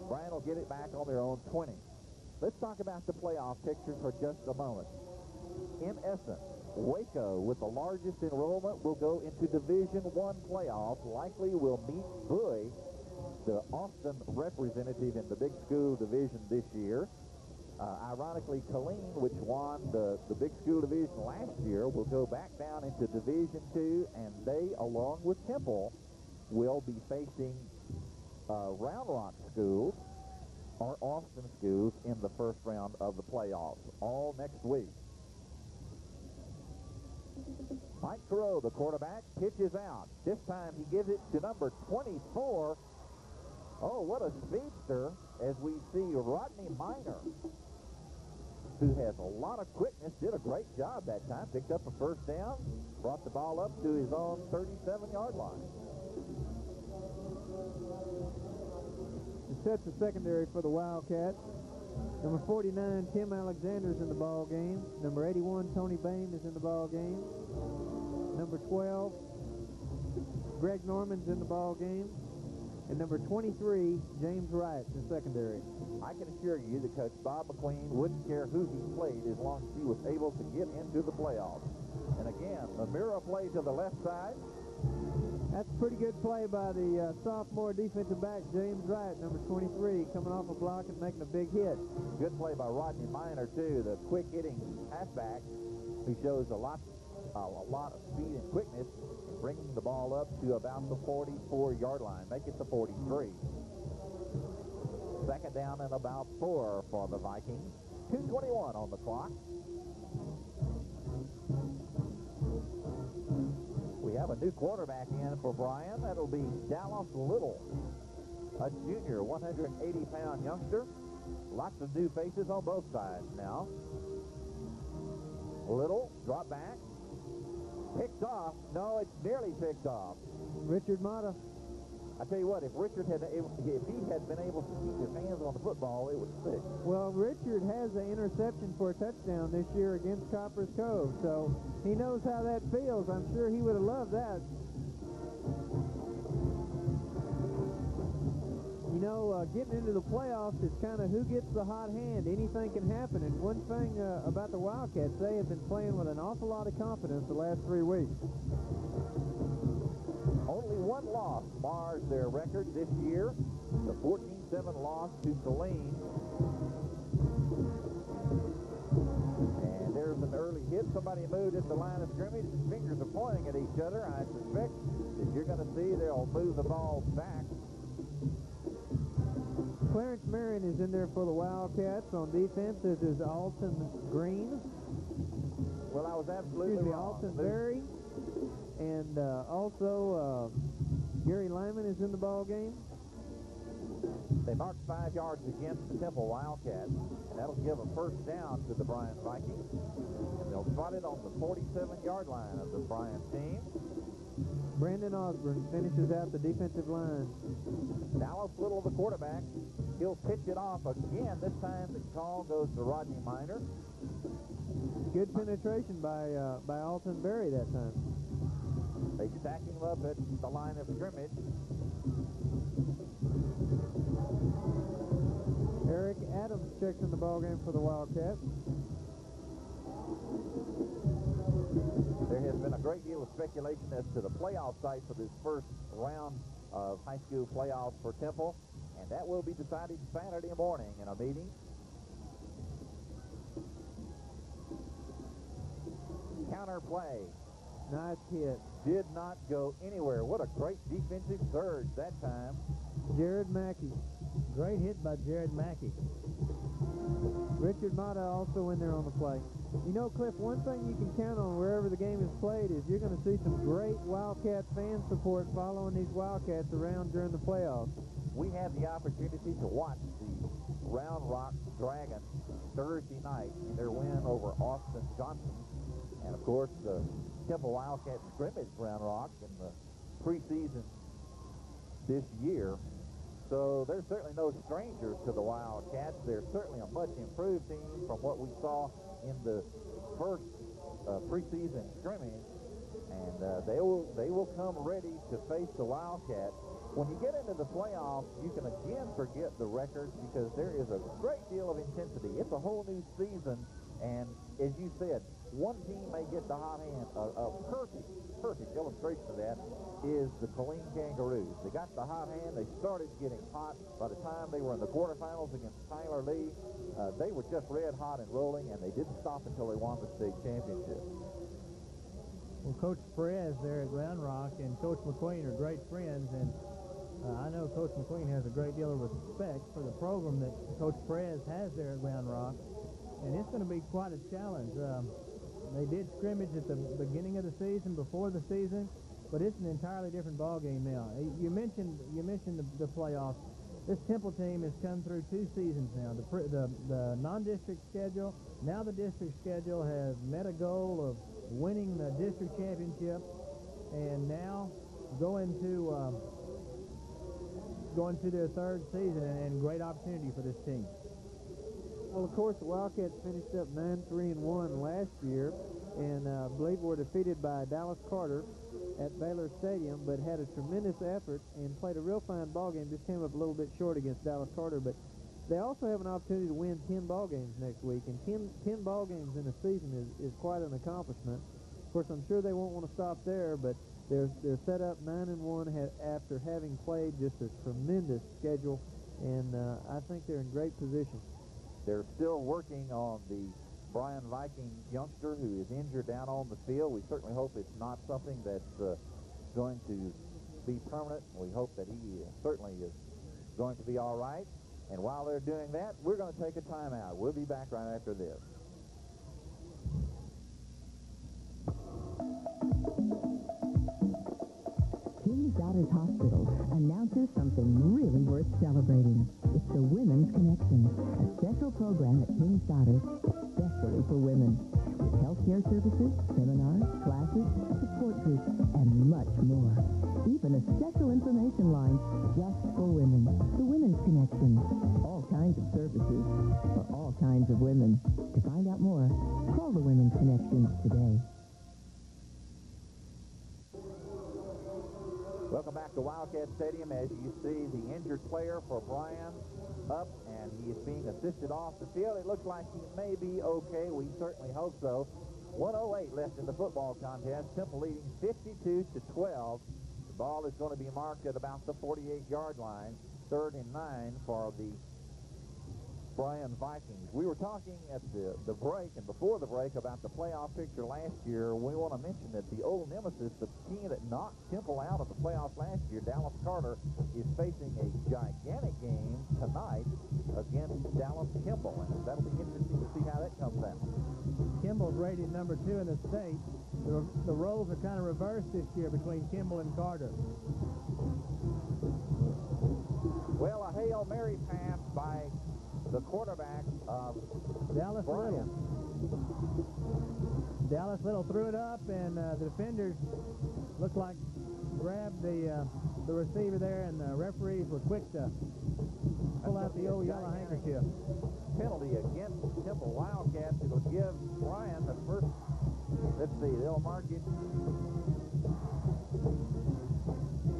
Bryan will get it back on their own 20. Let's talk about the playoff picture for just a moment. In essence, Waco, with the largest enrollment, will go into Division I playoffs. Likely will meet Bowie, the Austin representative in the big school division this year. Ironically, Killeen, which won the big school division last year, will go back down into Division II, and they, along with Temple, will be facing Round Rock schools or Austin schools in the first round of the playoffs, all next week. Mike Crow, the quarterback, pitches out. This time he gives it to number 24. Oh, what a speedster, as we see Rodney Minor, who has a lot of quickness, did a great job that time, picked up a first down, brought the ball up to his own 37-yard line. It sets the secondary for the Wildcats. Number 49, Tim Alexander's in the ball game. Number 81, Tony Bain is in the ball game. Number 12, Greg Norman's in the ball game. And number 23, James Wright in secondary. I can assure you that Coach Bob McQueen wouldn't care who he played as long as he was able to get into the playoffs. And again, the mirror play to the left side. That's a pretty good play by the sophomore defensive back, James Wright, number 23, coming off a block and making a big hit. Good play by Rodney Miner, too, the quick-hitting halfback who shows a lot of speed and quickness in bringing the ball up to about the 44-yard line. Make it the 43. Second down and about 4 for the Vikings. 2:21 on the clock. We have a new quarterback in for Bryan. That'll be Dallas Little, a junior, 180-pound youngster. Lots of new faces on both sides now. Little, drop back. Picked off. No, it's nearly picked off. Richard Mata. I tell you what, if he had been able to keep his hands on the football, it was 6. Well, Richard has an interception for a touchdown this year against Copper's Cove, so he knows how that feels. I'm sure he would have loved that. You know, getting into the playoffs is kind of who gets the hot hand. Anything can happen. And one thing about the Wildcats, they have been playing with an awful lot of confidence the last 3 weeks. Only one loss mars their record this year, the 14-7 loss to Saline. And there's an early hit. Somebody moved at the line of scrimmage. His fingers are pointing at each other. I suspect that you're going to see they'll move the ball back. Clarence Marion is in there for the Wildcats. On defense, this is Alton Green. Well, I was absolutely wrong. Alton Berry. And also, Gary Lyman is in the ball game. They marked 5 yards against the Temple Wildcats, and that'll give a first down to the Bryan Vikings. And they'll spot it on the 47-yard line of the Bryan team. Brandon Osborne finishes out the defensive line. Dallas Little, the quarterback. He'll pitch it off again. This time the call goes to Rodney Miner. Good penetration by Alton Berry that time. They stack him up at the line of scrimmage. Eric Adams checks in the ballgame for the Wildcats. There has been a great deal of speculation as to the playoff site for this first round of high school playoffs for Temple, and that will be decided Saturday morning in a meeting. Counter play. Nice hit. Did not go anywhere. What a great defensive surge that time. Jared Mackey. Great hit by Jared Mackey. Richard Mata also in there on the play. You know, Cliff, one thing you can count on wherever the game is played is you're going to see some great Wildcat fan support following these Wildcats around during the playoffs. We had the opportunity to watch the Round Rock Dragons Thursday night in their win over Austin Johnson. And, of course, the Temple Wildcats scrimmaged Round Rock in the preseason this year. So they're certainly no strangers to the Wildcats. They're certainly a much improved team from what we saw in the first preseason scrimmage. And they will come ready to face the Wildcats. When you get into the playoffs, you can again forget the records because there is a great deal of intensity. It's a whole new season. And as you said, one team may get the hot hand. A perfect illustration of that is the Saline Kangaroos. They got the hot hand. They started getting hot. By the time they were in the quarterfinals against Tyler Lee, they were just red hot and rolling, and they didn't stop until they won the state championship. Well, Coach Perez there at Round Rock and Coach McQueen are great friends, and I know Coach McQueen has a great deal of respect for the program that Coach Perez has there at Round Rock, and it's going to be quite a challenge. They did scrimmage at the beginning of the season, before the season, but it's an entirely different ball game now. You mentioned the playoffs. This Temple team has come through 2 seasons now. The non-district schedule, now the district schedule has met a goal of winning the district championship, and now going to their 3rd season, and great opportunity for this team. Well, of course, the Wildcats finished up 9-3-1 last year, and I believe were defeated by Dallas Carter at Baylor Stadium, but had a tremendous effort and played a real fine ball game. Just came up a little bit short against Dallas Carter, but they also have an opportunity to win 10 ball games next week, and 10 ball games in a season is quite an accomplishment. Of course, I'm sure they won't want to stop there, but They're set up 9-1 after having played just a tremendous schedule, and I think they're in great position. They're still working on the Bryan Viking youngster who is injured down on the field. We certainly hope it's not something that's going to be permanent. We hope that he certainly is going to be all right. And while they're doing that, we're going to take a timeout. We'll be back right after this. King's Daughters Hospital announces something really worth celebrating. It's the Women's Connection, a special program at King's Daughters especially for women. With healthcare services, seminars, classes, support groups, and much more. Even a special information line just for women. The Women's Connection. All kinds of services for all kinds of women. To find out more, call the Women's Connection today. Welcome back to Wildcat Stadium. As you see, the injured player for Bryan up, and he is being assisted off the field. It looks like he may be okay. We certainly hope so. 1:08 left in the football contest. Temple leading 52-12. The ball is going to be marked at about the 48-yard line. 3rd and 9 for the Bryan Vikings. We were talking at the break and before the break about the playoff picture last year. We want to mention that the old nemesis, the team that knocked Temple out of the playoffs last year, Dallas Carter, is facing a gigantic game tonight against Dallas Kimball, and that'll be interesting to see how that comes out. Kimball's rated number 2 in the state. The roles are kind of reversed this year between Kimball and Carter. Well, a Hail Mary pass by the quarterback of Dallas Bryan. Little. Dallas Little threw it up, and the defenders looked like grabbed the receiver there, and the referees were quick to pull out the old yellow handkerchief. Penalty against Temple Wildcats. It'll give Bryan the first. Let's see, they'll mark it.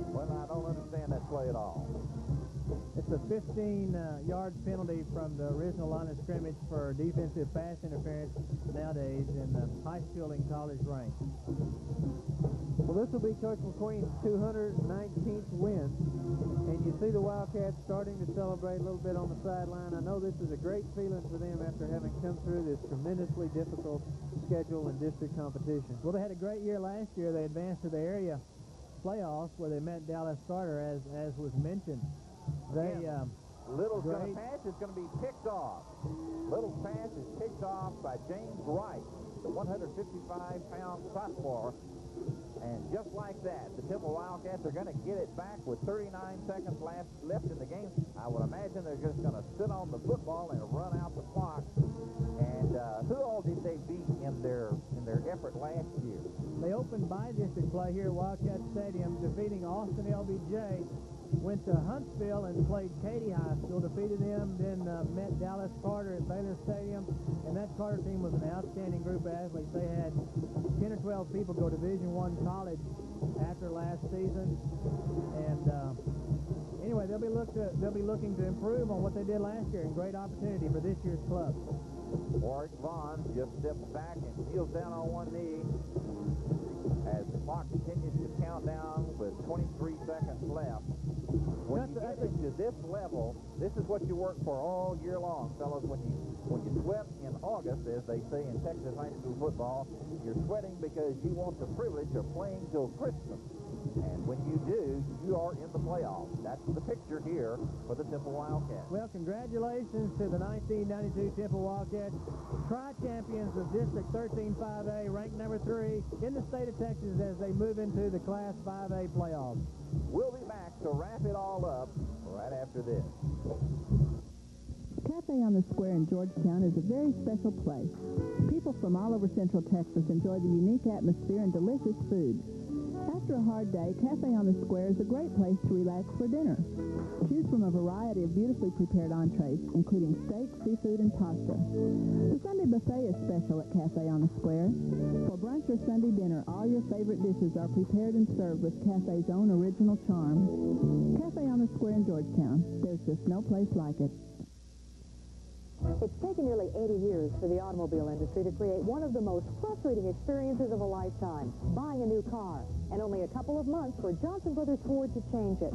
Well, I don't understand that play at all. It's a 15-yard penalty from the original line of scrimmage for defensive pass interference nowadays in the high school and college ranks. Well, this will be Coach McQueen's 219th win, and you see the Wildcats starting to celebrate a little bit on the sideline. I know this is a great feeling for them after having come through this tremendously difficult schedule and district competition. Well, they had a great year last year. They advanced to the area playoffs where they met Dallas Carter, as was mentioned. Little's going to pass. It's going to be picked off. Little's pass is picked off by James Wright, the 155-pound sophomore. And just like that, the Temple Wildcats are going to get it back with 39 seconds left in the game. I would imagine they're just going to sit on the football and run out the clock. And who all did they beat in their effort last year? They opened by-district play here at Wildcat Stadium, defeating Austin LBJ. Went to Huntsville and played Katy High School, defeated them, then met Dallas Carter at Baylor Stadium, and that Carter team was an outstanding group of athletes. They had 10 or 12 people go Division I college after last season, and anyway, they'll be looking to improve on what they did last year, and great opportunity for this year's club. Warwick Vaughn just steps back and kneels down on one knee as the clock continues to count down with 23 seconds left. When you get into this level, this is what you work for all year long, fellas. When you sweat in August, as they say in Texas high school football, you're sweating because you want the privilege of playing till Christmas. And when you do, you are in the playoffs. That's the picture here for the Temple Wildcats. Well, congratulations to the 1992 Temple Wildcats, tri-champions of District 13-5A, ranked number 3 in the state of Texas as they move into the Class 5A playoffs. We'll be back to wrap it all up right after this. Cafe on the Square in Georgetown is a very special place. People from all over Central Texas enjoy the unique atmosphere and delicious food. After a hard day, Cafe on the Square is a great place to relax for dinner. Choose from a variety of beautifully prepared entrees, including steak, seafood, and pasta. The Sunday buffet is special at Cafe on the Square. For brunch or Sunday dinner, all your favorite dishes are prepared and served with Cafe's own original charm. Cafe on the Square in Georgetown. There's just no place like it. It's taken nearly 80 years for the automobile industry to create one of the most frustrating experiences of a lifetime, buying a new car, and only a couple of months for Johnson Brothers Ford to change it.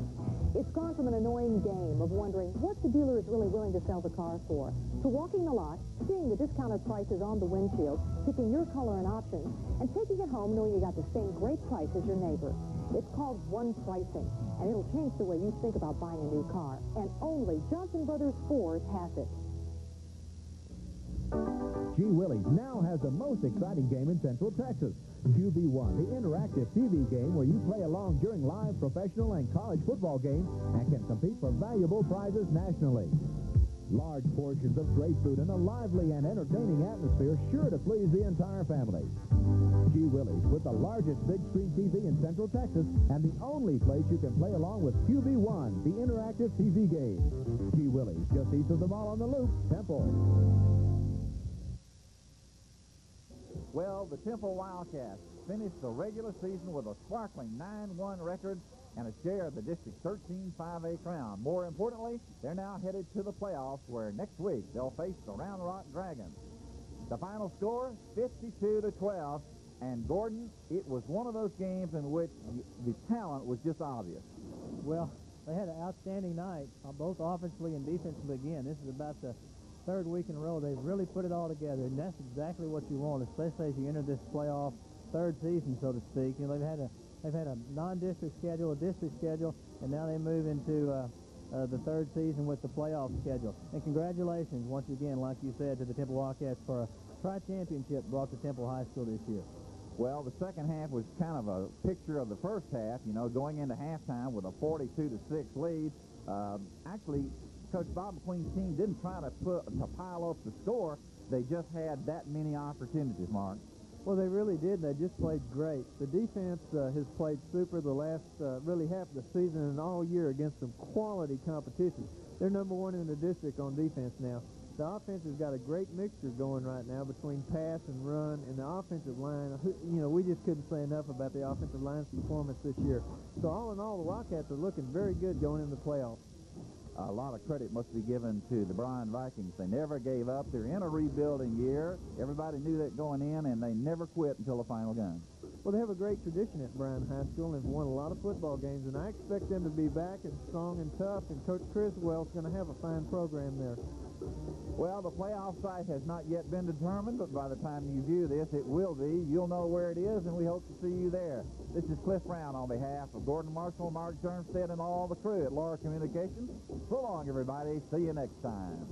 It's gone from an annoying game of wondering what the dealer is really willing to sell the car for, to walking the lot, seeing the discounted prices on the windshield, picking your color and options, and taking it home knowing you got the same great price as your neighbor. It's called one pricing, and it'll change the way you think about buying a new car, and only Johnson Brothers Ford has it. Gee Willie's now has the most exciting game in Central Texas. QB1, the interactive TV game where you play along during live professional and college football games and can compete for valuable prizes nationally. Large portions of great food and a lively and entertaining atmosphere sure to please the entire family. Gee Willie's, with the largest big screen TV in Central Texas and the only place you can play along with QB1, the interactive TV game. Gee Willie's, just east of the mall on the Loop, Temple. Well, the Temple Wildcats finished the regular season with a sparkling 9-1 record and a share of the district's 13-5A crown. More importantly, they're now headed to the playoffs where next week they'll face the Round Rock Dragons. The final score, 52-12, and Gordon, it was one of those games in which the talent was just obvious. Well, they had an outstanding night, both offensively and defensively again. This is about the third week in a row they've really put it all together, and that's exactly what you want, especially as you enter this playoff third season, so to speak. You know, they've had a non-district schedule, a district schedule, and now they move into the third season with the playoff schedule. And congratulations once again, like you said, to the Temple Wildcats for a tri-championship brought to Temple High School this year. Well, the second half was kind of a picture of the first half, you know, going into halftime with a 42-6 lead. Actually, Coach Bob McQueen's team didn't try to pile up the score. They just had that many opportunities, Mark. Well, they really did. They just played great. The defense has played super the last really half of the season and all year against some quality competition. They're number one in the district on defense now. The offense has got a great mixture going right now between pass and run, and the offensive line, you know, we just couldn't say enough about the offensive line's performance this year. So all in all, the Wildcats are looking very good going into the playoffs. A lot of credit must be given to the Bryan Vikings. They never gave up. They're in a rebuilding year. Everybody knew that going in, and they never quit until the final gun. Well, they have a great tradition at Bryan High School and have won a lot of football games, and I expect them to be back and strong and tough, and Coach Criswell's going to have a fine program there. Well, the playoff site has not yet been determined, but by the time you view this, it will be. You'll know where it is, and we hope to see you there. This is Cliff Brown on behalf of Gordon Marshall, Mark Jernstedt, and all the crew at Laura Communications. So long, everybody. See you next time.